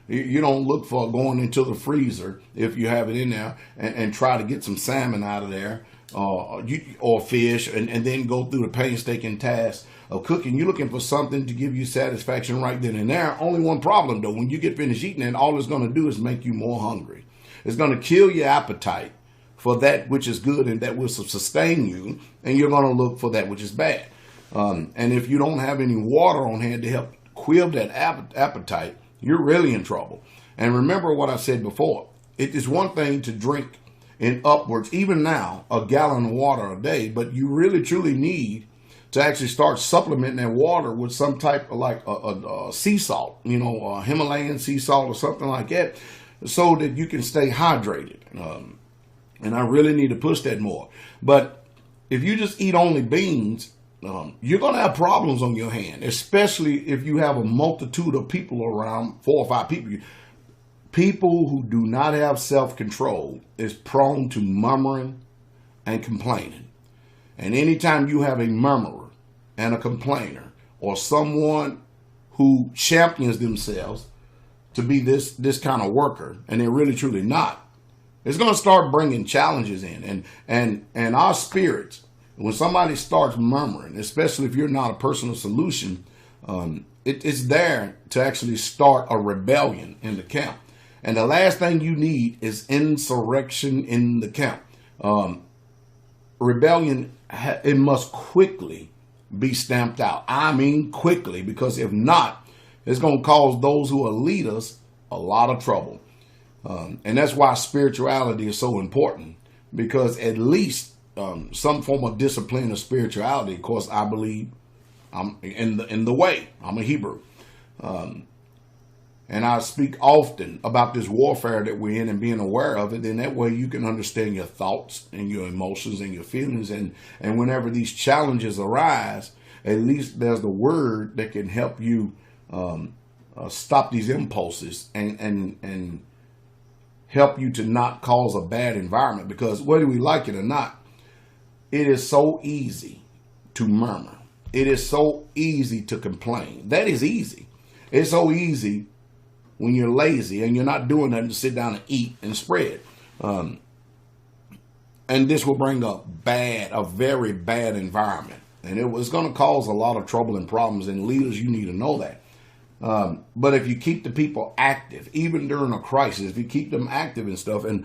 You don't look for going into the freezer if you have it in there and try to get some salmon out of there or fish and then go through the painstaking task of cooking. You're looking for something to give you satisfaction right then and there. Only one problem, though. When you get finished eating it, all it's going to do is make you more hungry. It's going to kill your appetite for that which is good and that will sustain you, and you're going to look for that which is bad. And if you don't have any water on hand to help quell that appetite, you're really in trouble. And remember what I said before. It is one thing to drink in upwards, even now, a gallon of water a day, but you really truly need to actually start supplementing that water with some type of like a sea salt, a Himalayan sea salt or something like that, so that you can stay hydrated. And I really need to push that more. But if you just eat only beans, you're going to have problems on your hand, especially if you have a multitude of people around, 4 or 5 people. People who do not have self-control is prone to murmuring and complaining. And anytime you have a murmurer and a complainer or someone who champions themselves to be this kind of worker, and they're really truly not, it's going to start bringing challenges in. And our spirits, when somebody starts murmuring, especially if you're not a person of solution, it's there to actually start a rebellion in the camp. And the last thing you need is insurrection in the camp. Rebellion, it must quickly be stamped out. I mean quickly, because if not, it's going to cause those who will lead us a lot of trouble. And that's why spirituality is so important, because at least some form of discipline of spirituality. Of course, I believe I'm in the way. I'm a Hebrew. And I speak often about this warfare that we're in and being aware of it. And that way you can understand your thoughts and your emotions and your feelings. And whenever these challenges arise, at least there's the word that can help you stop these impulses and help you to not cause a bad environment. Because whether we like it or not, It is so easy to murmur. It is so easy to complain. That is easy. It's so easy when you're lazy and you're not doing nothing to sit down and eat and spread. And this will bring a very bad environment. And it was going to cause a lot of trouble and problems. And leaders, you need to know that. But if you keep the people active, even during a crisis, if you keep them active and stuff, and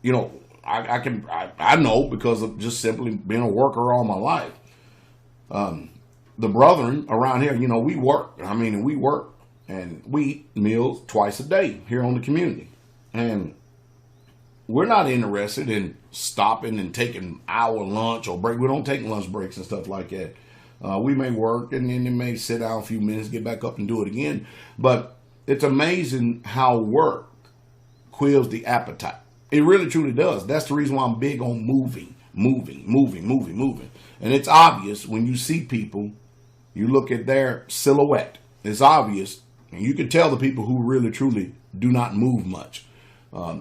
you know, I know because of just simply being a worker all my life. The brethren around here, you know, we work. I mean, we work and we eat meals twice a day here on the community, and we're not interested in stopping and taking our lunch or break. We don't take lunch breaks and stuff like that. We may work and then they may sit down a few minutes, get back up and do it again. But it's amazing how work quills the appetite. It really truly does. That's the reason why I'm big on moving. And it's obvious when you see people, you look at their silhouette. It's obvious. And you can tell the people who really truly do not move much.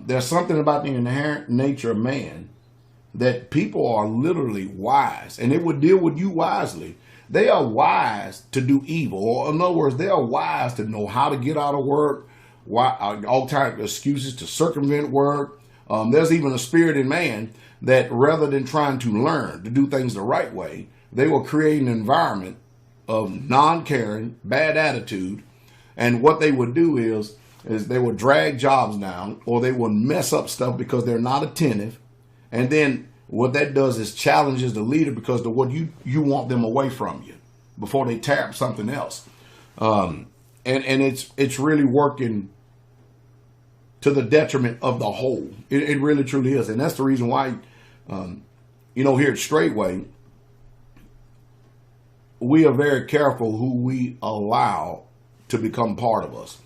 There's something about the inherent nature of man that people are literally wise, and they would deal with you wisely. They are wise to do evil, or in other words, they are wise to know how to get out of work, all types of excuses to circumvent work. There's even a spirit in man that rather than trying to learn to do things the right way, they will create an environment of non-caring, bad attitude, and what they would do is they will drag jobs down, or they will mess up stuff because they're not attentive. And then what that does is challenges the leader because of what you want them away from you before they tear up something else. And it's really working to the detriment of the whole. It really truly is. And that's the reason why, you know, here at Straightway, we are very careful who we allow to become part of us.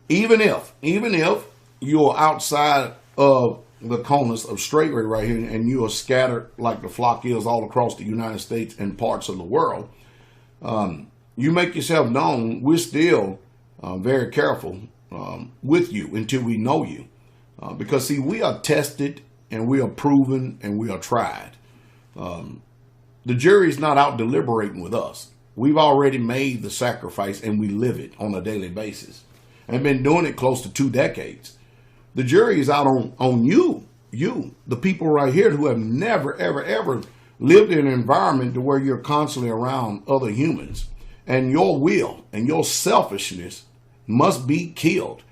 Even if you're outside of the conus of Straightway right here and you are scattered like the flock is all across the United States and parts of the world, you make yourself known. We're still very careful with you until we know you. Because, see, we are tested and we are proven and we are tried. The jury's not out deliberating with us. We've already made the sacrifice and we live it on a daily basis. And been doing it close to 2 decades. The jury is out on you, the people right here who have never, ever lived in an environment to where you're constantly around other humans. And your will and your selfishness must be killed.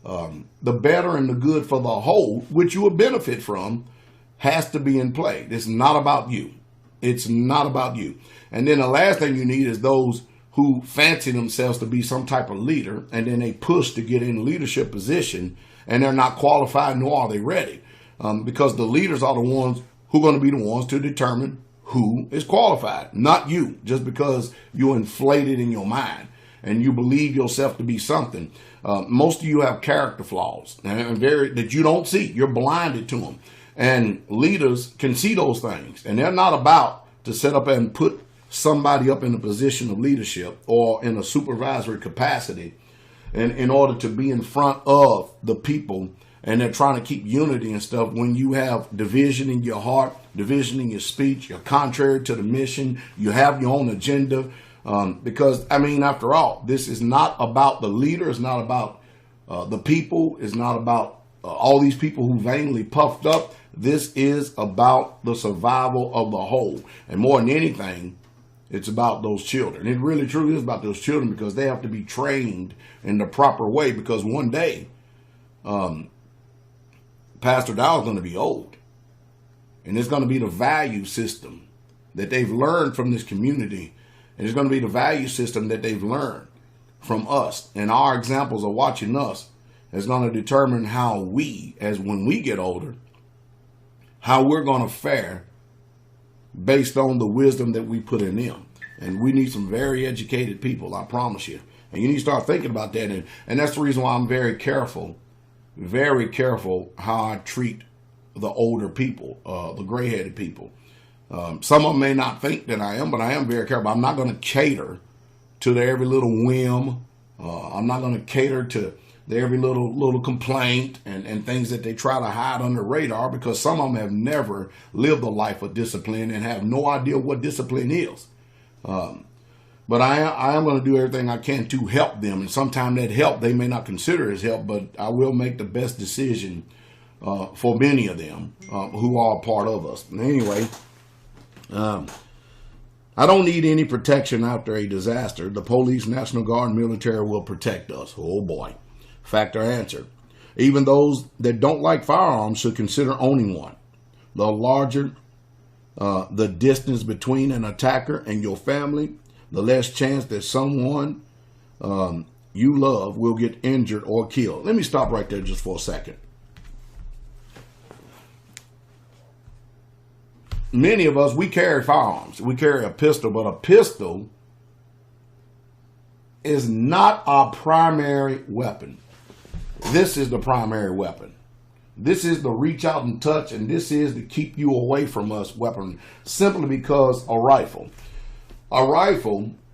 The better and the good for the whole, which you will benefit from, has to be in play. It's not about you. It's not about you. And then the last thing you need is those who fancy themselves to be some type of leader, and then they push to get in leadership position, and they're not qualified nor are they ready. Because the leaders are the ones who are going to be the ones to determine who is qualified, not you, just because you're inflated in your mind and you believe yourself to be something. Most of you have character flaws and that you don't see. You're blinded to them. And leaders can see those things, and they're not about to set up and put somebody up in a position of leadership or in a supervisory capacity and in order to be in front of the people, and they're trying to keep unity and stuff when you have division in your heart, division in your speech, you're contrary to the mission, you have your own agenda. Because, I mean, after all, this is not about the leader, it's not about the people, it's not about all these people who vainly puffed up. This is about the survival of the whole. And more than anything, it's about those children. It really truly is about those children because they have to be trained in the proper way, because one day, Pastor Dow is going to be old. And it's going to be the value system that they've learned from this community. And it's going to be the value system that they've learned from us. And our examples of watching us is going to determine how we, as when we get older, how we're going to fare based on the wisdom that we put in them. And we need some very educated people, I promise you. And you need to start thinking about that. And that's the reason why I'm very careful how I treat the older people, the gray-headed people. Some of them may not think that I am, but I am very careful. I'm not going to cater to their every little whim. I'm not going to cater to every little complaint and things that they try to hide under the radar, because some of them have never lived a life of discipline and have no idea what discipline is. But I am going to do everything I can to help them. And sometimes that help they may not consider as help, but I will make the best decision for many of them who are a part of us. Anyway, I don't need any protection after a disaster. The police, National Guard, and military will protect us. Oh boy. Factor answered. Even those that don't like firearms should consider owning one. The larger the distance between an attacker and your family, the less chance that someone you love will get injured or killed. Let me stop right there just for a second. Many of us, we carry firearms. We carry a pistol, but a pistol is not our primary weapon. This is the primary weapon. This is the reach out and touch, and this is the keep you away from us weapon, simply because a rifle,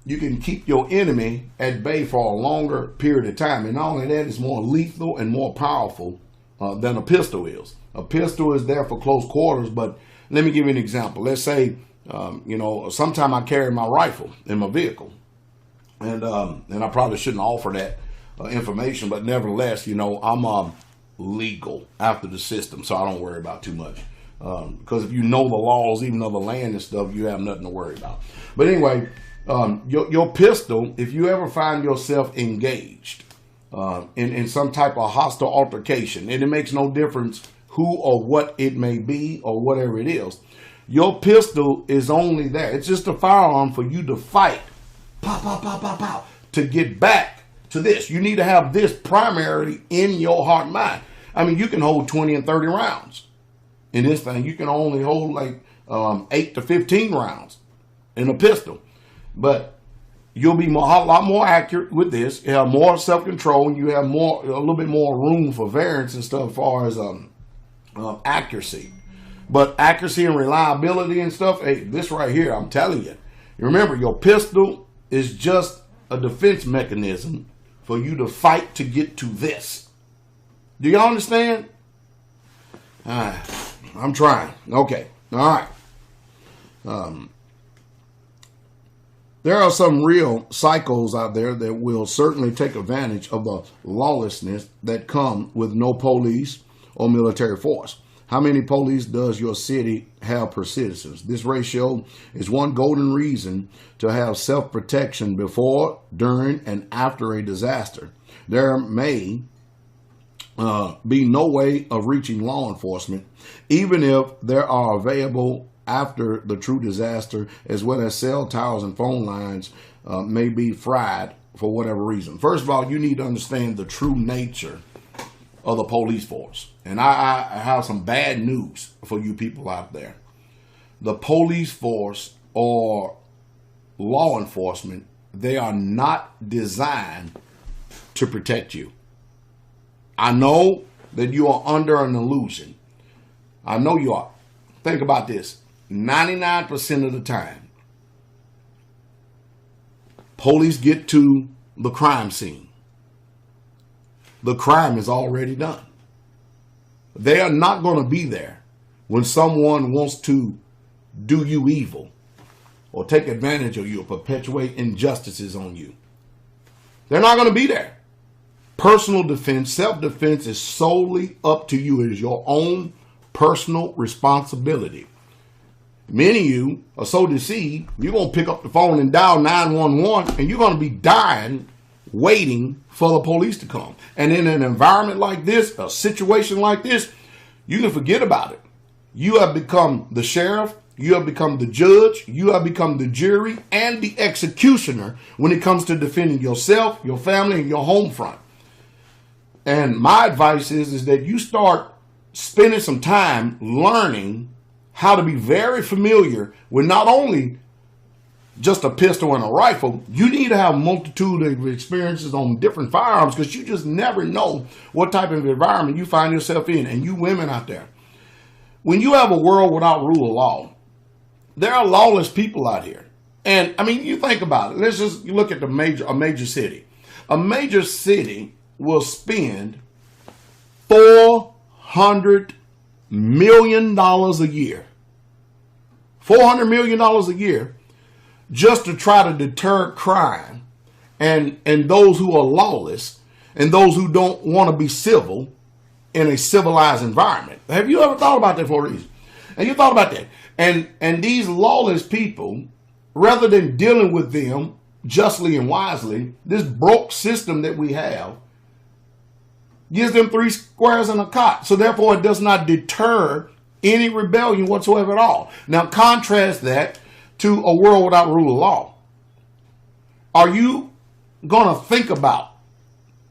you can keep your enemy at bay for a longer period of time. And not only that, it's more lethal and more powerful than a pistol is. A pistol is there for close quarters, but let me give you an example. Let's say, sometime I carry my rifle in my vehicle, and I probably shouldn't offer that information, but nevertheless, I'm legal after the system, so I don't worry about too much. Because if you know the laws, even of the land and stuff, you have nothing to worry about. But anyway, your pistol, if you ever find yourself engaged in some type of hostile altercation, and it makes no difference who or what it may be or whatever it is, your pistol is only there. It's just a firearm for you to fight, pow, pow, pow, pow, pow, to get back to this. You need to have this primarily in your heart and mind. I mean, you can hold 20 and 30 rounds in this thing. You can only hold like 8 to 15 rounds in a pistol. But you'll be a lot more accurate with this. You have more self-control, and you have a little bit more room for variance and stuff as far as accuracy. But accuracy and reliability and stuff, hey, this right here, I'm telling you. Remember, your pistol is just a defense mechanism for you to fight to get to this. Do y'all understand? I'm trying. Okay. All right. There are some real psychos out there that will certainly take advantage of the lawlessness that comes with no police or military force. How many police does your city have per citizens? This ratio is one golden reason to have self-protection before, during, and after a disaster. There may be no way of reaching law enforcement, even if there are available after the true disaster, as well as cell towers and phone lines may be fried for whatever reason. First of all, you need to understand the true nature of the police force. And I have some bad news for you people out there. The police force or law enforcement, they are not designed to protect you. I know that you are under an illusion. I know you are. Think about this. 99% of the time, police get to the crime scene. The crime is already done. They are not going to be there when someone wants to do you evil or take advantage of you or perpetuate injustices on you. They're not going to be there. Personal defense, self-defense is solely up to you. It is your own personal responsibility. Many of you are so deceived, you're going to pick up the phone and dial 911, and you're going to be dying waiting for the police to come. And in an environment like this, a situation like this, you can forget about it. You have become the sheriff, you have become the judge, you have become the jury and the executioner when it comes to defending yourself, your family, and your home front. And my advice is that you start spending some time learning how to be very familiar with not only just a pistol and a rifle. You need to have a multitude of experiences on different firearms, because you just never know what type of environment you find yourself in. And you women out there, when you have a world without rule of law, there are lawless people out here. And I mean, you think about it. Let's just look at a major city. A major city will spend $400 million a year. $400 million a year just to try to deter crime and those who are lawless and those who don't want to be civil in a civilized environment. Have you ever thought about that for a reason? And you thought about that. And these lawless people, rather than dealing with them justly and wisely, this broke system that we have gives them three squares and a cot. So therefore, it does not deter any rebellion whatsoever at all. Now contrast that to a world without rule of law. Are you going to think about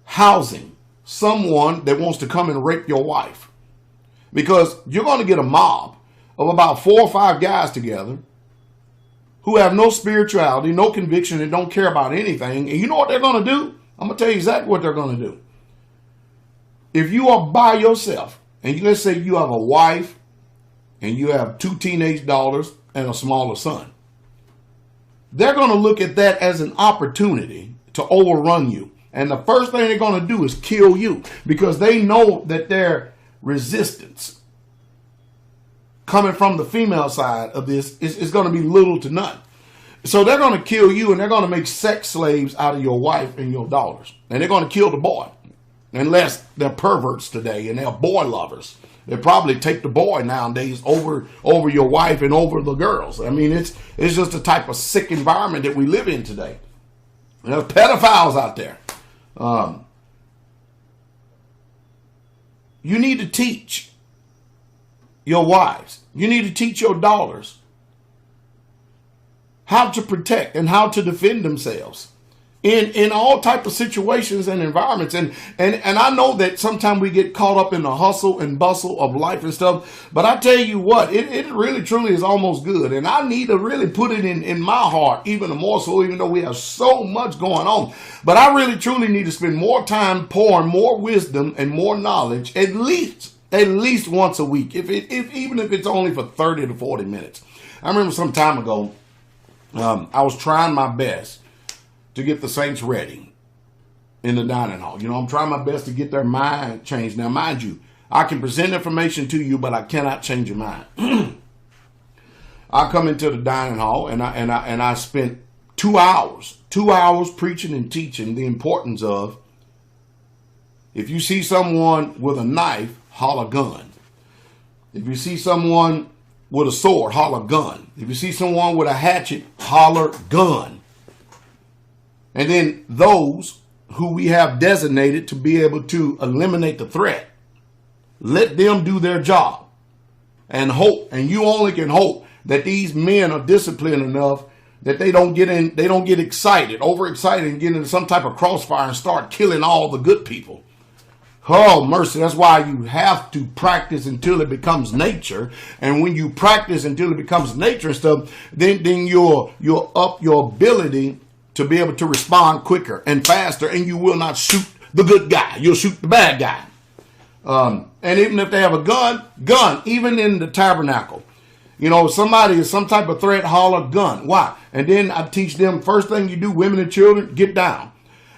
housing someone that wants to come and rape your wife? Because you're going to get a mob of about 4 or 5 guys together who have no spirituality, no conviction, and don't care about anything. And you know what they're going to do? I'm going to tell you exactly what they're going to do. If you are by yourself, and let's say you have a wife, and you have 2 teenage daughters and a smaller son, they're going to look at that as an opportunity to overrun you. And the first thing they're going to do is kill you, because they know that their resistance coming from the female side of this is going to be little to none. So they're going to kill you, and they're going to make sex slaves out of your wife and your daughters. And they're going to kill the boy, unless they're perverts today and they're boy lovers. They probably take the boy nowadays over your wife and over the girls. I mean, it's just a type of sick environment that we live in today. There's pedophiles out there. You need to teach your wives. You need to teach your daughters how to protect and how to defend themselves in all type of situations and environments. And I know that sometimes we get caught up in the hustle and bustle of life and stuff, but I tell you what, it really truly is almost good. And I need to really put it in my heart, even more so, even though we have so much going on. But I really truly need to spend more time pouring more wisdom and more knowledge, at least once a week, even if it's only for 30 to 40 minutes. I remember some time ago, I was trying my best to get the saints ready in the dining hall. You know, I'm trying my best to get their mind changed. Now, mind you, I can present information to you, but I cannot change your mind. I come into the dining hall and I spent 2 hours preaching and teaching the importance of, if you see someone with a knife, holler gun. If you see someone with a sword, holler gun. If you see someone with a hatchet, holler gun. And then those who we have designated to be able to eliminate the threat, let them do their job and hope. And you only can hope that these men are disciplined enough that they don't get excited, overexcited, and get into some type of crossfire and start killing all the good people. Oh, mercy. That's why you have to practice until it becomes nature. And when you practice until it becomes nature and stuff, then you'll up your ability to be able to respond quicker and faster, and you will not shoot the good guy. You'll shoot the bad guy. And even if they have a gun, even in the tabernacle, you know, somebody is some type of threat, holler gun. Why? And then I teach them, first thing you do, women and children, get down.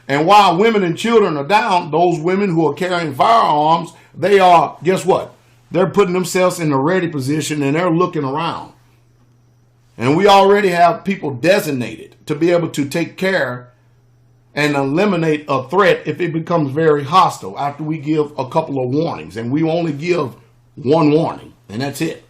And while women and children are down, those women who are carrying firearms, they are, guess what? They're putting themselves in a ready position and they're looking around. And we already have people designated to be able to take care and eliminate a threat if it becomes very hostile after we give a couple of warnings. And we only give one warning, and that's it.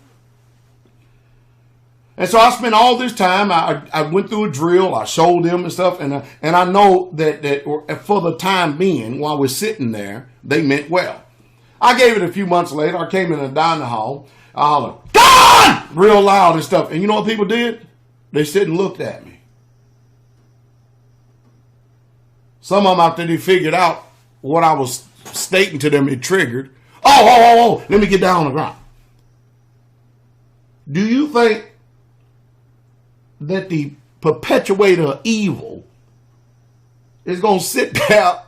And so I spent all this time, I went through a drill, I showed them and stuff, and I know that for the time being, while we're sitting there, they meant well. I gave it a few months later. I came in the dining hall, I hollered, "Gone!" real loud and stuff. And you know what people did? They sit and looked at me. Some of them, after they figured out what I was stating to them, it triggered. Oh, let me get down on the ground. Do you think that the perpetuator of evil is going to sit there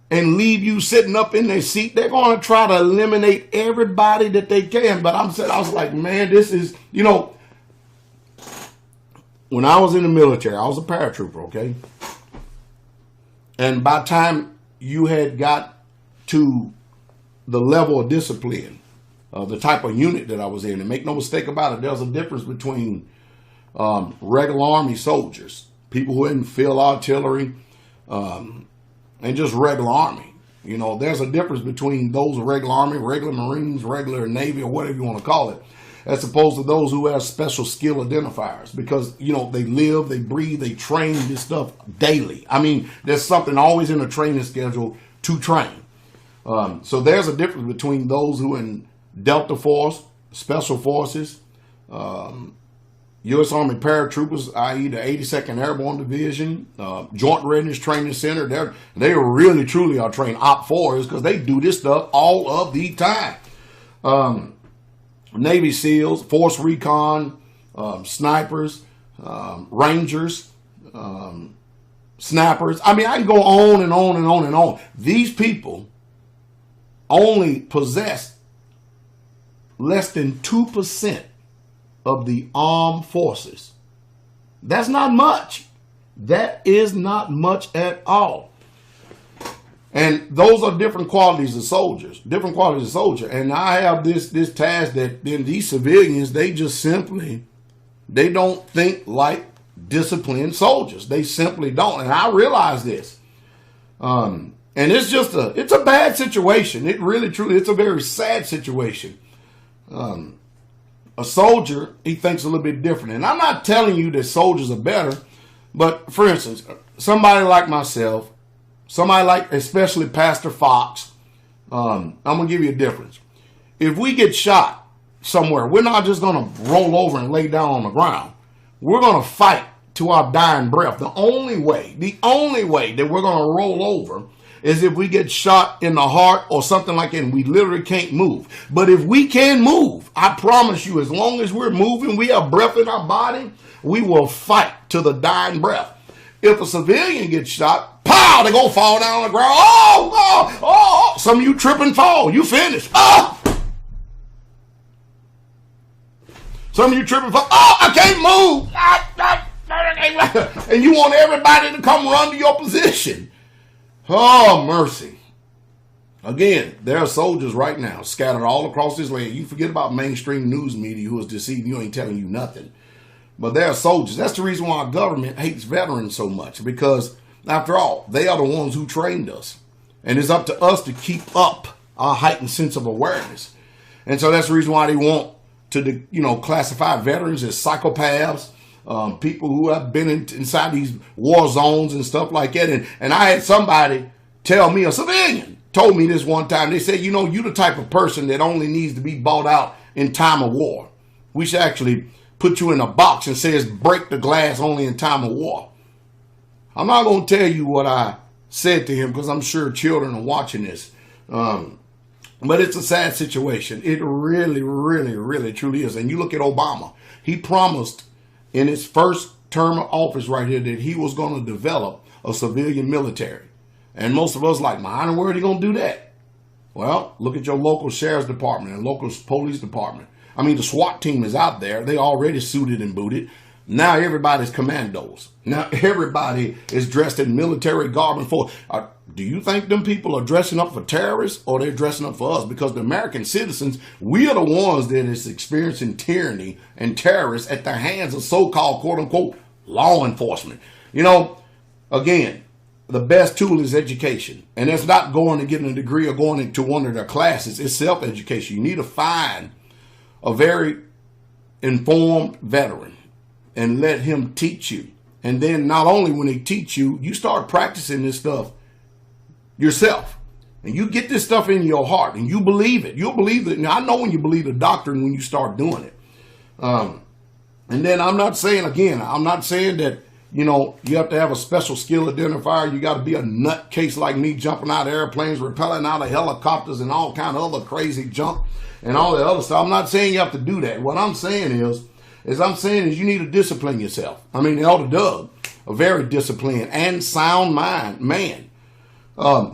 and leave you sitting up in their seat? They're going to try to eliminate everybody that they can. But I was like, man, this is, you know, when I was in the military, I was a paratrooper, okay? And by the time you had got to the level of discipline, the type of unit that I was in. And make no mistake about it, there's a difference between regular Army soldiers, people who didn't field artillery, and just regular Army. You know, there's a difference between those regular Army, regular Marines, regular Navy, or whatever you want to call it, as opposed to those who have special skill identifiers, because, you know, they live, they breathe, they train this stuff daily. I mean, there's something always in a training schedule to train. So there's a difference between those who in Delta Force, Special Forces, U.S. Army Paratroopers, i.e. the 82nd Airborne Division, Joint Readiness Training Center. They really, truly are trained Op 4s because they do this stuff all of the time. Navy SEALs, Force Recon, snipers, Rangers, snappers. I mean, I can go on and on and on and on. These people only possess less than 2% of the armed forces. That's not much. That is not much at all. And those are different qualities of soldiers, And I have this task that then these civilians, they just simply, they don't think like disciplined soldiers. They simply don't. And I realize this. And it's just it's a bad situation. It really, truly, it's a very sad situation. A soldier, he thinks a little bit different. And I'm not telling you that soldiers are better, but for instance, somebody like myself, somebody like especially Pastor Fox, I'm going to give you a difference. If we get shot somewhere, we're not just going to roll over and lay down on the ground. We're going to fight to our dying breath. The only way that we're going to roll over is if we get shot in the heart or something like that and we literally can't move. But if we can move, I promise you, as long as we're moving, we have breath in our body, we will fight to the dying breath. If a civilian gets shot, pow, they're going to fall down on the ground. Oh. Some of you trip and fall. You finished. Oh. Some of you trip and fall. Oh, I can't move. And you want everybody to come run to your position. Oh, mercy. Again, there are soldiers right now scattered all across this land. You forget about mainstream news media who is deceiving you, ain't telling you nothing. But there are soldiers. That's the reason why our government hates veterans so much, because after all, they are the ones who trained us. And it's up to us to keep up our heightened sense of awareness. And so that's the reason why they want to, classify veterans as psychopaths, people who have been inside these war zones and stuff like that. And I had somebody tell me, a civilian told me this one time. They said, you're the type of person that only needs to be bought out in time of war. We should actually put you in a box and says break the glass only in time of war. I'm not going to tell you what I said to him because I'm sure children are watching this. But it's a sad situation. It really, really, really, truly is. And you look at Obama. He promised in his first term of office right here that he was going to develop a civilian military. And most of us like, man, where are they going to do that? Well, look at your local sheriff's department and local police department. I mean, the SWAT team is out there. They already suited and booted. Now everybody's commandos. Now everybody is dressed in military garb and force. Do you think them people are dressing up for terrorists or they're dressing up for us? Because the American citizens, we are the ones that is experiencing tyranny and terrorists at the hands of so-called, quote-unquote, law enforcement. Again, the best tool is education. And it's not going to get a degree or going into one of their classes. It's self-education. You need to find a very informed veteran and let him teach you. And then not only when they teach you, you start practicing this stuff yourself. And you get this stuff in your heart and you believe it. You'll believe it. Now, I know when you believe the doctrine when you start doing it. And then I'm not saying that, you have to have a special skill identifier. You got to be a nutcase like me, jumping out of airplanes, rappelling out of helicopters and all kind of other crazy junk and all that other stuff. I'm not saying you have to do that. What I'm saying is you need to discipline yourself. I mean, Elder Doug, a very disciplined and sound man.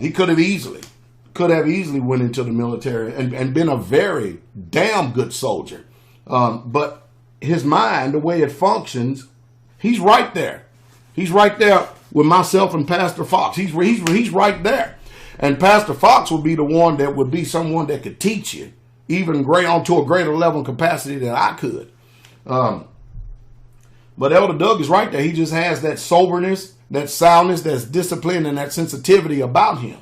He could have easily went into the military and been a very damn good soldier. But his mind, the way it functions, he's right there. He's right there with myself and Pastor Fox. He's right there. And Pastor Fox would be the one that would be someone that could teach you, even on to a greater level and capacity than I could. But Elder Doug is right there. He just has that soberness, that soundness, that discipline, and that sensitivity about him.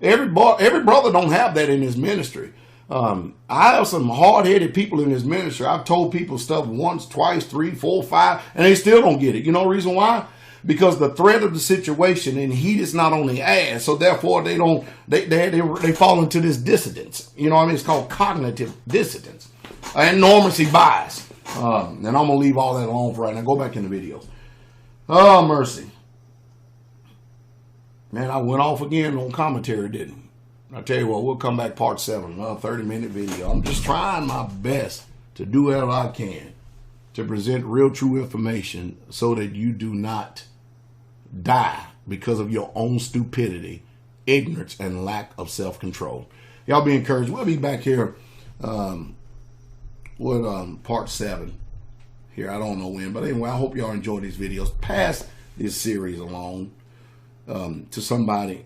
Every brother don't have that in his ministry. I have some hard-headed people in his ministry. I've told people stuff once, twice, 3, 4, 5, and they still don't get it. You know the reason why? Because the threat of the situation and heat is not on the ass, so therefore they fall into this dissidence. You know what I mean? It's called cognitive dissonance and normacy bias. And I'm gonna leave all that alone for right now. Go back in the videos. Oh mercy, man! I went off again on commentary, didn't I? Tell you what, we'll come back part 7, another 30-minute video. I'm just trying my best to do whatever I can to present real, true information so that you do not die because of your own stupidity, ignorance, and lack of self-control. Y'all be encouraged. We'll be back here with part 7 here. I don't know when, but anyway, I hope y'all enjoy these videos. Pass this series along to somebody,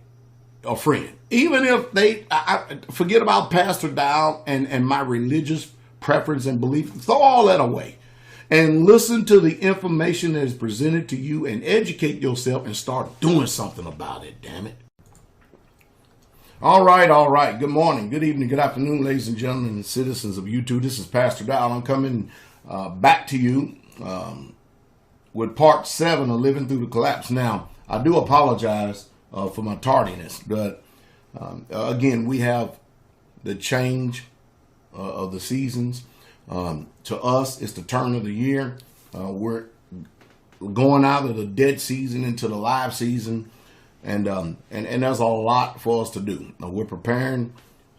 a friend. Even if I forget about Pastor Dow and my religious preference and belief, throw all that away and listen to the information that is presented to you and educate yourself and start doing something about it, damn it. All right. Good morning, good evening, good afternoon, ladies and gentlemen and citizens of YouTube. This is Pastor Dow. I'm coming back to you with part 7 of Living Through the Collapse. Now, I do apologize for my tardiness, but again, we have the change of the seasons. To us, it's the turn of the year. We're going out of the dead season into the live season. And there's a lot for us to do. We're preparing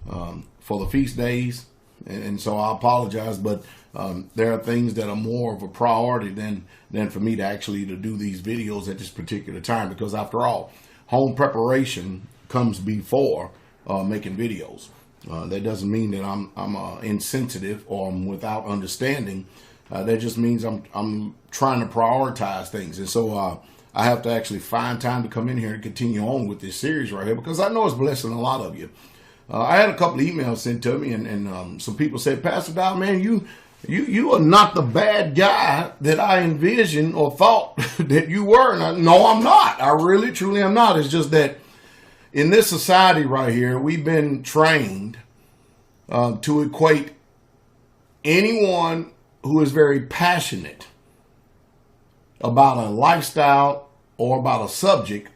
for the feast days, and so I apologize, but there are things that are more of a priority than for me to actually to do these videos at this particular time, because after all, home preparation comes before making videos. That doesn't mean that I'm insensitive or I'm without understanding. That just means I'm trying to prioritize things, and so I have to actually find time to come in here and continue on with this series right here, because I know it's blessing a lot of you. I had a couple of emails sent to me, and some people said, Pastor Dow, man, you are not the bad guy that I envisioned or thought that you were. And no, I'm not. I really, truly am not. It's just that in this society right here, we've been trained to equate anyone who is very passionate about a lifestyle or about a subject,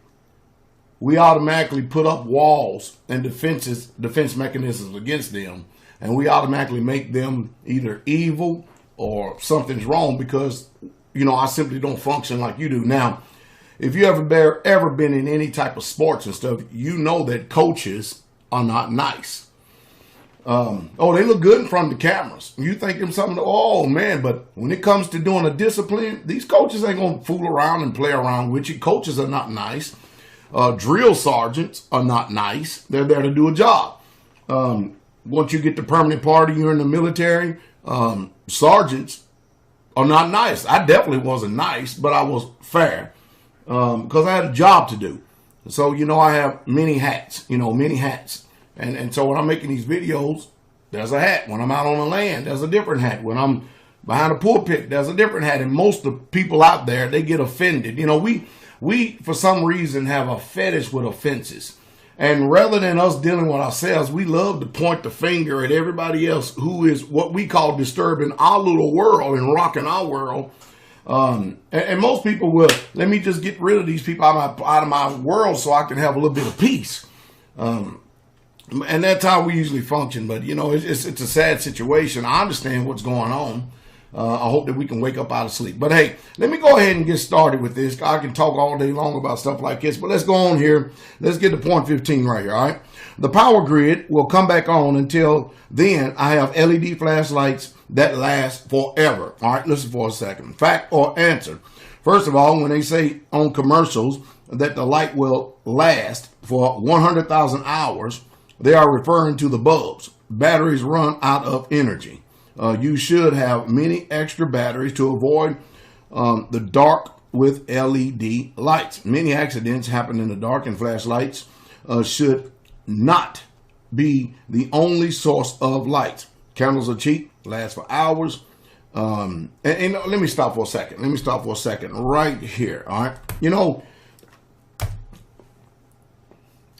we automatically put up walls and defense mechanisms against them, and we automatically make them either evil or something's wrong because, you know, I simply don't function like you do. Now, if you ever been in any type of sports and stuff, you know that coaches are not nice. They look good in front of the cameras. You think them something, oh man, but when it comes to doing a discipline, these coaches ain't gonna fool around and play around with you. Coaches are not nice. Drill sergeants are not nice. They're there to do a job. Once you get to permanent party, you're in the military, sergeants are not nice. I definitely wasn't nice, but I was fair because I had a job to do. So, you know, I have many hats. And so when I'm making these videos, there's a hat. When I'm out on the land, there's a different hat. When I'm behind a pulpit, there's a different hat. And most of the people out there, they get offended. You know, we for some reason have a fetish with offenses. And rather than us dealing with ourselves, we love to point the finger at everybody else who is what we call disturbing our little world and rocking our world. And most people will, let me just get rid of these people out of my world so I can have a little bit of peace. And that's how we usually function. But, you know, it's a sad situation. I understand what's going on. I hope that we can wake up out of sleep. But, hey, let me go ahead and get started with this. I can talk all day long about stuff like this. But let's go on here. Let's get to point 15 right here, all right? The power grid will come back on. Until then, I have LED flashlights that last forever. All right, listen for a second. Fact or answer? First of all, when they say on commercials that the light will last for 100,000 hours, they are referring to the bulbs. Batteries run out of energy. You should have many extra batteries to avoid the dark with LED lights. Many accidents happen in the dark, and flashlights should not be the only source of light. Candles are cheap, last for hours. And let me stop for a second. Right here. All right. You know,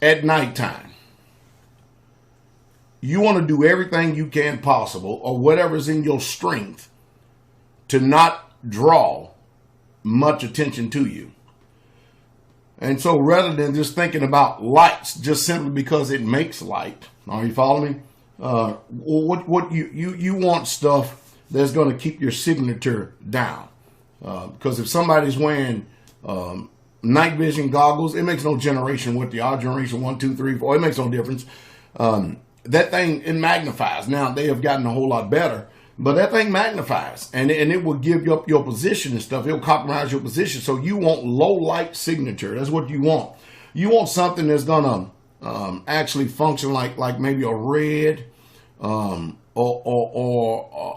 at nighttime, you want to do everything you can possible, or whatever's in your strength, to not draw much attention to you. And so rather than just thinking about lights just simply because it makes light, are you following me? What you want stuff that's going to keep your signature down. Because if somebody's wearing night vision goggles, it makes no generation what they are, generation 1, 2, 3, 4, it makes no difference. That thing, it magnifies. Now, they have gotten a whole lot better, but that thing magnifies, and it will give you up your position and stuff. It'll compromise your position. So you want low light signature. That's what you want. You want something that's gonna actually function like maybe a red, or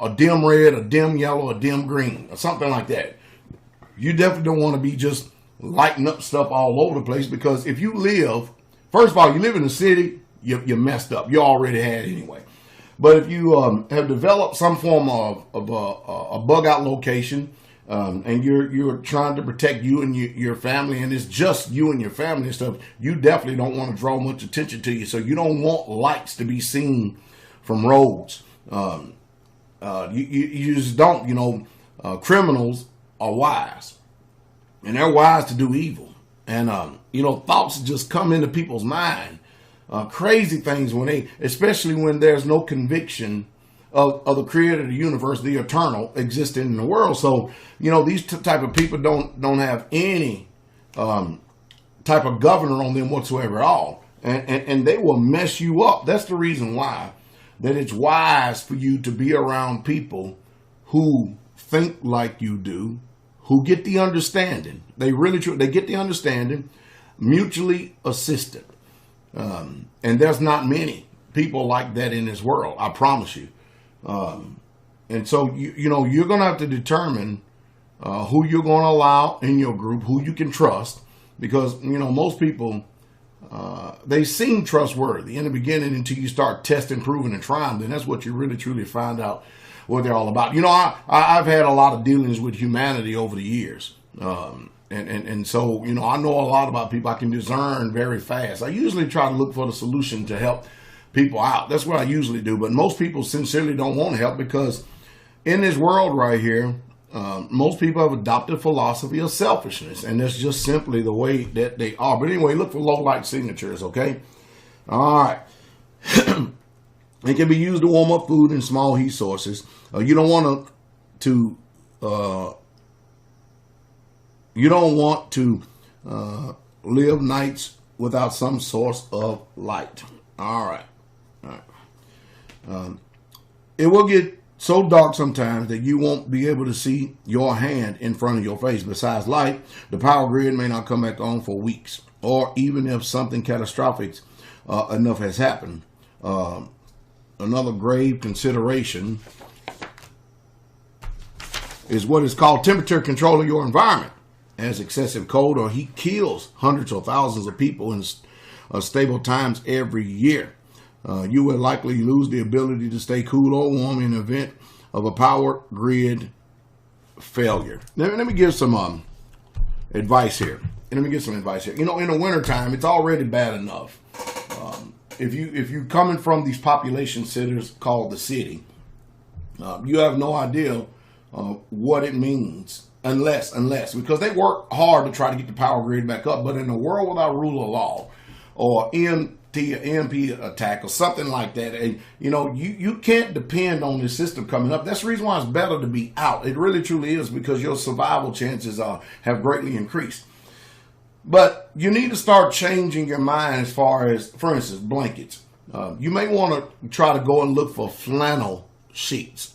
a dim red, a dim yellow, a dim green, or something like that. You definitely don't want to be just lighting up stuff all over the place, because if you live, first of all, you live in the city, you're messed up. You already had it anyway. But if you have developed some form of a bug out location, and you're trying to protect you and your family, and it's just you and your family and stuff, you definitely don't want to draw much attention to you. So you don't want lights to be seen from roads. You just don't. You know, criminals are wise, and they're wise to do evil. And you know, thoughts just come into people's mind. Crazy things especially when there's no conviction of the creator of the universe, the eternal, existing in the world. So, you know, these type of people don't have any type of governor on them whatsoever at all. And they will mess you up. That's the reason why that it's wise for you to be around people who think like you do, who get the understanding. They get the understanding, mutually assisted. And there's not many people like that in this world, I promise you. And so, you know, you're going to have to determine who you're going to allow in your group, who you can trust, because, you know, most people, they seem trustworthy in the beginning until you start testing, proving, and trying. Then that's what you really, truly find out what they're all about. You know, I've had a lot of dealings with humanity over the years. And so, you know, I know a lot about people. I can discern very fast. I usually try to look for the solution to help people out. That's what I usually do. But most people sincerely don't want help, because in this world right here, most people have adopted a philosophy of selfishness. And that's just simply the way that they are. But anyway, look for low light signatures, okay? All right. It can be used to warm up food in small heat sources. You don't want to live nights without some source of light. All right. It will get so dark sometimes that you won't be able to see your hand in front of your face. Besides light, the power grid may not come back on for weeks, or even if something catastrophic enough has happened. Another grave consideration is what is called temperature control of your environment, as excessive cold or heat kills hundreds or thousands of people in stable times every year. You will likely lose the ability to stay cool or warm in the event of a power grid failure. Let me give some advice here. You know, in the wintertime, it's already bad enough. If you're coming from these population centers called the city, you have no idea what it means unless, because they work hard to try to get the power grid back up. But in a world without rule of law, or EMP attack or something like that, and you know, you can't depend on this system coming up. That's the reason why it's better to be out. It really truly is, because your survival chances have greatly increased. But you need to start changing your mind as far as, for instance, blankets. You may want to try to go and look for flannel sheets,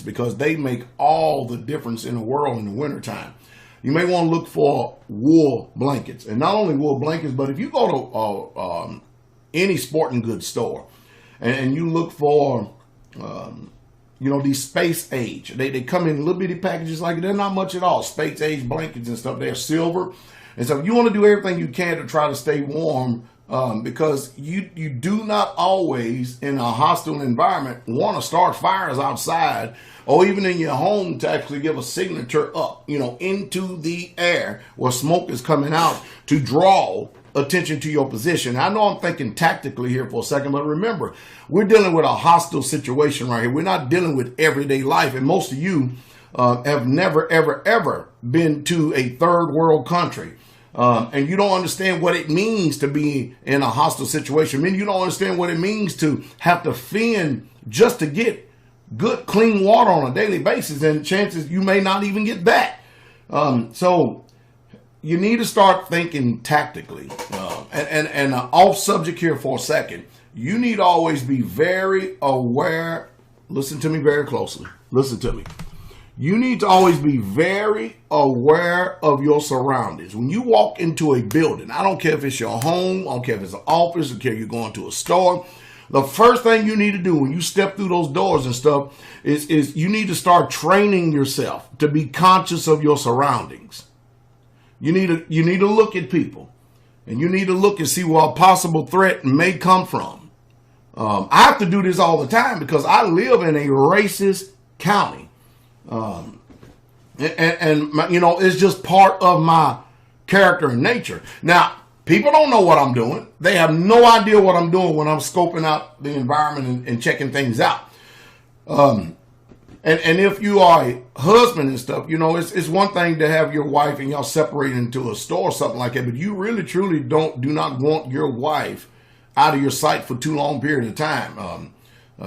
because they make all the difference in the world in the wintertime. You may want to look for wool blankets, and not only wool blankets, but if you go to any sporting goods store and you look for, you know, these space age, they come in little bitty packages, like they're not much at all. Space age blankets and stuff, they're silver. And so you want to do everything you can to try to stay warm because you do not always in a hostile environment want to start fires outside or even in your home to actually give a signature up, into the air where smoke is coming out to draw attention to your position. I know I'm thinking tactically here for a second, but remember, we're dealing with a hostile situation right here. We're not dealing with everyday life. And most of you have never, ever, ever been to a third world country. And you don't understand what it means to be in a hostile situation. I mean, you don't understand what it means to have to fend just to get good, clean water on a daily basis. And chances you may not even get that. So you need to start thinking tactically. And off subject here for a second. You need to always be very aware. Listen to me very closely. Listen to me. You need to always be very aware of your surroundings. When you walk into a building, I don't care if it's your home, I don't care if it's an office, I don't care if you're going to a store. The first thing you need to do when you step through those doors and stuff is you need to start training yourself to be conscious of your surroundings. You need to look at people, and you need to look and see where a possible threat may come from. I have to do this all the time because I live in a racist county. It's just part of my character and nature. Now, people don't know what I'm doing. They have no idea what I'm doing when I'm scoping out the environment and checking things out. And if you are a husband and stuff, it's one thing to have your wife and y'all separate into a store or something like that, but you really, truly do not want your wife out of your sight for too long period of time.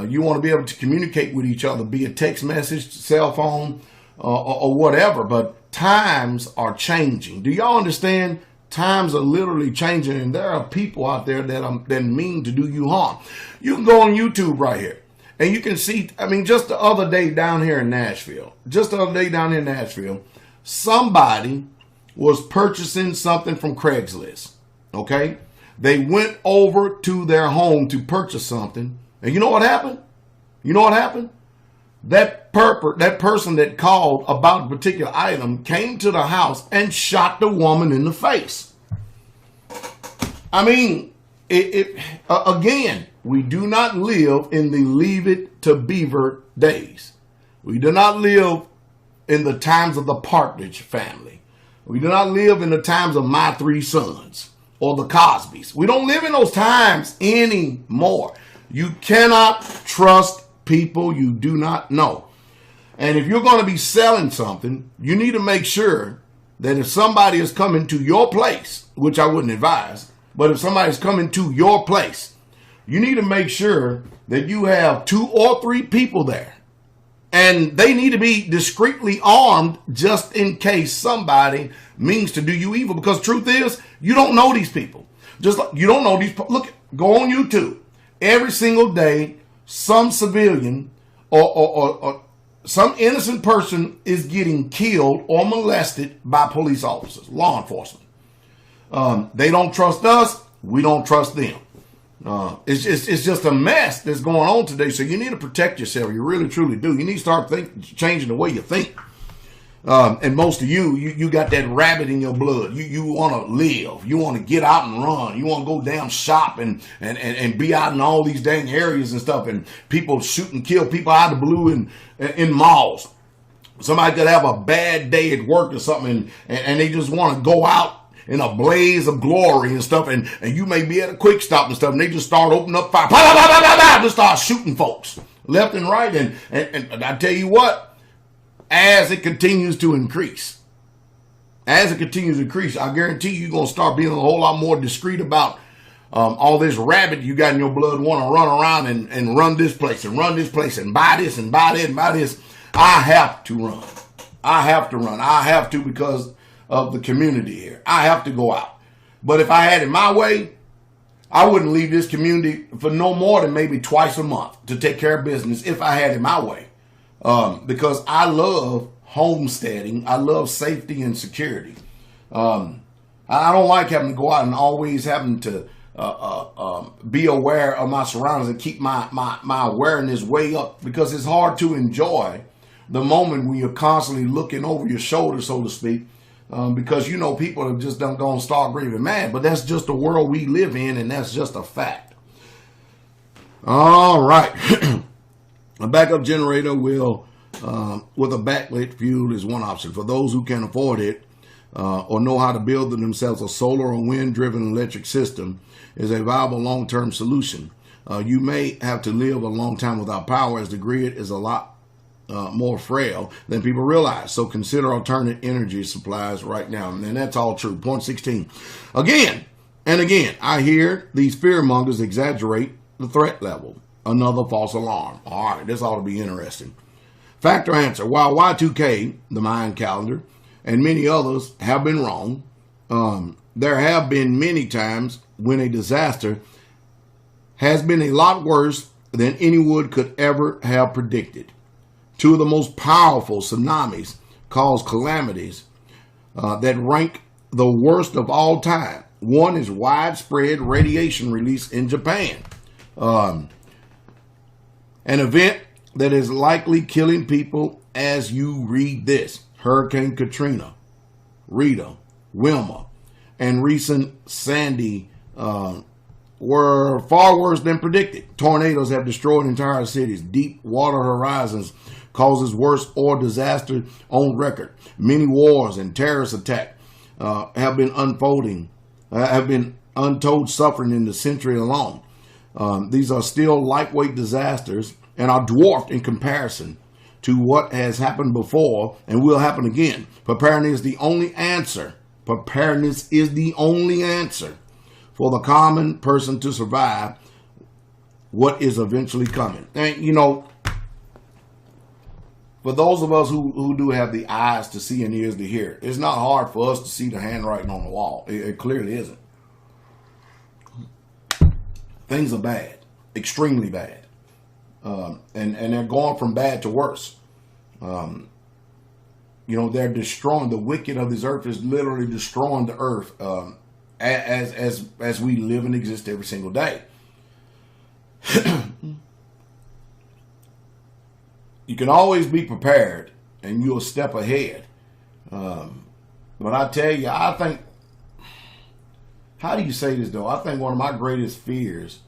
You want to be able to communicate with each other, be it text message, cell phone, or whatever. But times are changing. Do y'all understand? Times are literally changing, and there are people out there that mean to do you harm. You can go on YouTube right here, and you can see. Just the other day down here in Nashville, somebody was purchasing something from Craigslist. Okay, they went over to their home to purchase something. And you know what happened? That person that called about a particular item came to the house and shot the woman in the face. Again, we do not live in the Leave It to Beaver days. We do not live in the times of the Partridge Family. We do not live in the times of My Three Sons or the Cosbys. We don't live in those times anymore. You cannot trust people you do not know. And if you're going to be selling something, you need to make sure that if somebody is coming to your place, which I wouldn't advise, but if somebody's coming to your place, you need to make sure that you have 2 or 3 people there. And they need to be discreetly armed just in case somebody means to do you evil. Because truth is, you don't know these people. Just like you don't know these. Look, go on YouTube. Every single day, some civilian or some innocent person is getting killed or molested by police officers, law enforcement. They don't trust us. We don't trust them. It's just a mess that's going on today. So you need to protect yourself. You really, truly do. You need to start changing the way you think. And most of you got that rabbit in your blood. You want to live. You want to get out and run. You want to go down shop and be out in all these dang areas and stuff. And people shoot and kill people out of the blue in malls. Somebody could have a bad day at work or something and they just want to go out in a blaze of glory and stuff. And you may be at a quick stop and stuff. And they just start opening up fire. Just start shooting folks left and right. And I tell you what. As it continues to increase, I guarantee you're going to start being a whole lot more discreet about all this rabbit you got in your blood, want to run around and run this place and run this place and buy this and buy that and buy this. I have to run. I have to because of the community here. I have to go out. But if I had it my way, I wouldn't leave this community for no more than maybe twice a month to take care of business if I had it my way. Because I love homesteading. I love safety and security. I don't like having to go out and always having to be aware of my surroundings and keep my awareness way up, because it's hard to enjoy the moment when you're constantly looking over your shoulder, so to speak, because, you know, people have just done gone stark raving mad. But that's just the world we live in, and that's just a fact. All right. A backup generator will, with a backlit fuel is one option. For those who can afford it or know how to build themselves a solar or wind-driven electric system is a viable long-term solution. You may have to live a long time without power, as the grid is a lot more frail than people realize. So consider alternate energy supplies right now. And that's all true. Point 16. Again and again, I hear these fearmongers exaggerate the threat level. Another false alarm. All right, this ought to be interesting. Fact or answer? While Y2K, the Mayan calendar, and many others have been wrong, there have been many times when a disaster has been a lot worse than anyone could ever have predicted. Two of the most powerful tsunamis caused calamities that rank the worst of all time. One is widespread radiation release in Japan. An event that is likely killing people as you read this. Hurricane Katrina, Rita, Wilma, and recent Sandy were far worse than predicted. Tornadoes have destroyed entire cities. Deep water horizons causes worst oil disaster on record. Many wars and terrorist attacks have been unfolding, have been untold suffering in the century alone. These are still lightweight disasters and are dwarfed in comparison to what has happened before and will happen again. Preparedness is the only answer. Preparedness is the only answer for the common person to survive what is eventually coming. And, you know, for those of us who do have the eyes to see and ears to hear, it's not hard for us to see the handwriting on the wall. It clearly isn't. Things are bad, extremely bad. And they're going from bad to worse. You know, they're destroying, the wicked of this earth is literally destroying the earth as we live and exist every single day. You can always be prepared and you'll step ahead. But I tell you, I think, how do you say this though? I think one of my greatest fears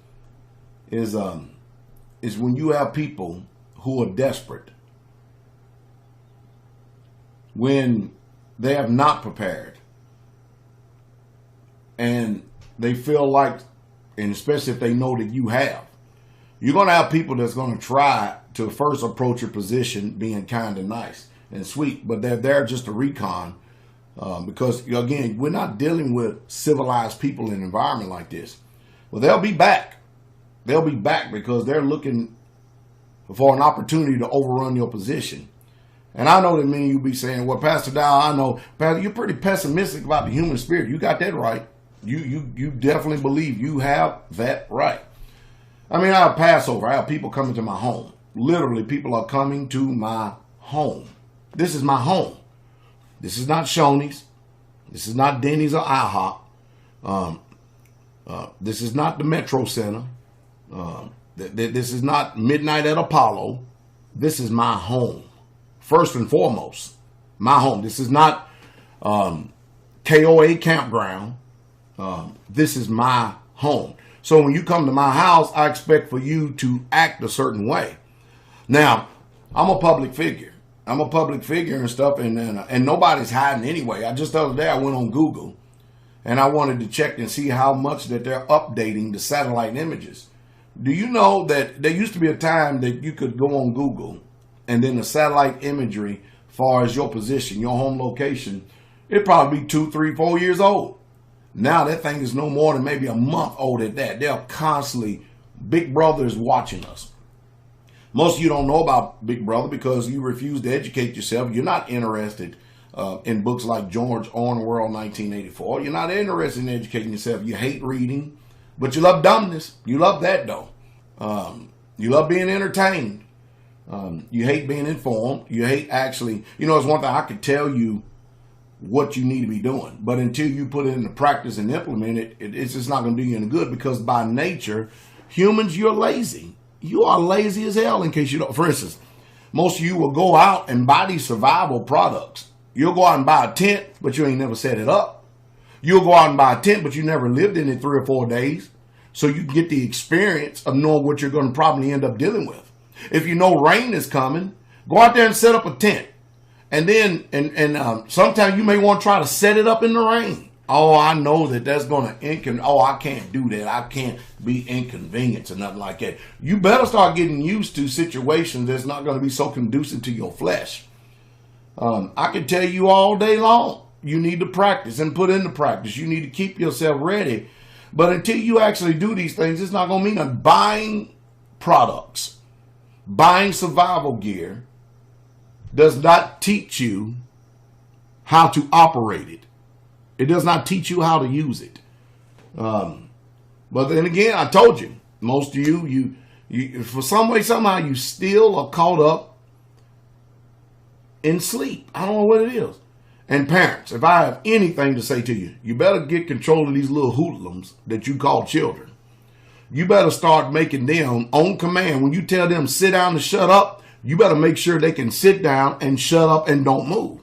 is when you have people who are desperate, when they have not prepared, and they feel like, and especially if they know that you have, you're going to have people that's going to try to first approach your position being kind and nice and sweet, but they're there just to recon, because again, we're not dealing with civilized people in an environment like this. Well, they'll be back. They'll be back because they're looking for an opportunity to overrun your position. And I know that many of you be saying, well, Pastor Dow, I know, Pastor, you're pretty pessimistic about the human spirit. You got that right. You definitely believe you have that right. I mean, I have Passover. I have people coming to my home. Literally, people are coming to my home. This is my home. This is not Shoney's. This is not Denny's or IHOP. This is not the Metro Center. This is not Midnight at Apollo. This is my home. First and foremost, my home. This is not KOA campground. This is my home. So when you come to my house, I expect for you to act a certain way. Now, I'm a public figure. I'm a public figure and stuff, and nobody's hiding anyway. Just the other day, I went on Google, and I wanted to check and see how much that they're updating the satellite images. Do you know that there used to be a time that you could go on Google, and then the satellite imagery, as far as your position, your home location, it'd probably be 2, 3, 4 years old. Now that thing is no more than maybe a month old at that. They're constantly, Big Brother is watching us. Most of you don't know about Big Brother because you refuse to educate yourself. You're not interested in books like George Orwell, 1984. You're not interested in educating yourself. You hate reading, but you love dumbness. You love that though. You love being entertained. You hate being informed. You hate actually, it's one thing I could tell you what you need to be doing, but until you put it into practice and implement it, it's just not going to do you any good, because by nature, humans, you're lazy. You are lazy as hell, in case you don't. For instance, most of you will go out and buy these survival products. You'll go out and buy a tent, but you ain't never set it up. You'll go out and buy a tent, but you never lived in it 3 or 4 days. So you can get the experience of knowing what you're going to probably end up dealing with. If you know rain is coming, go out there and set up a tent. And then, sometimes you may want to try to set it up in the rain. Oh, I know that's going to I can't do that. I can't be inconvenienced or nothing like that. You better start getting used to situations that's not going to be so conducive to your flesh. I can tell you all day long, you need to practice and put into practice. You need to keep yourself ready. But until you actually do these things, it's not going to mean that buying products, buying survival gear does not teach you how to operate it. It does not teach you how to use it. But then again, I told you, most of you for some way, somehow, you still are caught up in sleep. I don't know what it is. And parents, if I have anything to say to you, you better get control of these little hoodlums that you call children. You better start making them on command. When you tell them sit down and shut up, you better make sure they can sit down and shut up and don't move.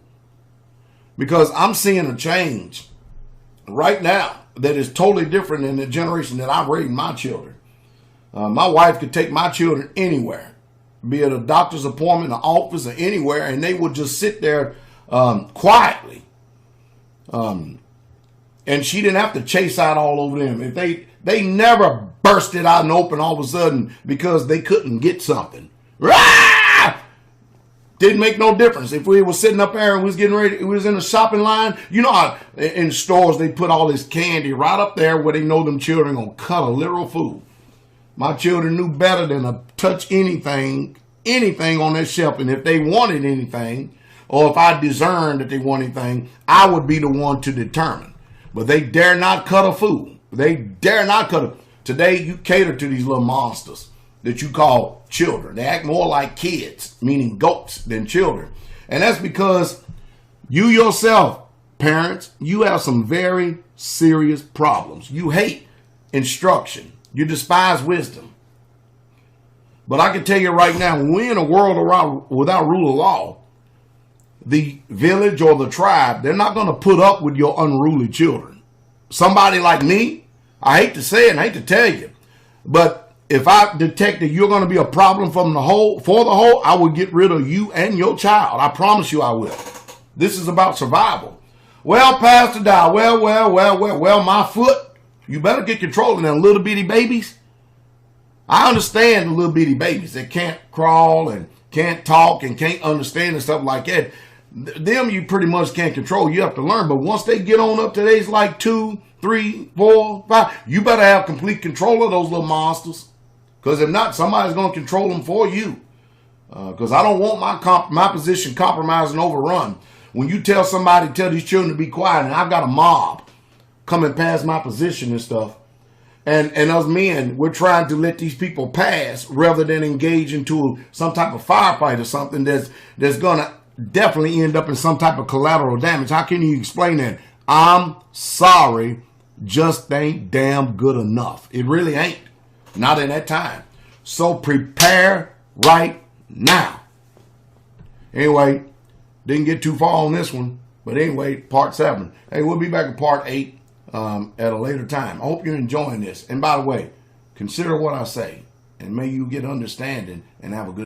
Because I'm seeing a change right now that is totally different than the generation that I raised my children. My wife could take my children anywhere, be it a doctor's appointment, an office, or anywhere, and they would just sit there quietly. And she didn't have to chase out all over them. If they never bursted out and open all of a sudden because they couldn't get something. Rah! Didn't make no difference. If we were sitting up there and we was getting ready, we was in a shopping line, you know how in stores they put all this candy right up there where they know them children gonna cut a literal food. My children knew better than to touch anything on that shelf. And if they wanted anything, or if I discerned that they want anything, I would be the one to determine. But they dare not cut a food. They dare not cut a... Today, you cater to these little monsters that you call children. They act more like kids, meaning goats, than children. And that's because you yourself, parents, you have some very serious problems. You hate instruction. You despise wisdom. But I can tell you right now, when we're in a world without rule of law, the village or the tribe, they're not going to put up with your unruly children. Somebody like me, I hate to say it and I hate to tell you, but if I detect that you're going to be a problem for the whole, I will get rid of you and your child. I promise you I will. This is about survival. Well, Pastor Dow, well, my foot. You better get control of them little bitty babies. I understand the little bitty babies that can't crawl and can't talk and can't understand and stuff like that. Them you pretty much can't control. You have to learn. But once they get on up to age like 2, 3, 4, 5, you better have complete control of those little monsters. Because if not, somebody's going to control them for you. Because I don't want my position compromised and overrun. When you tell these children to be quiet, and I've got a mob coming past my position and stuff, and us men, we're trying to let these people pass rather than engage into some type of firefight or something that's going to definitely end up in some type of collateral damage. How can you explain that? I'm sorry, just ain't damn good enough. It really ain't. Not in that time. So prepare right now. Anyway, didn't get too far on this one. But anyway, part 7. Hey, we'll be back in part 8 at a later time. I hope you're enjoying this. And by the way, consider what I say. And may you get understanding and have a good